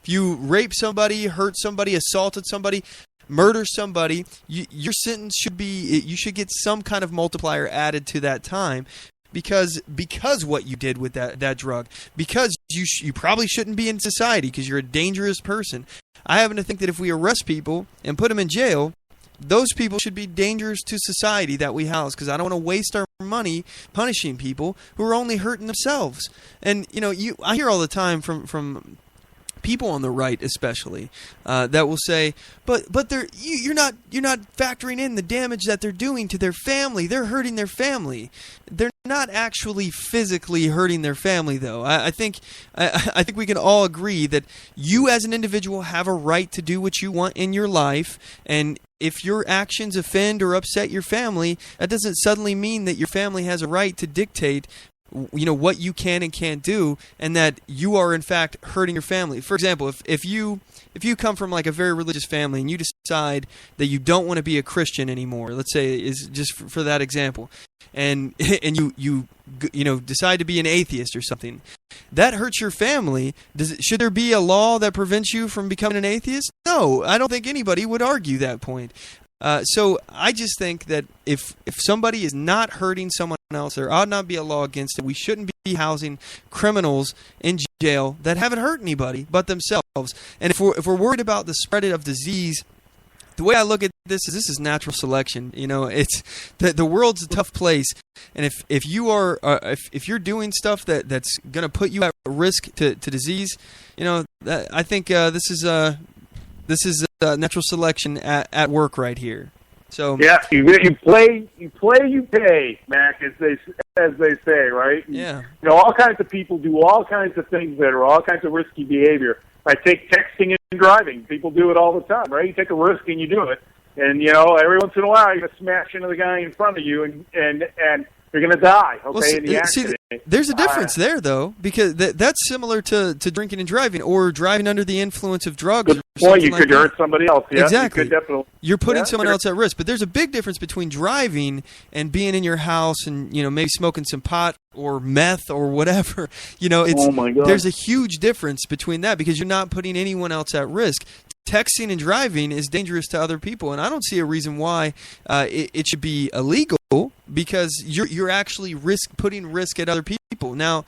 you rape somebody, hurt somebody, assaulted somebody, murder somebody, your sentence should be, you should get some kind of multiplier added to that time. Because what you did with that drug, because you probably shouldn't be in society because you're a dangerous person. I happen to think that if we arrest people and put them in jail, those people should be dangerous to society that we house, because I don't want to waste our money punishing people who are only hurting themselves. And I hear all the time from people on the right, especially, that will say, "But you're not factoring in the damage that they're doing to their family. They're hurting their family. They're not actually physically hurting their family, though." I think we can all agree that you, as an individual, have a right to do what you want in your life, and if your actions offend or upset your family, that doesn't suddenly mean that your family has a right to dictate what you can and can't do, and that you are in fact hurting your family. For example, if you come from like a very religious family and you decide that you don't want to be a Christian anymore, let's say, is just for that example, and you decide to be an atheist or something, that hurts your family. Should there be a law that prevents you from becoming an atheist? No, I don't think anybody would argue that point. So I just think that if somebody is not hurting someone else, there ought not be a law against it. We shouldn't be housing criminals in jail that haven't hurt anybody but themselves. And if we're worried about the spread of disease, the way I look at this is natural selection. It's the world's a tough place, and if you're doing stuff that's going to put you at risk to disease, I think this is natural selection at work right here. So yeah, you play, you pay, Mac, as they say, right? Yeah. All kinds of people do all kinds of things that are all kinds of risky behavior. I take texting and driving. People do it all the time, right? You take a risk and you do it, and every once in a while you're gonna smash into the guy in front of you, and you're gonna die. Okay, in the accident. There's a difference there, though, because that's similar to drinking and driving, or driving under the influence of drugs. Well, you could hurt somebody else. Yeah, exactly. You could definitely. You're putting someone else at risk. But there's a big difference between driving and being in your house and maybe smoking some pot or meth or whatever. Oh my God. There's a huge difference between that, because you're not putting anyone else at risk. Texting and driving is dangerous to other people, and I don't see a reason why it should be illegal, because you're actually putting risk at other people. Now,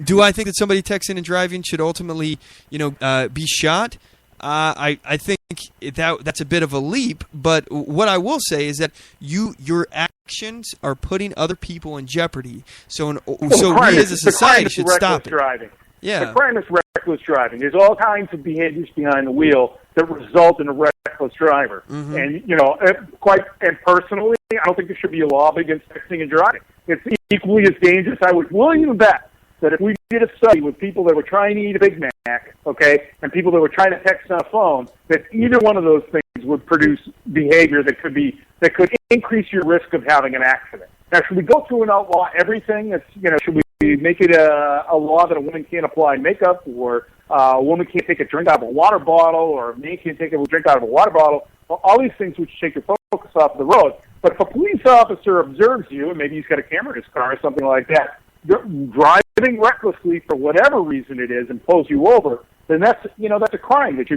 do I think that somebody texting and driving should ultimately be shot? I think that's a bit of a leap, but what I will say is that your actions are putting other people in jeopardy. So we as a society should stop it. Driving. Yeah. The crime is reckless driving. There's all kinds of behaviors behind the wheel that result in a reckless driver. Mm-hmm. And personally, I don't think there should be a law against texting and driving. It's equally as dangerous. I would willing bet that if we did a study with people that were trying to eat a Big Mac, okay, and people that were trying to text on a phone, that either one of those things would produce behavior that could increase your risk of having an accident. Now, should we go through and outlaw everything? Should we make it a law that a woman can't apply makeup, or a woman can't take a drink out of a water bottle, or a man can't take a drink out of a water bottle? Well, all these things which take your focus off the road. But if a police officer observes you, and maybe he's got a camera in his car or something like that, driving recklessly for whatever reason it is, and pulls you over, then that's a crime that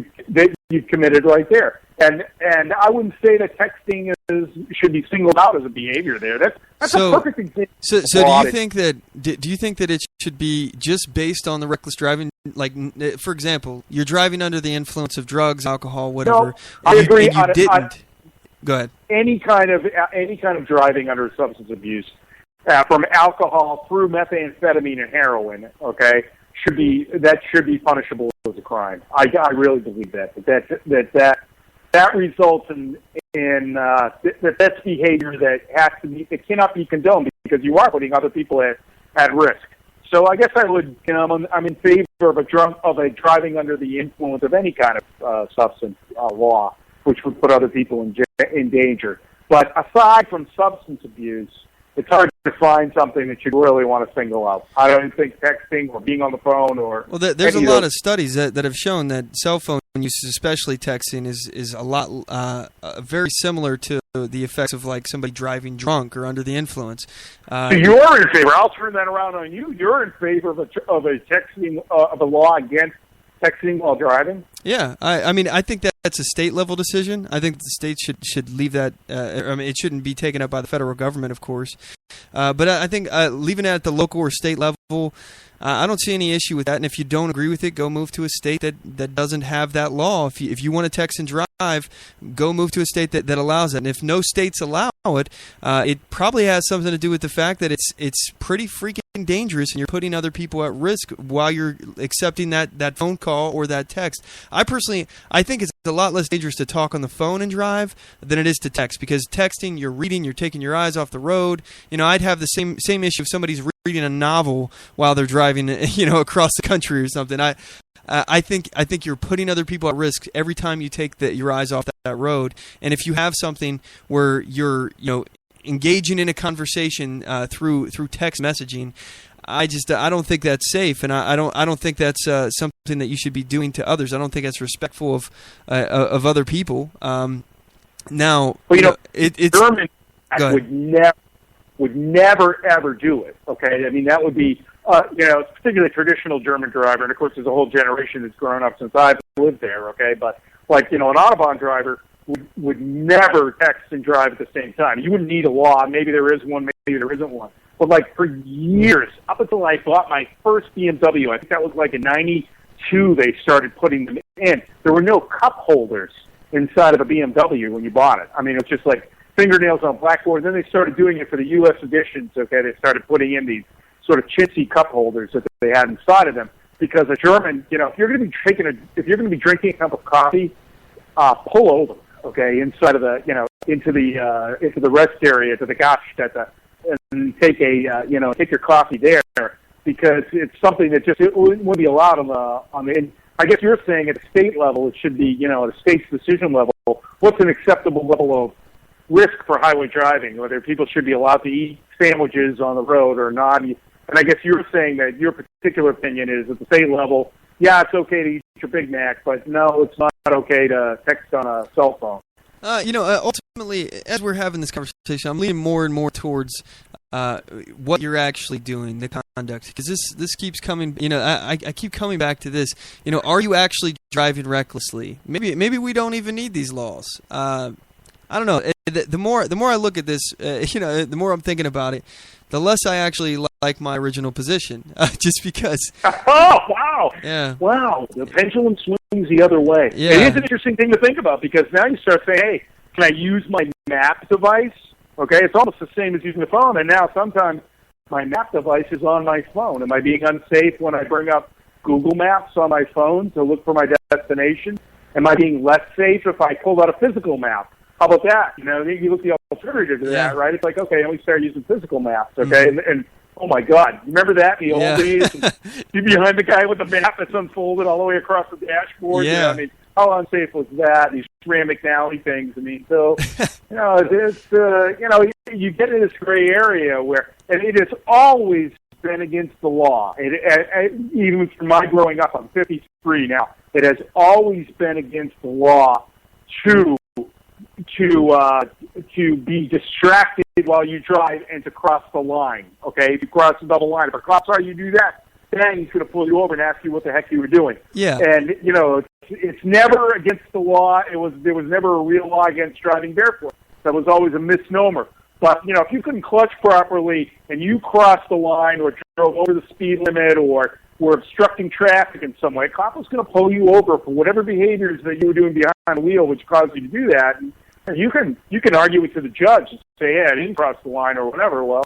you've committed right there. And I wouldn't say that texting should be singled out as a behavior there. That's a perfect example. So do you think that it should be just based on the reckless driving? Like, for example, you're driving under the influence of drugs, alcohol, whatever. No, I agree. And you didn't. Go ahead. Any kind of driving under substance abuse, from alcohol through methamphetamine and heroin, okay, should be punishable as a crime. I really believe that results in that's behavior that cannot be condoned, because you are putting other people at risk. So I guess I'm in favor of a driving under the influence of any kind of substance law, which would put other people in danger. But aside from substance abuse, it's hard to find something that you really want to single out. I don't think texting or being on the phone or... Well, there's a lot of studies that have shown that cell phone use, especially texting, is a lot very similar to the effects of like somebody driving drunk or under the influence. You're in favor. I'll turn that around on you. You're in favor of a law against texting while driving? Yeah, I mean, I think that's a state level decision. I think the states should leave that. It shouldn't be taken up by the federal government, of course. But I think leaving it at the local or state level, I don't see any issue with that. And if you don't agree with it, go move to a state that doesn't have that law. If you want to text and drive, go move to a state that allows it. And if no states allow it, it probably has something to do with the fact that it's pretty freaking dangerous, and you're putting other people at risk while you're accepting that phone call or that text. I think it's a lot less dangerous to talk on the phone and drive than it is to text, because texting, you're reading, you're taking your eyes off the road. I'd have the same issue if somebody's reading a novel while they're driving, across the country or something. I think you're putting other people at risk every time you take your eyes off that road. And if you have something where you're engaging in a conversation through text messaging, I don't think that's safe, and I don't think that's something that you should be doing to others. I don't think that's respectful of other people. Now, it's German would never ever do it. Okay, I mean that would be it's particularly traditional German driver, and of course there's a whole generation that's grown up since I've lived there. Okay, but an Autobahn driver would never text and drive at the same time. You wouldn't need a law. Maybe there is one, maybe there isn't one. But for years, up until I bought my first BMW, I think that was in '92, they started putting them in. There were no cup holders inside of a BMW when you bought it. I mean, it was just fingernails on blackboard. Then they started doing it for the U.S. editions. Okay, they started putting in these sort of chintzy cup holders that they had inside of them, because a German, if you're going to be drinking a cup of coffee, pull over, okay, inside of the, into the rest area, to the Gaststätte, and take your coffee there, because it's something that it wouldn't be allowed on the. I guess you're saying at the state level, it should be, at a state's decision level, what's an acceptable level of risk for highway driving, whether people should be allowed to eat sandwiches on the road or not. And I guess you're saying that your particular opinion is at the state level, yeah, it's okay to eat your Big Mac, but no, it's not okay to text on a cell phone. Ultimately, as we're having this conversation, I'm leaning more and more towards what you're actually doing, the conduct, because this keeps coming. I keep coming back to this. Are you actually driving recklessly? Maybe we don't even need these laws. I don't know. The more I look at this, the more I'm thinking about it, the less I actually like my original position. Just because. Oh wow! Yeah. Wow. The pendulum swings the other way. Yeah. It is an interesting thing to think about, because now you start saying, "Hey, can I use my map device?" Okay, it's almost the same as using the phone, and now sometimes my map device is on my phone. Am I being unsafe when I bring up Google Maps on my phone to look for my destination? Am I being less safe if I pull out a physical map? How about that? You look at the alternative to that, right? It's okay, and we start using physical maps, okay? Mm-hmm. And oh my God, remember that in the old days? You're behind the guy with the map that's unfolded all the way across the dashboard. Yeah. I mean, how unsafe was that? These Ram McNally things. I mean, so you get in this gray area where, and it has always been against the law. Even from my growing up, I'm 53 now. It has always been against the law to be distracted while you drive and to cross the line. Okay, if you cross the double line, if a cop saw you do that, then he's going to pull you over and ask you what the heck you were doing. Yeah. And it's never against the law. There was never a real law against driving barefoot. That was always a misnomer. But if you couldn't clutch properly and you crossed the line or drove over the speed limit or were obstructing traffic in some way, a cop was going to pull you over for whatever behaviors that you were doing behind the wheel, which caused you to do that. And you can argue it to the judge and say, yeah, I didn't cross the line or whatever. Well,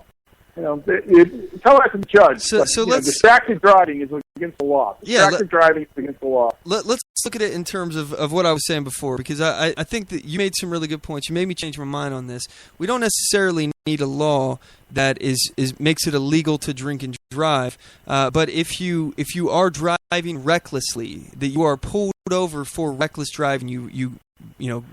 tell that to the judge. So let's distracted driving is against the law. Distracted driving is against the law. Let's look at it in terms of what I was saying before, because I think that you made some really good points. You made me change my mind on this. We don't necessarily need a law that makes it illegal to drink and drive, but if you are driving recklessly, that you are pulled over for reckless driving, you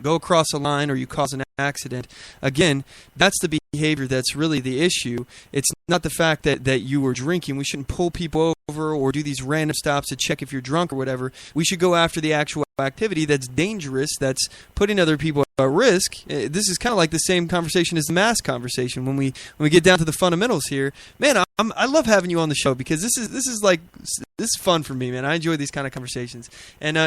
go across a line or you cause an accident, again, that's the behavior that's really the issue. It's not the fact that you were drinking. We shouldn't pull people over or do these random stops to check if you're drunk or whatever. We should go after the actual activity that's dangerous, that's putting other people at risk. This is kind of like the same conversation as the mask conversation. When we get down to the fundamentals here, man, I love having you on the show because this is fun for me, man. I enjoy these kind of conversations, and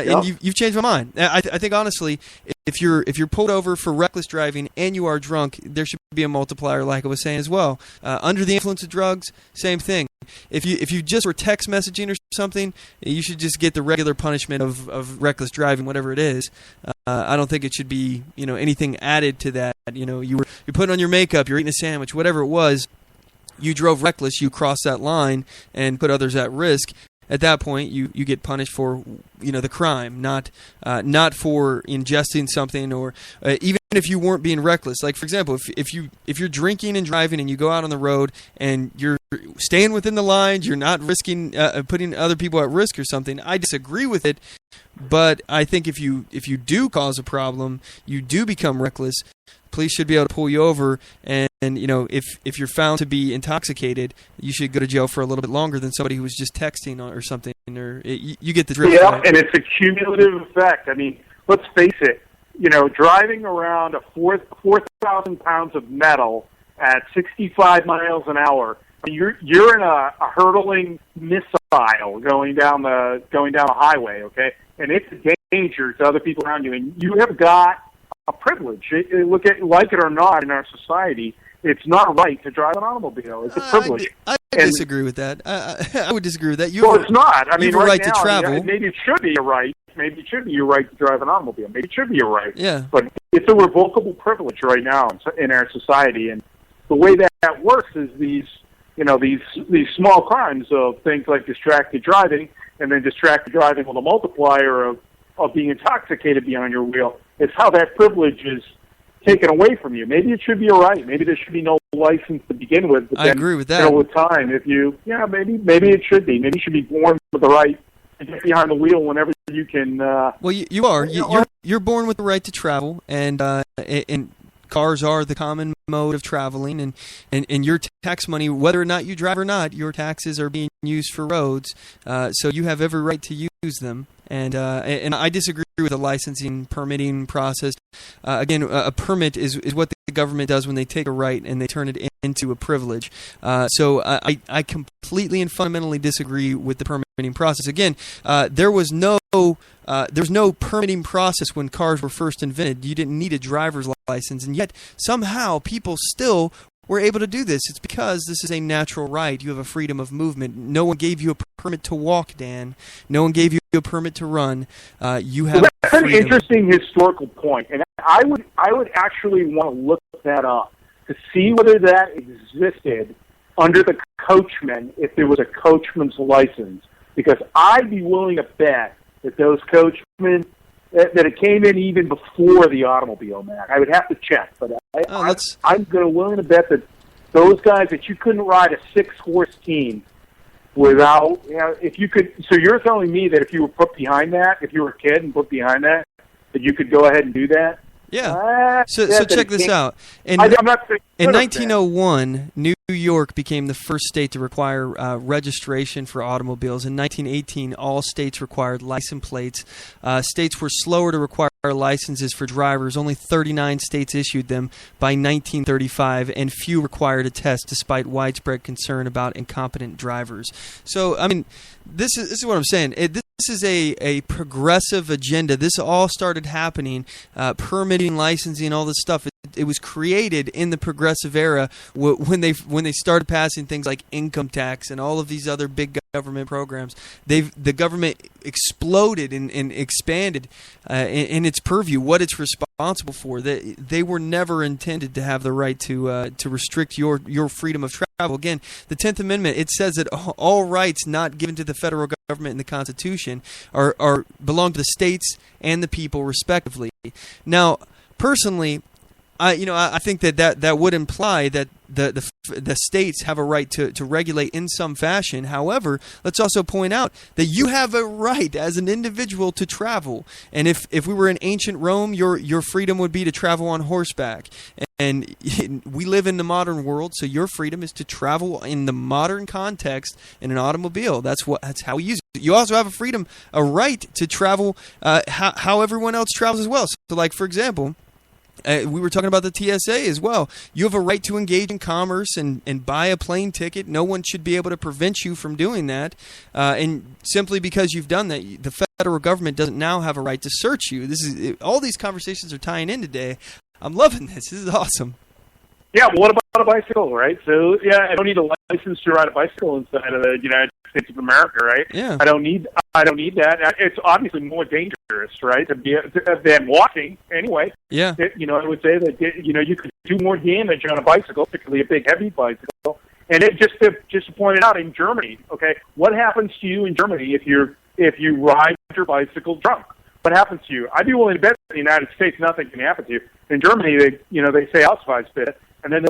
you've changed my mind. I think honestly, if you're pulled over for reckless driving and you are drunk, there should be a multiplier, like I was saying as well. Under the influence of drugs, same thing. If you just were text messaging or something, you should just get the regular punishment of reckless driving, whatever it is. I don't think it should be anything added to that. You're putting on your makeup, you're eating a sandwich, whatever it was. You drove reckless, you crossed that line and put others at risk. At that point, you get punished for the crime, not for ingesting something, or even if you weren't being reckless. Like, for example, if you're drinking and driving and you go out on the road and you're staying within the lines, you're not risking putting other people at risk or something, I disagree with it. But I think if you do cause a problem, you do become reckless, police should be able to pull you over, and if you're found to be intoxicated, you should go to jail for a little bit longer than somebody who was just texting or something. Or you get the drift. Yeah, right? And it's a cumulative effect. I mean, let's face it. Driving around a 4,000 pounds of metal at 65 miles an hour, you're in a hurtling missile going down a highway, okay? And it's a danger to other people around you, and you have got a privilege. Look at like it or not in our society, it's not right to drive an automobile. It's a privilege. I disagree with that. I would disagree with that. It's not. I mean, you have a right now, to travel. Maybe it should be a right. Maybe it should be your right to drive an automobile. Maybe it should be your right. Yeah. But it's a revocable privilege right now in our society, and the way that works is these small crimes of things like distracted driving, and then distracted driving with a multiplier of being intoxicated behind your wheel. It's how that privilege is taken away from you. Maybe it should be a right. Maybe there should be no license to begin with. But I agree with that. With time, maybe it should be. Maybe you should be born with the right to get behind the wheel whenever you can. Well, you are. You're born with the right to travel, and cars are the common mode of traveling, and your tax money, whether or not you drive or not, your taxes are being used for roads, so you have every right to use them. And I disagree with the licensing permitting process. Again, a permit is what the government does when they take a right and they turn it into a privilege. So I completely and fundamentally disagree with the permitting process. Again, there was no permitting process when cars were first invented. You didn't need a driver's license, and yet somehow people still were able to do this. It's because this is a natural right. You have a freedom of movement. No one gave you a permit to walk, Dan. No one gave you a permit to run. You have That's an interesting historical point, and I would actually want to look that up to see whether that existed under the coachman, if there was a coachman's license, because I'd be willing to bet that those coachmen, that it came in even before the automobile, man. I would have to check, but I'm willing to bet that those guys, that you couldn't ride a 6-horse team without, if you could. So you're telling me that if you were put behind that, if you were a kid and put behind that you could go ahead and do that? Yeah. So check this out. In 1901, New York became the first state to require registration for automobiles. In 1918, all states required license plates. States were slower to require licenses for drivers. Only 39 states issued them by 1935, and few required a test, despite widespread concern about incompetent drivers. So, I mean, this is what I'm saying. This is a progressive agenda. This all started happening, permitting, licensing, all this stuff. It was created in the progressive era when they started passing things like income tax and all of these other big government programs. The government exploded and expanded in its purview, what it's responsible for. They were never intended to have the right to restrict your freedom of travel. Again, the 10th Amendment, it says that all rights not given to the federal government in the Constitution belong to the states and the people respectively. Now, personally, I think that would imply that the states have a right to regulate in some fashion. However, let's also point out that you have a right as an individual to travel. And if we were in ancient Rome, your freedom would be to travel on horseback. And we live in the modern world, so your freedom is to travel in the modern context in an automobile. That's how we use it. You also have a right to travel how everyone else travels as well. So, like, for example, we were talking about the TSA as well. You have a right to engage in commerce and buy a plane ticket. No one should be able to prevent you from doing that. And simply because you've done that, the federal government doesn't now have a right to search you. All these conversations are tying in today. I'm loving this. This is awesome. Yeah, well, what about a bicycle, right? So, yeah, I don't need a license to ride a bicycle inside of the United States of America, right? Yeah. I don't need that. It's obviously more dangerous, right, than walking anyway. Yeah. I would say that you could do more damage on a bicycle, particularly a big, heavy bicycle. And just to point it out, in Germany, okay, what happens to you in Germany if you ride your bicycle drunk? What happens to you? I'd be willing to bet in the United States nothing can happen to you. In Germany, they say Ausweisbitte, and then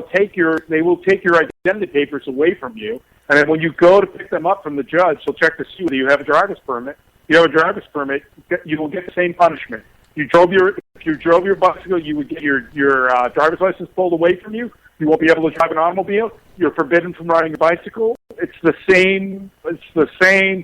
they will take your identity papers away from you. And then when you go to pick them up from the judge, they'll check to see whether you have a driver's permit. If you have a driver's permit, you will get the same punishment. If you drove your bicycle, you would get your driver's license pulled away from you. You won't be able to drive an automobile. You're forbidden from riding a bicycle. It's the same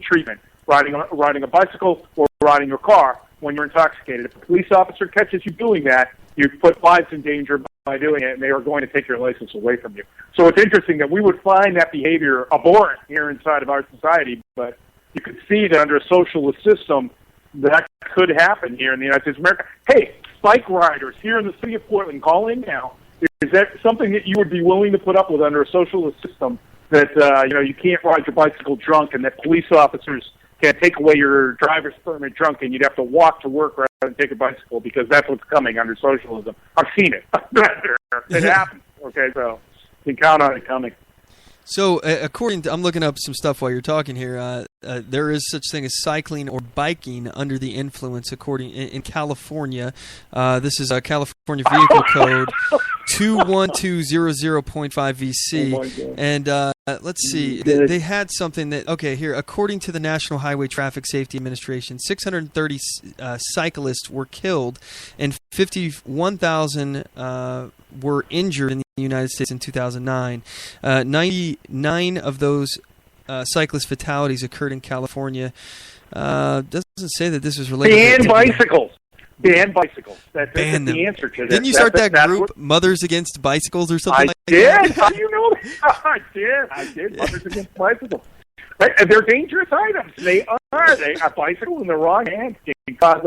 treatment. Riding a bicycle or riding your car when you're intoxicated. If a police officer catches you doing that, you put lives in danger by doing it, and they are going to take your license away from you. So it's interesting that we would find that behavior abhorrent here inside of our society, but you could see that under a socialist system, that could happen here in the United States of America. Hey, bike riders here in the city of Portland, call in now. Is that something that you would be willing to put up with under a socialist system, that you can't ride your bicycle drunk and that police officers can't take away your driver's permit drunk and you'd have to walk to work rather than take a bicycle because that's what's coming under socialism? I've seen it. It happens. Okay, so you can count on it coming. So, I'm looking up some stuff while you're talking here. There is such thing as cycling or biking under the influence, in California. This is a California Vehicle Code 21200.5 VC, and let's see. They had something that here. According to the National Highway Traffic Safety Administration, 630 cyclists were killed, and 51,000 were injured in the United States in 2009. 99 of those cyclist fatalities occurred in California. Doesn't say that this was related to bicycles. Ban bicycles. That's the answer to this. Didn't you start that group, Mothers Against Bicycles, or something like that? I did. How do you know that? I did. Mothers Against Bicycles. They're dangerous items. They are. A bicycle in the wrong hands can cause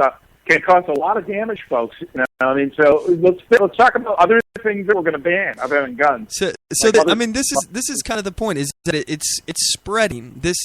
a lot of damage, folks. So let's talk about other things that we're going to ban other than guns. This is kind of the point, is that it's spreading. This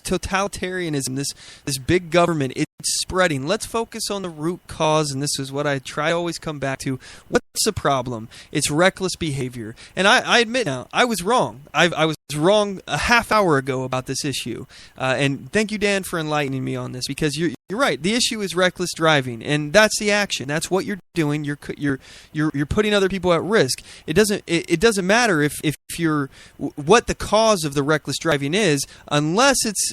totalitarianism, this big government, it's spreading. Let's focus on the root cause, and this is what I try to always come back to. What's the problem? It's reckless behavior. And I admit now, I was wrong. I was wrong a half hour ago about this issue. And thank you, Dan, for enlightening me on this, because you're right. The issue is reckless driving, and that's the action. That's what you're doing. You're putting other people at risk. It doesn't matter if you're what the cause of the reckless driving is, unless it's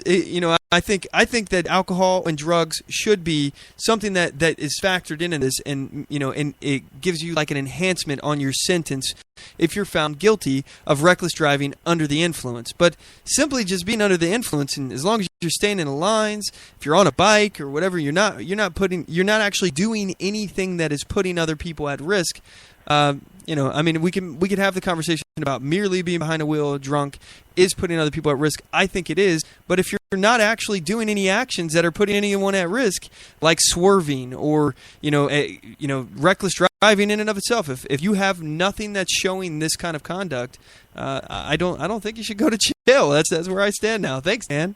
I think that alcohol and drugs should be something that is factored in this, and it gives you like an enhancement on your sentence if you're found guilty of reckless driving under the influence. But simply just being under the influence, and as long as you're staying in the lines, if you're on a bike or whatever, you're not actually doing anything that is putting other people at risk. We could have the conversation about merely being behind a wheel drunk is putting other people at risk. I think it is, but if you're not actually doing any actions that are putting anyone at risk, like swerving or reckless driving in and of itself, if you have nothing that's showing this kind of conduct, I don't think you should go to jail. That's where I stand now. Thanks, Dan.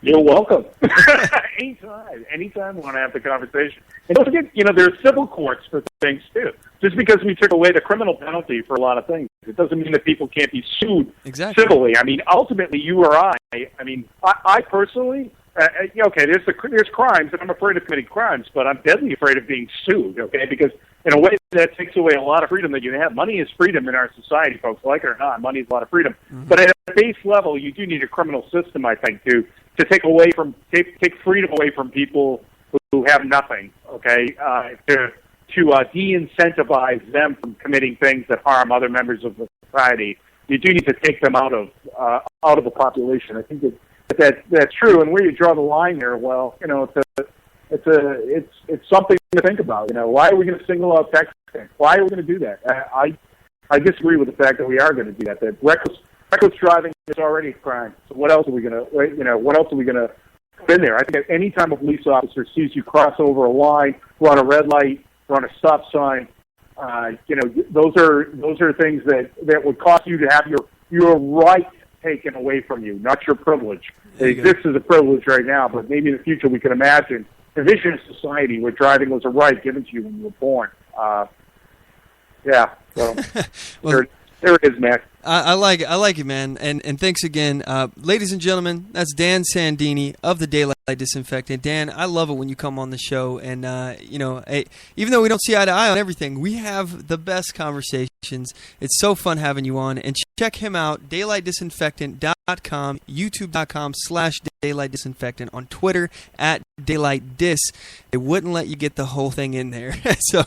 You're welcome. Anytime we want to have the conversation. And don't forget, there are civil courts for things too. Just because we took away the criminal penalty for a lot of things, it doesn't mean that people can't be sued civilly. Ultimately, you or I personally okay, there's crimes, and I'm afraid of committing crimes, but I'm deadly afraid of being sued, okay, because in a way that takes away a lot of freedom that you have. Money is freedom in our society, folks, like it or not. Money is a lot of freedom. Mm-hmm. But at a base level, you do need a criminal system, I think, to take freedom away from people who have nothing, okay, to de-incentivize them from committing things that harm other members of the society. You do need to take them out of the population. I think that's true. And where you draw the line there, well, it's something to think about. Why are we going to single out texting? Why are we going to do that? I disagree with the fact that we are going to do that. That reckless driving is already a crime. So what else are we going to put in there? I think at any time a police officer sees you cross over a line, run a red light, run a stop sign, those are things that would cause you to have your right taken away from you, not your privilege. It exists as a privilege right now, but maybe in the future we can imagine a vision of society where driving was a right given to you when you were born. So well, there it is, Mac. I like it, man. And thanks again. Ladies and gentlemen, that's Dan Sandini of the Daylight Disinfectant. Dan, I love it when you come on the show. And, even though we don't see eye to eye on everything, we have the best conversations. It's so fun having you on. And check him out, daylightdisinfectant.com, youtube.com/daylightdisinfectant, on Twitter @daylightdis. They wouldn't let you get the whole thing in there. So,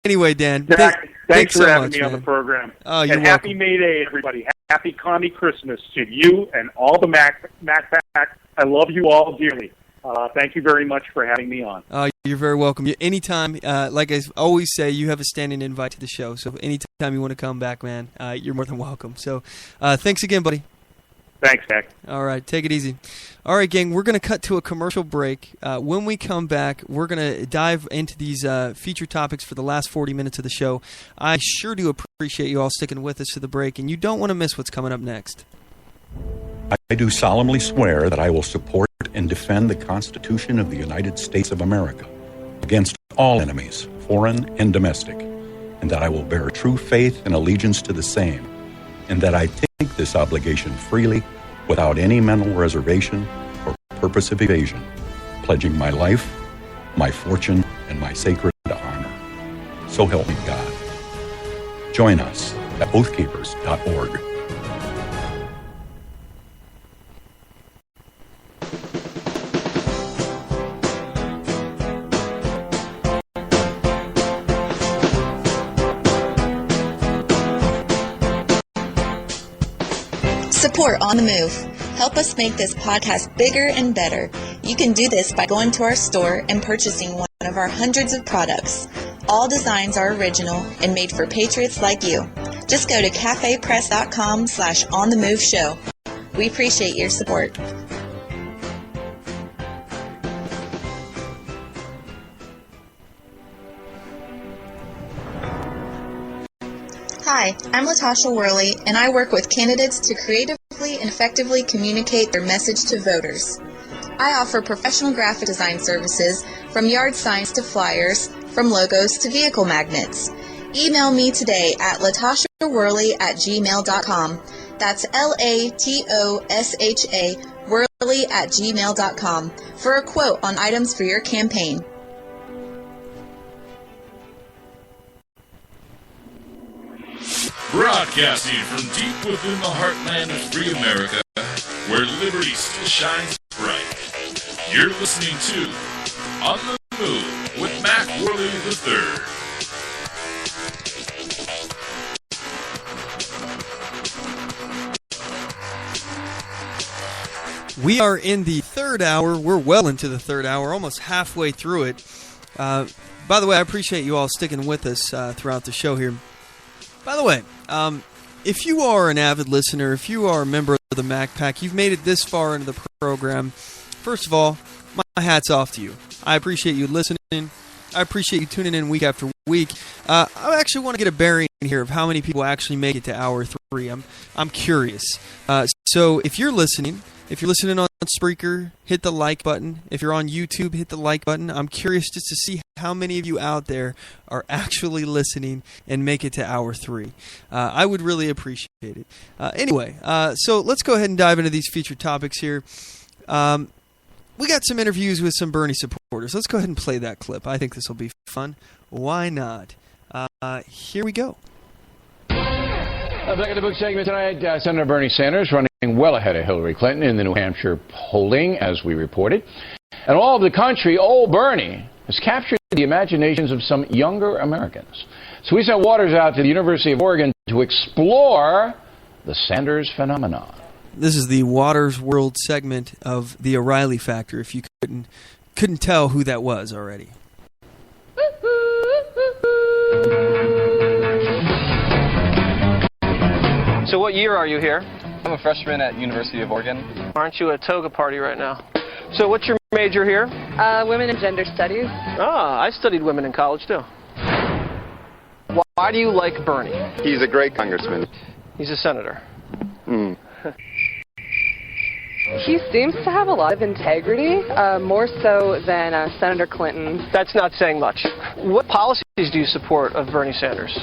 anyway, Dan, thanks for so having much, me man. on the program. Oh, you're and happy welcome. May Day, everybody. Happy Commie Christmas to you and all the Mac Pack. I love you all dearly. Thank you very much for having me on. You're very welcome. Anytime, like I always say, you have a standing invite to the show. So anytime you want to come back, man, you're more than welcome. So thanks again, buddy. Thanks, Mac. All right, take it easy. All right, gang, we're going to cut to a commercial break. When we come back, we're going to dive into these feature topics for the last 40 minutes of the show. I sure do appreciate you all sticking with us to the break, and you don't want to miss what's coming up next. I do solemnly swear that I will support and defend the Constitution of the United States of America against all enemies, foreign and domestic, and that I will bear true faith and allegiance to the same, and that I take this obligation freely, without any mental reservation or purpose of evasion, pledging my life, my fortune, and my sacred honor. So help me God. Join us at oathkeepers.org. Support On The Move. Help us make this podcast bigger and better. You can do this by going to our store and purchasing one of our hundreds of products. All designs are original and made for patriots like you. Just go to cafepress.com/OnTheMoveShow. We appreciate your support. Hi, I'm Latasha Worley, and I work with candidates to creatively and effectively communicate their message to voters. I offer professional graphic design services, from yard signs to flyers, from logos to vehicle magnets. Email me today at latashaworley@gmail.com. That's LATOSHA Worley@gmail.com for a quote on items for your campaign. Broadcasting from deep within the heartland of free America, where liberty still shines bright. You're listening to On the Move with Mac Worley III. We are in the third hour. We're well into the third hour, almost halfway through it. By the way, I appreciate you all sticking with us throughout the show here. By the way, if you are an avid listener, if you are a member of the Mac Pack, you've made it this far into the program, first of all, my hat's off to you. I appreciate you listening. I appreciate you tuning in week after week. I actually want to get a bearing here of how many people actually make it to hour 3. I'm curious. So if you're listening on Spreaker, hit the like button. If you're on YouTube, hit the like button. I'm curious just to see how many of you out there are actually listening and make it to hour 3. I would really appreciate it. Anyway, so let's go ahead and dive into these featured topics here. We got some interviews with some Bernie supporters. Let's go ahead and play that clip. I think this will be fun. Why not? Here we go. Back at the book segment tonight, Senator Bernie Sanders running well ahead of Hillary Clinton in the New Hampshire polling, as we reported. And all of the country, old Bernie has captured the imaginations of some younger Americans. So we sent Waters out to the University of Oregon to explore the Sanders phenomenon. This is the Waters World segment of the O'Reilly Factor, if you couldn't tell who that was already. So what year are you here? I'm a freshman at University of Oregon. Aren't you at a toga party right now? So what's your major here? Women and Gender Studies. Ah, I studied women in college too. Why do you like Bernie? He's a great congressman. He's a senator. He seems to have a lot of integrity, more so than Senator Clinton. That's not saying much. What policies do you support of Bernie Sanders?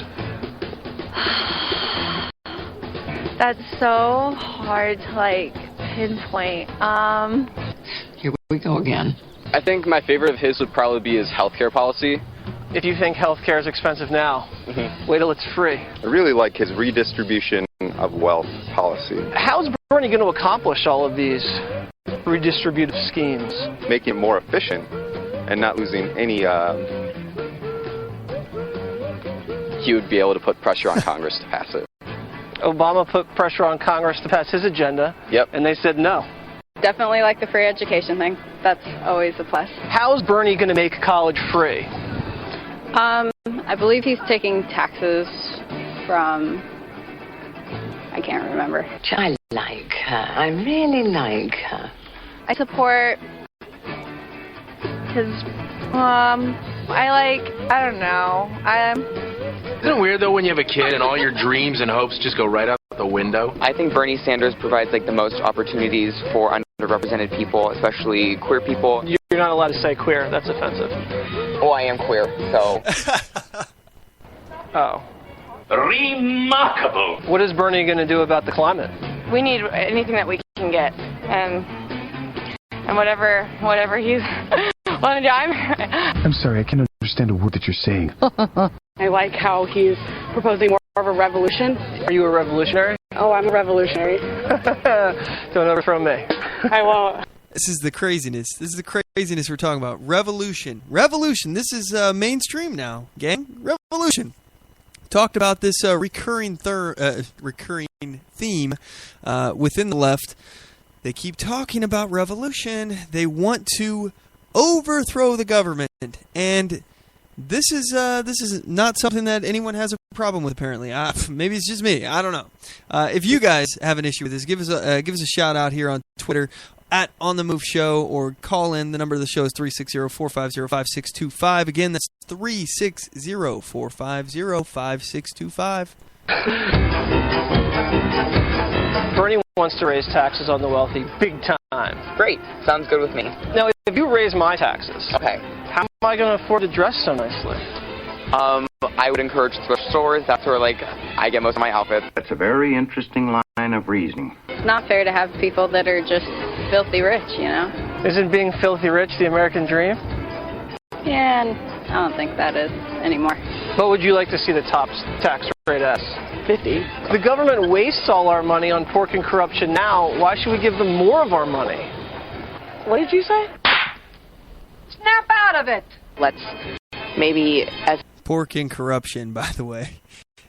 That's so hard to, pinpoint. Here we go again. I think my favorite of his would probably be his healthcare policy. If you think healthcare is expensive now, wait till it's free. I really like his redistribution of wealth policy. How's Bernie going to accomplish all of these redistributive schemes? Making it more efficient and not losing any... He would be able to put pressure on Congress to pass it. Obama put pressure on Congress to pass his agenda. Yep. And they said no. Definitely like the free education thing. That's always a plus. How's Bernie going to make college free? I believe he's taking taxes from... I can't remember. I like her. I really like her. I support his... I don't know. Isn't it weird, though, when you have a kid and all your dreams and hopes just go right out the window? I think Bernie Sanders provides, the most opportunities for underrepresented people, especially queer people. You're not allowed to say queer. That's offensive. Oh, I am queer, so... Oh. Remarkable. What is Bernie going to do about the climate? We need anything that we can get. And whatever he's... I'm sorry, I can't understand a word that you're saying. I like how he's proposing more of a revolution. Are you a revolutionary? Oh, I'm a revolutionary. Don't overthrow me. I won't. This is the craziness. This is the craziness we're talking about. Revolution. Revolution. This is mainstream now, gang. Revolution. Talked about this recurring theme within the left. They keep talking about revolution. They want to overthrow the government, and this is not something that anyone has a problem with. Apparently, maybe it's just me. I don't know. If you guys have an issue with this, give us a shout out here on Twitter at OnTheMoveShow, or call in. The number of the show is 360-450-5625. Again, that's 360-450-5625. Bernie wants to raise taxes on the wealthy big time. Great. Sounds good with me. Now, if you raise my taxes, okay, how am I going to afford to dress so nicely? I would encourage thrift stores. That's where, I get most of my outfits. That's a very interesting line of reasoning. It's not fair to have people that are just filthy rich, you know? Isn't being filthy rich the American dream? Yeah, and I don't think that is anymore. What would you like to see the top tax rate as? 50. The government wastes all our money on pork and corruption now. Why should we give them more of our money? What did you say? Snap out of it! Let's maybe... Pork and corruption, by the way,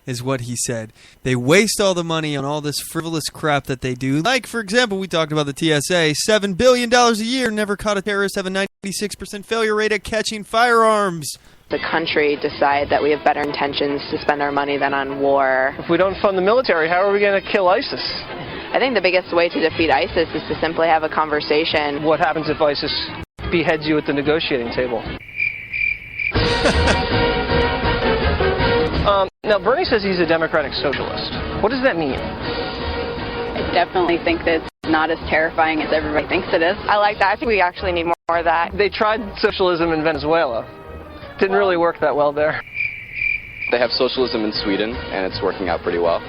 is what he said. They waste all the money on all this frivolous crap that they do. Like, for example, we talked about the TSA. $7 billion a year, never caught a terrorist, have a 96% failure rate at catching firearms. The country decide that we have better intentions to spend our money than on war. If we don't fund the military, how are we going to kill ISIS? I think the biggest way to defeat ISIS is to simply have a conversation. What happens if ISIS beheads you at the negotiating table? Now, Bernie says he's a democratic socialist. What does that mean? I definitely think that it's not as terrifying as everybody thinks it is. I like that. I think we actually need more of that. They tried socialism in Venezuela. Didn't really work that well there. They have socialism in Sweden, and it's working out pretty well.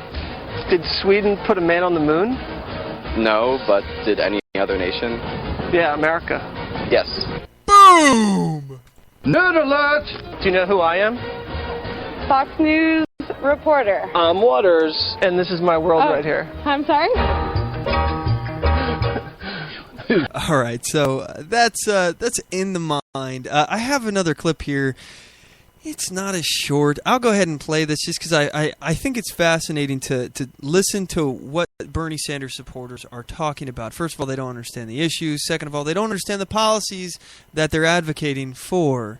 Did Sweden put a man on the moon? No, but did any other nation? Yeah, America. Yes. Boom! Nerd alert! Do you know who I am? Fox News reporter. I'm Waters, and this is my world right here. I'm sorry? All right, so that's in the mind. I have another clip here. It's not as short. I'll go ahead and play this just because I think it's fascinating to listen to what Bernie Sanders supporters are talking about. First of all, they don't understand the issues. Second of all, they don't understand the policies that they're advocating for.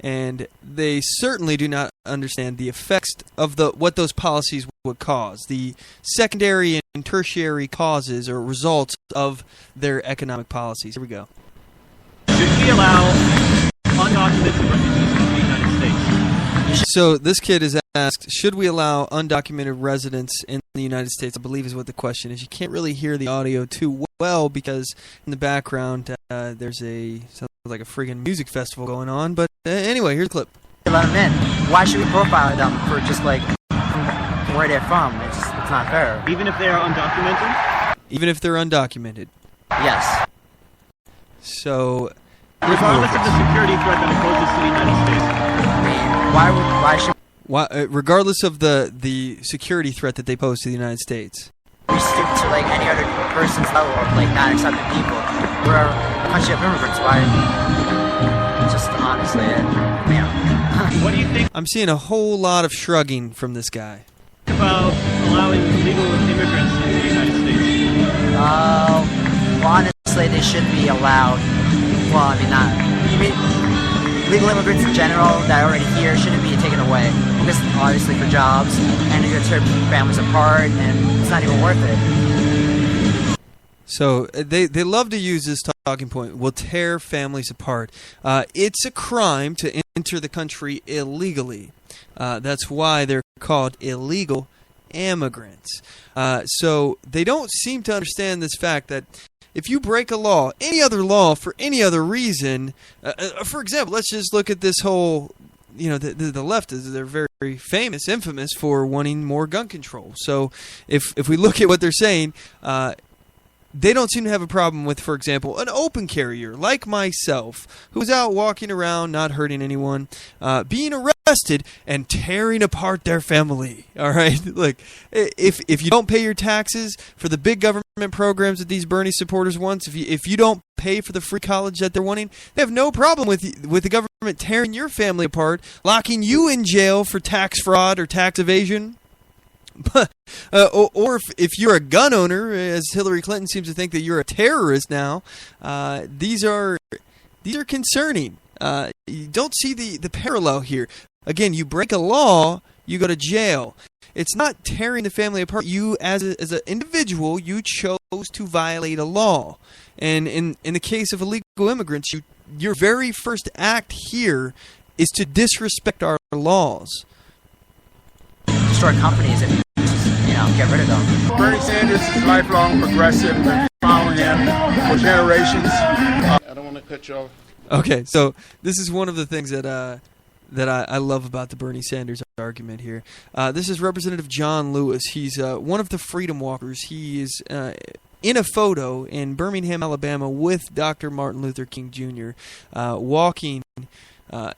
And they certainly do not understand the effects of what those policies would cause, the secondary and tertiary causes or results of their economic policies. Here we go. Should we allow undocumented refugees into the United States? So this kid is asked, should we allow undocumented residents in the United States? I believe is what the question is. You can't really hear the audio too well because in the background there's sounds like a friggin' music festival going on. But anyway, here's a clip. Let them in. Why should we profile them for just like where they're from? It's not fair. Even if they are undocumented? Even if they're undocumented. Yes. So, regardless of the security threat that it poses to the United States. Why should regardless of the security threat that they pose to the United States. we stick to like any other person's level of like not accepting people? We're a country of immigrants. Why? Just honestly, What do you think I'm seeing a whole lot of shrugging from this guy. about allowing illegal immigrants into the United States? Well, honestly, they should be allowed. Well, legal immigrants in general that are already here shouldn't be taken away. Because obviously for jobs, and it tear families apart, and it's not even worth it. So they love to use this talking point. Will tear families apart. It's a crime to enter the country illegally. That's why they're called illegal immigrants. So they don't seem to understand this fact that if you break a law, any other law for any other reason, for example, let's just look at this whole. The left they're very famous, infamous for wanting more gun control. So if we look at what they're saying. They don't seem to have a problem with, for example, an open carrier like myself, who's out walking around, not hurting anyone, being arrested and tearing apart their family. All right, look, if you don't pay your taxes for the big government programs that these Bernie supporters want, if you don't pay for the free college that they're wanting, they have no problem with the government tearing your family apart, locking you in jail for tax fraud or tax evasion. Or if you're a gun owner, as Hillary Clinton seems to think that you're a terrorist now, these are concerning. You don't see the parallel here. Again, you break a law, you go to jail. It's not tearing the family apart. You, as an individual, you chose to violate a law. And in the case of illegal immigrants, your very first act here is to disrespect our laws. Destroy companies and get rid of them. Bernie Sanders is lifelong progressive. Been following him for generations. I don't want to cut you off. Okay, so this is one of the things that I love about the Bernie Sanders argument here. This is Representative John Lewis. He's one of the Freedom Walkers. He is in a photo in Birmingham, Alabama, with Dr. Martin Luther King Jr. Walking.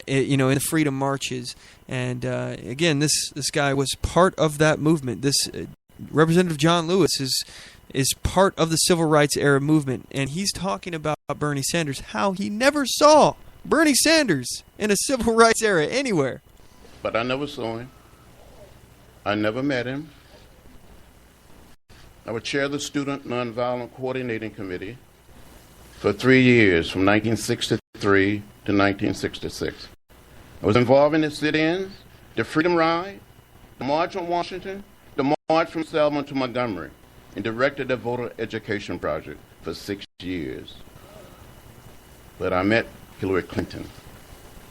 In the freedom marches, and again, this guy was part of that movement. This Representative John Lewis is part of the civil rights era movement, and he's talking about Bernie Sanders, how he never saw Bernie Sanders in a civil rights era anywhere. But I never saw him. I never met him. I would chair the Student Nonviolent Coordinating Committee for 3 years, from 1963 to 1966. I was involved in the sit-ins, the Freedom Ride, the March on Washington, the March from Selma to Montgomery, and directed the Voter Education Project for 6 years. But I met Hillary Clinton.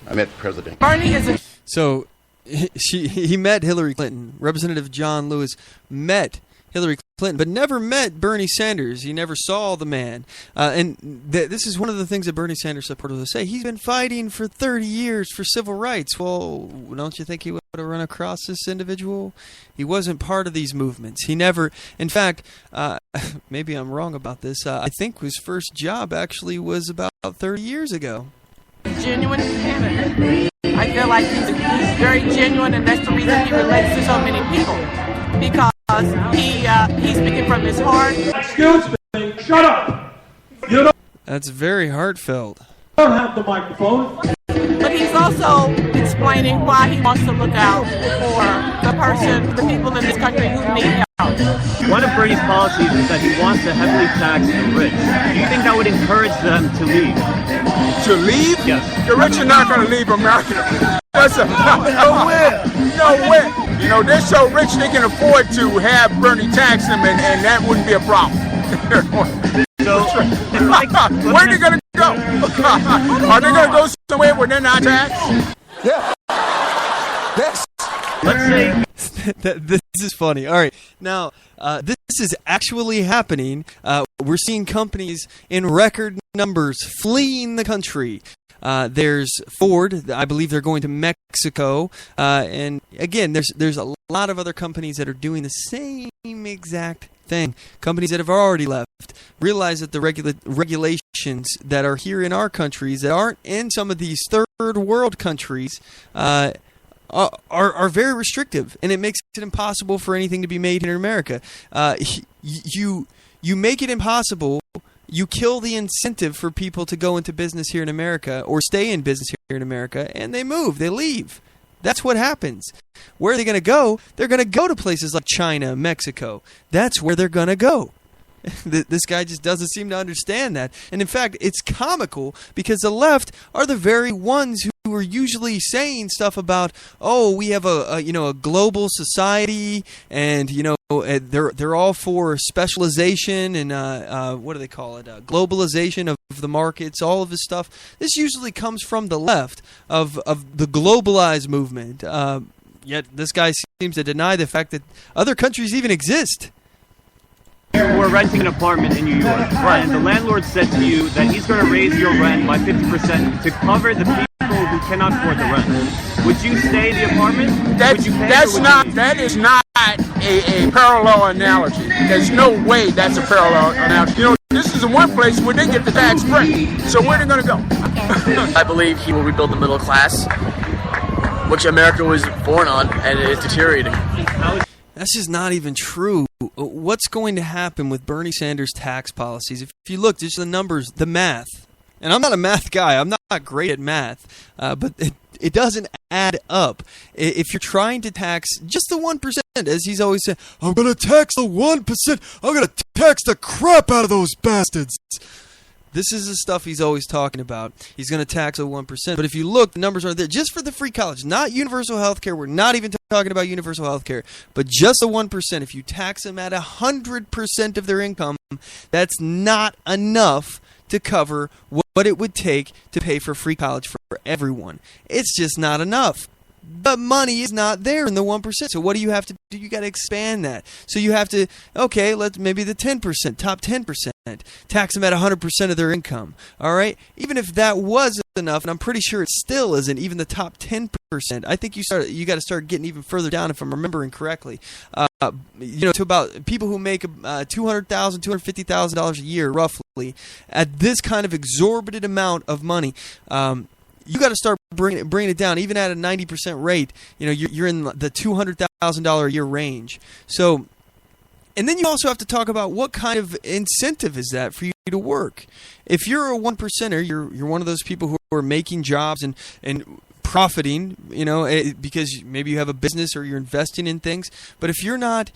I met President. So he met Hillary Clinton. Representative John Lewis met Hillary Clinton, but never met Bernie Sanders. He never saw the man. And this is one of the things that Bernie Sanders supporters will say. He's been fighting for 30 years for civil rights. Well, don't you think he would have run across this individual? He wasn't part of these movements. He never, in fact, maybe I'm wrong about this, I think his first job actually was about 30 years ago. Genuine candidate. I feel like he's very genuine, and that's the reason he relates to so many people. Because he's speaking from his heart. Excuse me, shut up! You That's very heartfelt. don't have the microphone. But he's also explaining why he wants to look out for the person, the people in this country who need help. One of Bernie's policies is that he wants to heavily tax the rich. Do you think that would encourage them to leave? To leave? Yes. The rich are not going to leave America. No way. You know, they're so rich they can afford to have Bernie tax them, and that wouldn't be a problem. So, where are they going to go? Are they going to go somewhere where they're not taxed? Yeah. Yes. Let's say this is funny. All right, now this is actually happening. We're seeing companies in record numbers fleeing the country. There's Ford. I believe they're going to Mexico. And again, there's a lot of other companies that are doing the same exact thing. Companies that have already left realize that the regulations that are here in our countries that aren't in some of these third world countries are very restrictive, and it makes it impossible for anything to be made here in America. You make it impossible. You kill the incentive for people to go into business here in America or stay in business here in America, and they move, they leave. That's what happens. Where are they going to go? They're going to go to places like China, Mexico. That's where they're going to go. This guy just doesn't seem to understand that. And in fact, it's comical because the left are the very ones who are usually saying stuff about, oh, we have a global society, and they're all for specialization and what do they call it? Globalization of the markets, all of this stuff. This usually comes from the left of the globalized movement. Yet this guy seems to deny the fact that other countries even exist. You were renting an apartment in New York, and the landlord said to you that he's going to raise your rent by 50% to cover the people who cannot afford the rent. Would you stay in the apartment? That is not a parallel analogy. There's no way that's a parallel analogy. You know, this is the one place where they get the tax break. So where are they going to go? I believe he will rebuild the middle class, which America was born on, and it is deteriorating. That's just not even true. What's going to happen with Bernie Sanders' tax policies? If you look, just the numbers, the math, and I'm not a math guy. I'm not great at math, but it doesn't add up. If you're trying to tax just the 1%, as he's always said, I'm going to tax the 1%. I'm going to tax the crap out of those bastards. This is the stuff he's always talking about. He's going to tax a 1%. But if you look, the numbers are there just for the free college, not universal health care. We're not even talking about universal health care, but just the 1%. If you tax them at 100% of their income, that's not enough to cover what it would take to pay for free college for everyone. It's just not enough. But money is not there in the 1%. So what do you have to do? You got to expand that. So you have to, let's maybe the 10%, top 10%, tax them at 100% of their income. All right? Even if that was enough, and I'm pretty sure it still isn't, even the top 10%, I think you got to start getting even further down, if I'm remembering correctly. To about people who make $200,000, $250,000 a year, roughly, at this kind of exorbitant amount of money. You got to start bringing it down, even at a 90% rate. You're in the $200,000 a year range. So, and then you also have to talk about what kind of incentive is that for you to work. If you're a 1%er, you're one of those people who are making jobs and profiting, because maybe you have a business or you're investing in things. But if you're not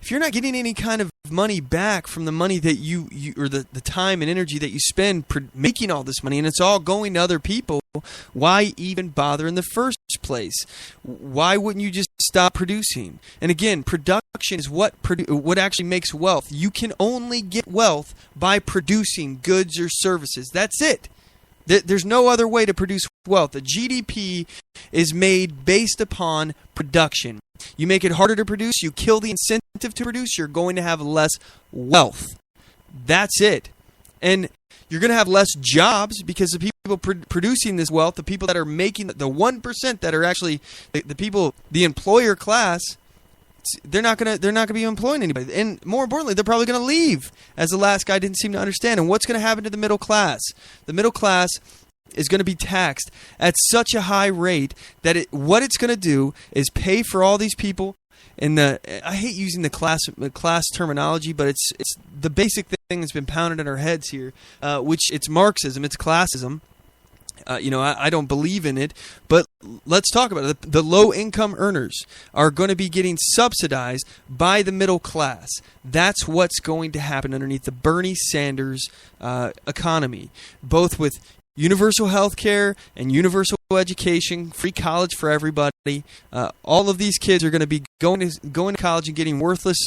getting any kind of money back from the money that you or the time and energy that you spend making all this money, and it's all going to other people, why even bother in the first place? Why wouldn't you just stop producing? And again, production is what actually makes wealth. You can only get wealth by producing goods or services. That's it. There's no other way to produce wealth. The GDP is made based upon production. You make it harder to produce, you kill the incentive to produce, you're going to have less wealth. That's it. And you're going to have less jobs because the people producing this wealth, the people that are making the 1% that are actually the people, the employer class, they're not going to be employing anybody. And more importantly, they're probably going to leave, as the last guy didn't seem to understand. And what's going to happen to the middle class? The middle class is going to be taxed at such a high rate that what it's going to do is pay for all these people. And I hate using the class terminology, but it's the basic thing that's been pounded in our heads here, which it's Marxism, it's classism. I don't believe in it, but let's talk about it. The low-income earners are going to be getting subsidized by the middle class. That's what's going to happen underneath the Bernie Sanders economy, both with universal health care and universal education, free college for everybody. All of these kids are going to be going to college and getting worthless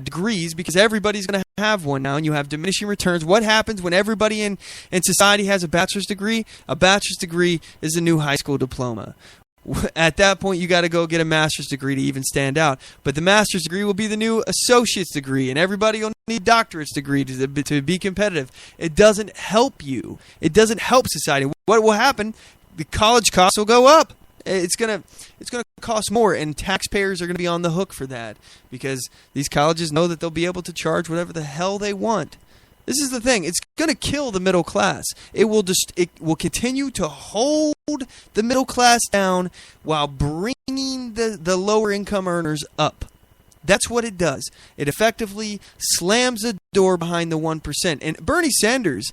degrees because everybody's going to have one now, and you have diminishing returns. What happens when everybody in society has a bachelor's degree? A bachelor's degree is a new high school diploma. At that point, you got to go get a master's degree to even stand out. But the master's degree will be the new associate's degree, and everybody will need a doctorate's degree to be competitive. It doesn't help you. It doesn't help society. What will happen? The college costs will go up. It's gonna cost more, and taxpayers are going to be on the hook for that because these colleges know that they'll be able to charge whatever the hell they want. This is the thing. It's going to kill the middle class. It will continue to hold the middle class down while bringing the lower income earners up. That's what it does. It effectively slams the door behind the 1%. And Bernie Sanders,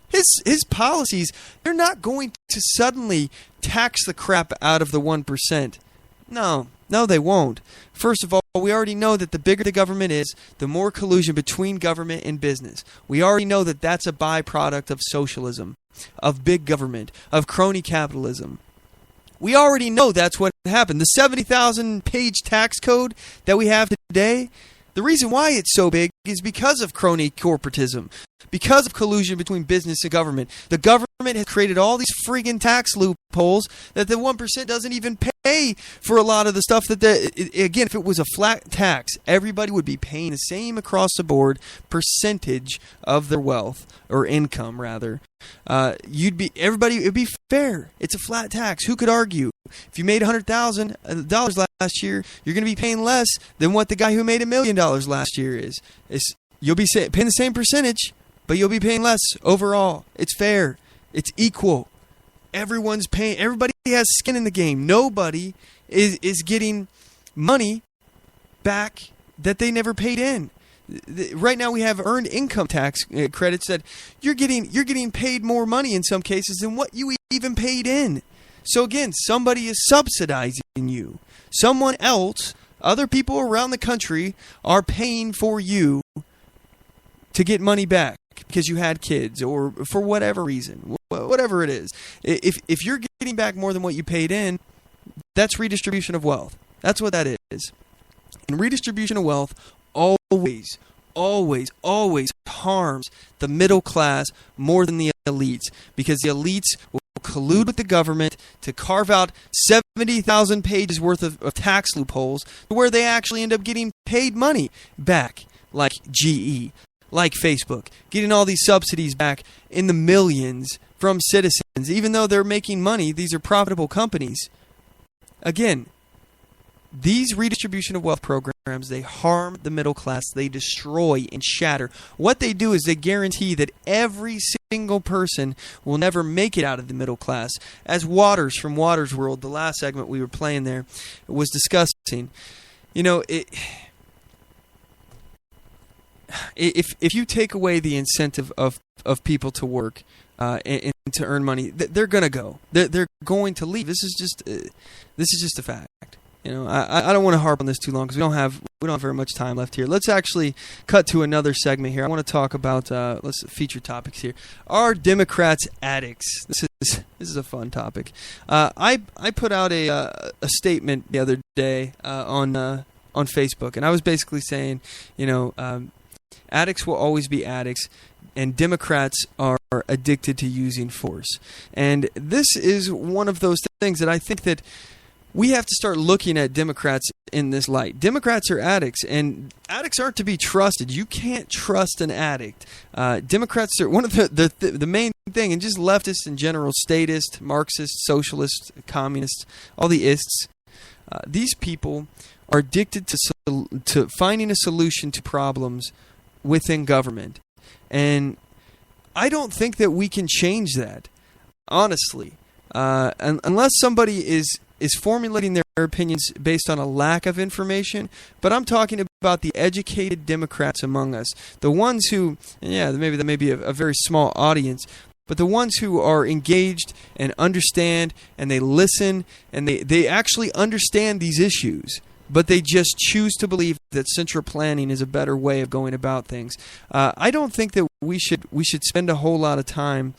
his policies, they're not going to suddenly tax the crap out of the 1%. No, they won't. First of all, we already know that the bigger the government is, the more collusion between government and business. We already know that that's a byproduct of socialism, of big government, of crony capitalism. We already know that's what happened. The 70,000-page tax code that we have today, the reason why it's so big is because of crony corporatism, because of collusion between business and government. The government has created all these friggin' tax loopholes that the 1% doesn't even pay for a lot of the stuff that again, if it was a flat tax, everybody would be paying the same across the board percentage of their wealth, or income rather. It'd be fair. It's a flat tax. Who could argue? If you made $100,000 last year, you're going to be paying less than what the guy who made $1 million last year is. You'll be paying the same percentage, but you'll be paying less overall. It's fair. It's equal. Everyone's paying. Everybody has skin in the game. Nobody is getting money back that they never paid in. Right now we have earned income tax credits that you're getting paid more money in some cases than what you even paid in. So again, somebody is subsidizing you. Someone else, other people around the country are paying for you to get money back because you had kids or for whatever reason, whatever it is. If you're getting back more than what you paid in, that's redistribution of wealth. That's what that is. And redistribution of wealth always harms the middle class more than the elites, because the elites will collude with the government to carve out 70,000 pages worth of tax loopholes where they actually end up getting paid money back, like GE, like Facebook, getting all these subsidies back in the millions from citizens. Even though they're making money, these are profitable companies. Again, these redistribution of wealth programs, they harm the middle class. They destroy and shatter. What they do is they guarantee that every single person will never make it out of the middle class. As Waters from Waters World, the last segment we were playing there, was discussing, if you take away the incentive of people to work and to earn money, they're going to go. They're going to leave. This is just a fact. I don't want to harp on this too long because we don't have very much time left here. Let's actually cut to another segment here. I want to talk about let's feature topics here. Are Democrats addicts? This is a fun topic. I put out a statement the other day on Facebook, and I was basically saying, addicts will always be addicts. Democrats are addicted to using force. And this is one of those things that I think that we have to start looking at Democrats in this light. Democrats are addicts, and addicts aren't to be trusted. You can't trust an addict. Democrats are one of the main thing, and just leftists in general, statist, Marxist, socialist, communist, all the ists. These people are addicted to finding a solution to problems within government. And I don't think that we can change that, honestly. Unless somebody is formulating their opinions based on a lack of information. But I'm talking about the educated Democrats among us. The ones who, maybe that may be a very small audience, but the ones who are engaged and understand and they listen and they actually understand these issues, but they just choose to believe that central planning is a better way of going about things. I don't think that we should spend a whole lot of time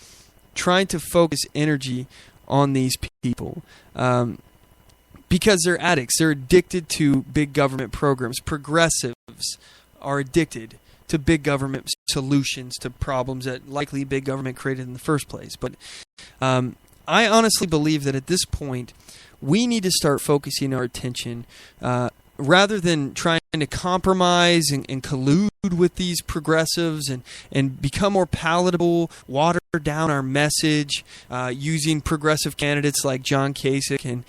trying to focus energy on these people. Because they're addicts. They're addicted to big government programs. Progressives are addicted to big government solutions to problems that likely big government created in the first place. But I honestly believe that at this point, we need to start focusing our attention rather than trying to compromise and collude with these progressives and become more palatable, water down our message using progressive candidates like John Kasich and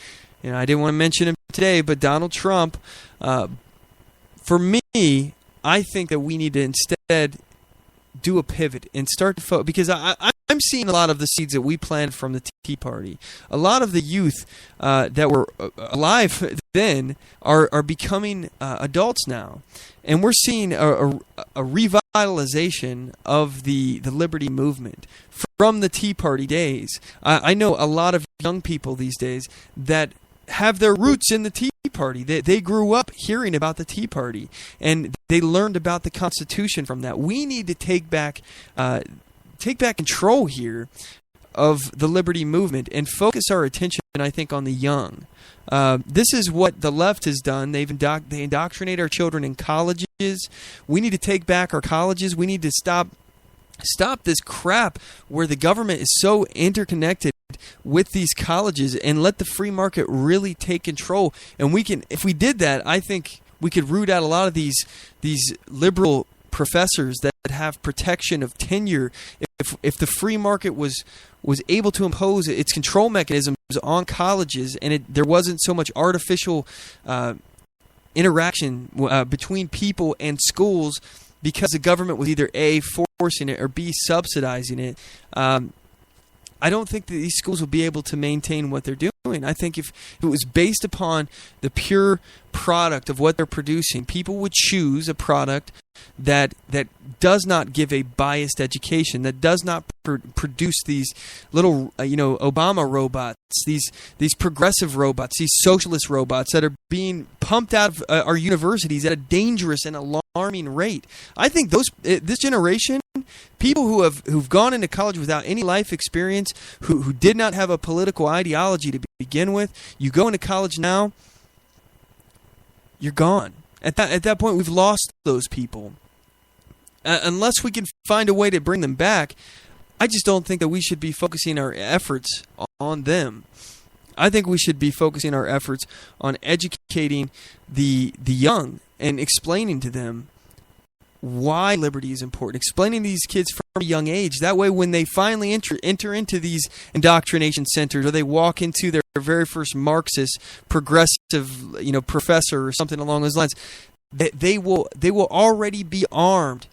I didn't want to mention him today, but Donald Trump. For me, I think that we need to instead do a pivot and start to focus, because I'm seeing a lot of the seeds that we planted from the Tea Party. A lot of the youth that were alive then are becoming adults now, and we're seeing a revitalization of the liberty movement from the Tea Party days. I know a lot of young people these days that have their roots in the Tea Party. They grew up hearing about the Tea Party, and they learned about the Constitution from that. We need to take back control here of the liberty movement and focus our attention, I think, on the young. This is what the left has done. They indoctrinate our children in colleges. We need to take back our colleges. We need to stop this crap where the government is so interconnected with these colleges and let the free market really take control. And if we did that, I think we could root out a lot of these liberal professors that have protection of tenure. If the free market was able to impose its control mechanisms on colleges, and there wasn't so much artificial interaction between people and schools, because the government was either A, forcing it, or B, subsidizing it, I don't think that these schools will be able to maintain what they're doing. I think if it was based upon the pure product of what they're producing, people would choose a product that does not give a biased education, that does not produce these little Obama robots, these progressive robots, these socialist robots that are being pumped out of our universities at a dangerous and alarming rate. I think this generation, people who've gone into college without any life experience, who did not have a political ideology to begin with, you go into college now, you're gone. At that point, we've lost those people. Unless we can find a way to bring them back, I just don't think that we should be focusing our efforts on them. I think we should be focusing our efforts on educating the young and explaining to them why liberty is important, explaining to these kids from a young age. That way, when they finally enter into these indoctrination centers, or they walk into their very first Marxist progressive professor or something along those lines, they will already be armed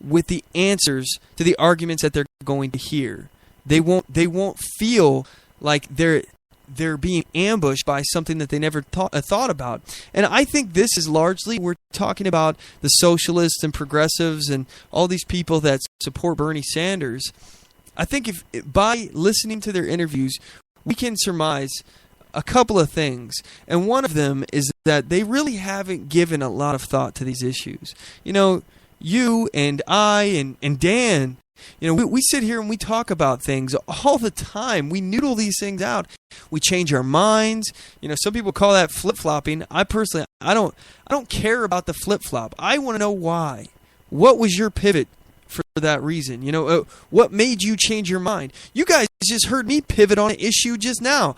with the answers to the arguments that they're going to hear. They won't feel like they're being ambushed by something that they never thought about. And I think this is largely, we're talking about the socialists and progressives and all these people that support Bernie Sanders. I think if by listening to their interviews, we can surmise a couple of things. And one of them is that they really haven't given a lot of thought to these issues. You and I and Dan, we sit here and we talk about things all the time. We noodle these things out. We change our minds. Some people call that flip-flopping. I personally, I don't care about the flip-flop. I want to know why. What was your pivot for that reason. What made you change your mind? You guys just heard me pivot on an issue just now.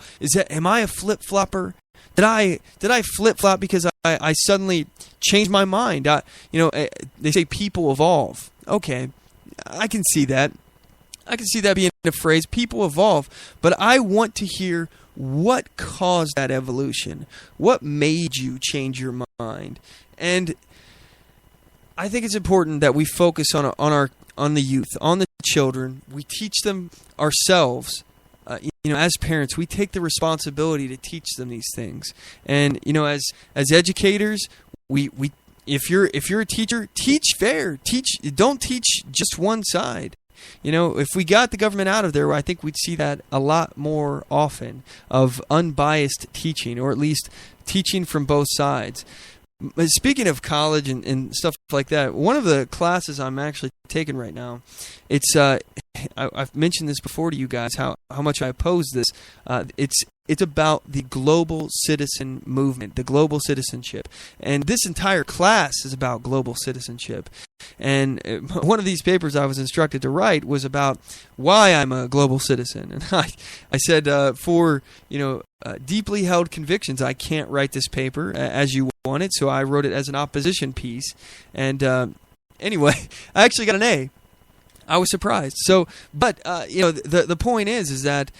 Am I a flip-flopper? Did I flip-flop because I suddenly changed my mind? They say people evolve. Okay, I can see that. I can see that being a phrase, people evolve. But I want to hear what caused that evolution. What made you change your mind? And I think it's important that we focus on the youth, on the children. We teach them ourselves. As parents, we take the responsibility to teach them these things. And as educators, we if you're a teacher, teach fair. Don't teach just one side. If we got the government out of there, I think we'd see that a lot more often, of unbiased teaching, or at least teaching from both sides. Speaking of college and stuff like that, one of the classes I'm actually taking right now, it's I've mentioned this before to you guys, how much I oppose this. It's about the global citizen movement, the global citizenship. And this entire class is about global citizenship. And one of these papers I was instructed to write was about why I'm a global citizen. And I said, for deeply held convictions, I can't write this paper as you wanted, so I wrote it as an opposition piece. And anyway, I actually got an A. I was surprised. So, but the point is that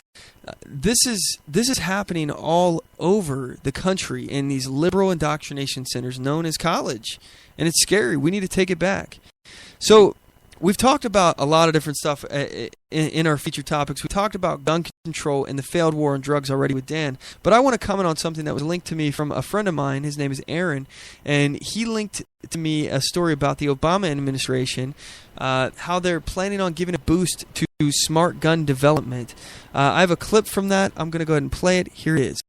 this is happening all over the country in these liberal indoctrination centers known as college, and it's scary. We need to take it back. So, we've talked about a lot of different stuff in our feature topics. We talked about gun control and the failed war on drugs already with Dan, but I want to comment on something that was linked to me from a friend of mine. His name is Aaron, and he linked to me a story about the Obama administration, how they're planning on giving a boost to smart gun development. I have a clip from that. I'm going to go ahead and play it. Here it is.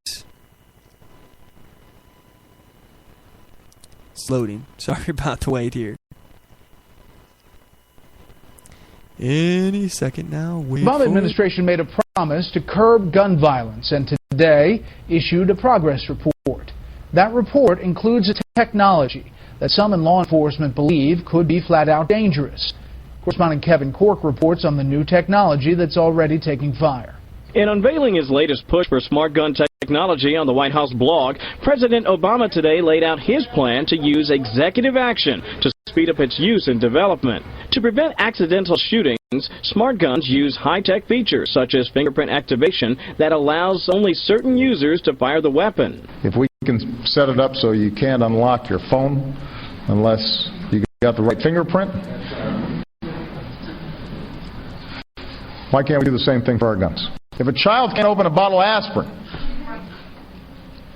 It's loading. Sorry about the wait here. Any second now. The Obama administration made a promise to curb gun violence, and today issued a progress report. That report includes a technology that some in law enforcement believe could be flat out dangerous. Correspondent Kevin Cork reports on the new technology that's already taking fire. In unveiling his latest push for smart gun technology on the White House blog, President Obama today laid out his plan to use executive action to speed up its use and development. To prevent accidental shootings, smart guns use high-tech features such as fingerprint activation that allows only certain users to fire the weapon. If we can set it up so you can't unlock your phone unless you got the right fingerprint, why can't we do the same thing for our guns? If a child can't open a bottle of aspirin,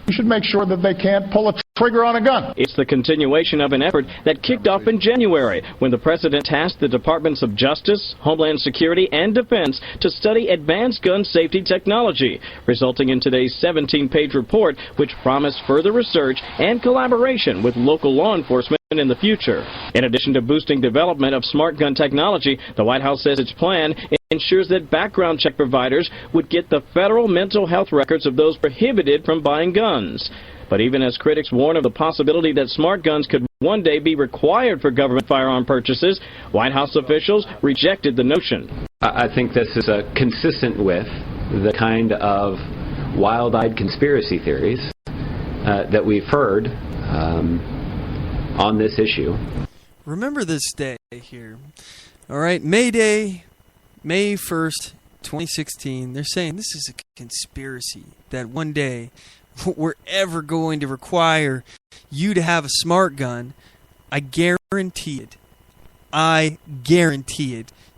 we should make sure that they can't pull a trigger on a gun. It's the continuation of an effort that kicked off in January when the president tasked the Departments of Justice, Homeland Security, and Defense to study advanced gun safety technology, resulting in today's 17-page report, which promised further research and collaboration with local law enforcement in the future. In addition to boosting development of smart gun technology, the White House says its plan ensures that background check providers would get the federal mental health records of those prohibited from buying guns. But even as critics warn of the possibility that smart guns could one day be required for government firearm purchases, White House officials rejected the notion. I think this is consistent with the kind of wild-eyed conspiracy theories that we've heard on this issue. Remember this day here. All right, May Day, May 1st, 2016. They're saying this is a conspiracy that one day we're ever going to require you to have a smart gun. I guarantee it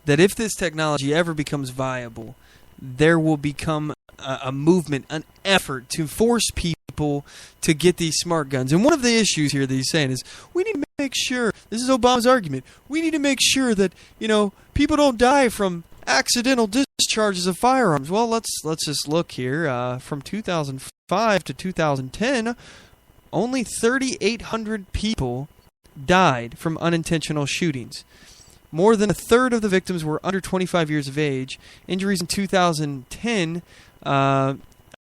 that if this technology ever becomes viable, there will become a movement, an effort to force people to get these smart guns. And one of the issues here that he's saying is we need to make sure, this is Obama's argument, we need to make sure that, people don't die from accidental discharges of firearms. Well, let's just look here. From 2005 to 2010, only 3,800 people died from unintentional shootings. More than a third of the victims were under 25 years of age. Injuries in 2010,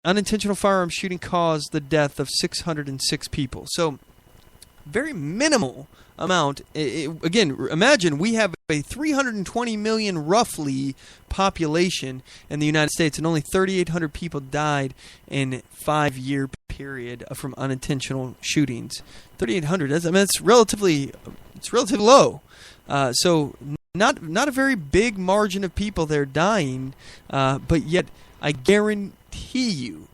unintentional firearm shooting caused the death of 606 people. So, very minimal amount. Again, imagine we have a 320 million roughly population in the United States, and only 3,800 people died in a 5-year period from unintentional shootings. 3,800. That's relatively low. So not a very big margin of people there dying, but yet I guarantee you,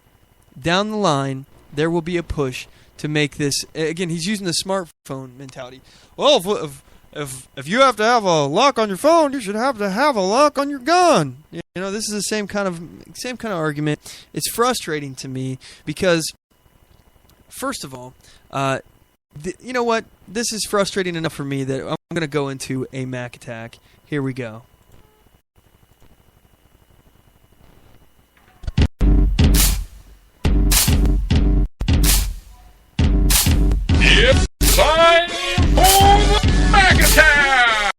down the line there will be a push to make this. Again, he's using the smartphone mentality. Well, if you have to have a lock on your phone, you should have to have a lock on your gun. You know, this is the same kind of argument. It's frustrating to me because, first of all, you know what? This is frustrating enough for me that I'm going to go into a Mac attack. Here we go. It's time for the Mac Attack!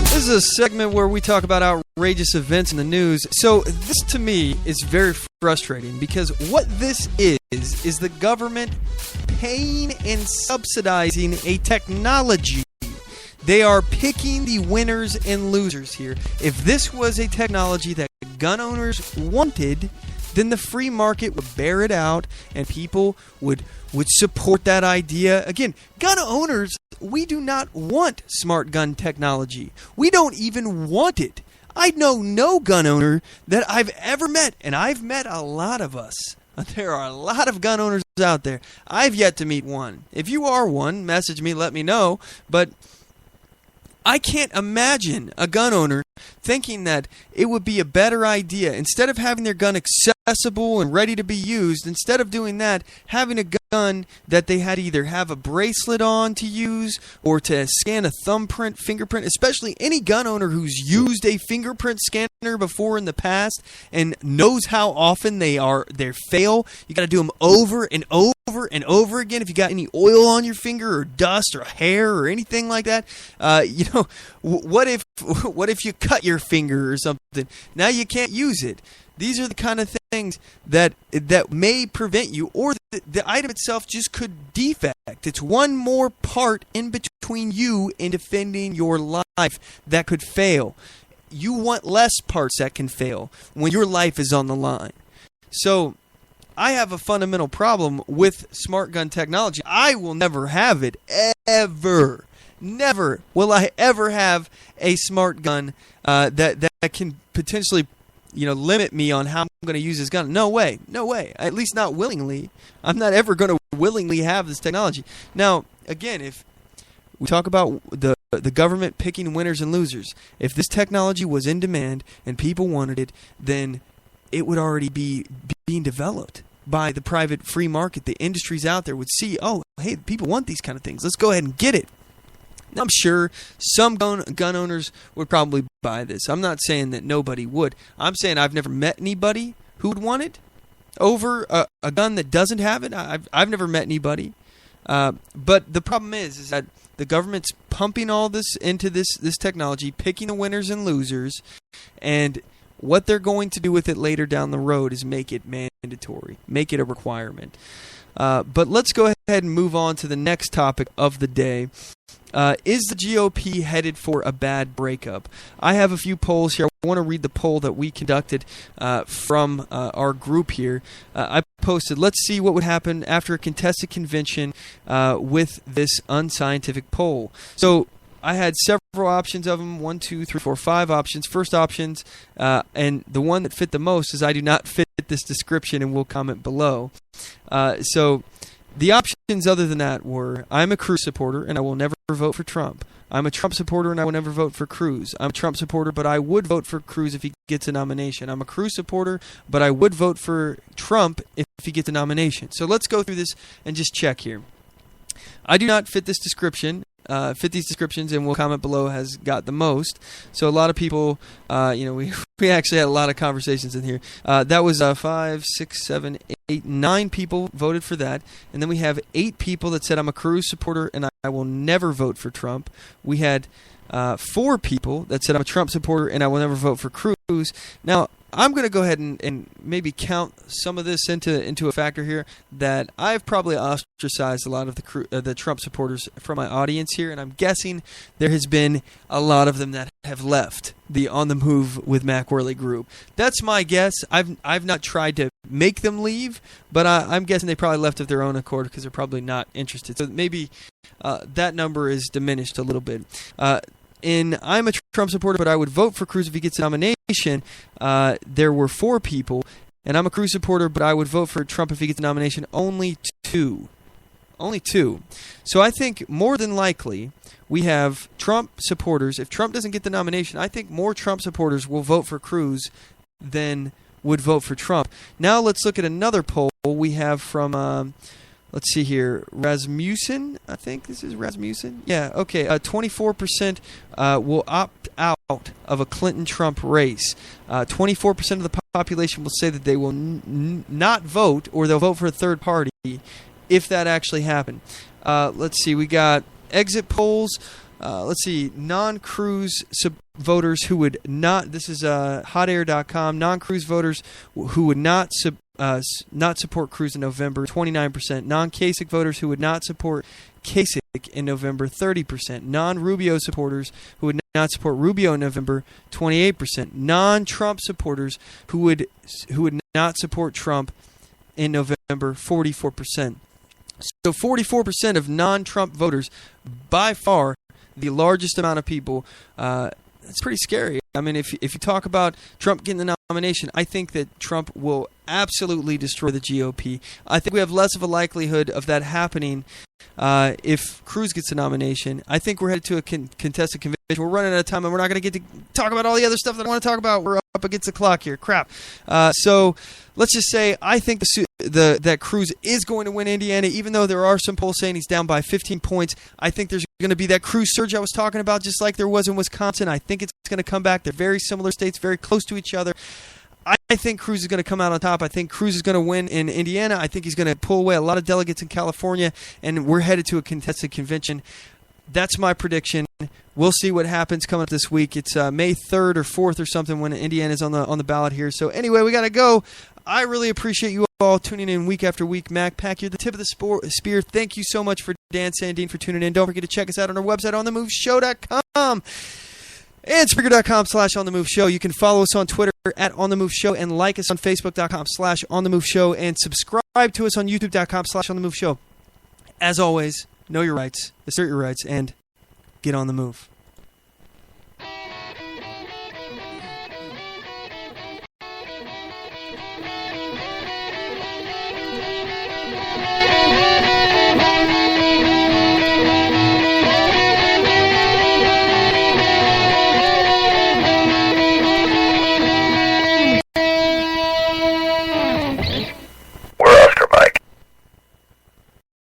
This is a segment where we talk about outrageous events in the news. So this, to me, is very frustrating because what this is the government paying and subsidizing a technology. They are picking the winners and losers here. If this was a technology that gun owners wanted, then the free market would bear it out and people would support that idea. Again, gun owners, we do not want smart gun technology. We don't even want it. I know no gun owner that I've ever met, and I've met a lot of us. There are a lot of gun owners out there. I've yet to meet one. If you are one, message me, let me know. But I can't imagine a gun owner thinking that it would be a better idea, instead of having their gun accessible and ready to be used, instead of doing that, having a gun that they had to either have a bracelet on to use or to scan a thumbprint, fingerprint, especially any gun owner who's used a fingerprint scanner before in the past and knows how often they fail. You got to do them over and over and over again. If you got any oil on your finger or dust or hair or anything like that, what if you cut your finger or something? Now you can't use it. These are the kind of things that may prevent you, or the item itself just could defect. It's one more part in between you and defending your life that could fail. You want less parts that can fail when your life is on the line. So I have a fundamental problem with smart gun technology. I will never have it, ever. Never will I ever have a smart gun that can potentially, limit me on how I'm going to use this gun. No way. At least not willingly. I'm not ever going to willingly have this technology. Now, again, if we talk about the government picking winners and losers, if this technology was in demand and people wanted it, then it would already be being developed by the private free market. The industries out there would see, oh, hey, people want these kind of things. Let's go ahead and get it. Now, I'm sure some gun owners would probably buy this. I'm not saying that nobody would. I'm saying I've never met anybody who would want it over a gun that doesn't have it. I've never met anybody. But the problem is that the government's pumping all this into this technology, picking the winners and losers, and what they're going to do with it later down the road is make it mandatory, make it a requirement. But let's go ahead and move on to the next topic of the day. Is the GOP headed for a bad breakup? I have a few polls here. I want to read the poll that we conducted from our group here. I posted, let's see what would happen after a contested convention with this unscientific poll. So I had several options of them, 1, 2, 3, 4, 5 options. First options, and the one that fit the most is I do not fit this description, and we'll comment below. So the options other than that were, I'm a Cruz supporter and I will never vote for Trump. I'm a Trump supporter and I will never vote for Cruz. I'm a Trump supporter, but I would vote for Cruz if he gets a nomination. I'm a Cruz supporter, but I would vote for Trump if he gets a nomination. So let's go through this and just check here. I do not fit this description. Fit these descriptions, and we'll comment below has got the most. So a lot of people, we actually had a lot of conversations in here. That was 5, 6, 7, 8, 9 people voted for that, and then we have 8 people that said I'm a Cruz supporter and I will never vote for Trump. We had 4 people that said I'm a Trump supporter and I will never vote for Cruz. Now, I'm going to go ahead and maybe count some of this into a factor here, that I've probably ostracized a lot of the Trump supporters from my audience here, and I'm guessing there has been a lot of them that have left the On the Move with Mac Worley group. That's my guess. I've not tried to make them leave, but I'm guessing they probably left of their own accord because they're probably not interested. So maybe that number is diminished a little bit. I'm a Trump supporter, but I would vote for Cruz if he gets a nomination. There were 4 people, and I'm a Cruz supporter, but I would vote for Trump if he gets a nomination. Only 2. So I think more than likely we have Trump supporters. If Trump doesn't get the nomination, I think more Trump supporters will vote for Cruz than would vote for Trump. Now let's look at another poll we have from... let's see here. Rasmussen, I think this is Rasmussen. Yeah, okay. 24% will opt out of a Clinton-Trump race. 24% of the population will say that they will not vote, or they'll vote for a third party if that actually happened. Let's see. We got exit polls. Let's see. Non-Cruz voters who would not. This is hotair.com. Non-Cruz voters who would not support Cruz in November, 29%. Non-Kasich voters who would not support Kasich in November, 30%. Non-Rubio supporters who would not support Rubio in November, 28%. Non-Trump supporters who would not support Trump in November, 44%. So 44% of non-Trump voters, by far the largest amount of people. It's pretty scary. I mean, if you talk about Trump getting the nomination, I think that Trump will absolutely destroy the GOP. I think we have less of a likelihood of that happening if Cruz gets the nomination. I think we're headed to a contested convention. We're running out of time, and we're not going to get to talk about all the other stuff that I want to talk about. We're up against the clock here. Crap. So let's just say I think that Cruz is going to win Indiana, even though there are some polls saying he's down by 15 points. I think there's going to be that Cruz surge I was talking about, just like there was in Wisconsin. I think it's going to come back. They're very similar states, very close to each other. I think Cruz is going to come out on top. I think Cruz is going to win in Indiana. I think he's going to pull away a lot of delegates in California, and we're headed to a contested convention. That's my prediction. We'll see what happens coming up this week. It's May 3rd or 4th or something when Indiana's on the ballot here. So anyway, we got to go. I really appreciate you all tuning in week after week. MacPack, you're the tip of the spear. Thank you so much for Dan Sandine for tuning in. Don't forget to check us out on our website, OnTheMoveShow.com. And Spreaker.com/OnTheMoveShow. You can follow us on Twitter at OnTheMoveShow and like us on Facebook.com/OnTheMoveShow and subscribe to us on YouTube.com/OnTheMoveShow. As always, know your rights, assert your rights, and get on the move.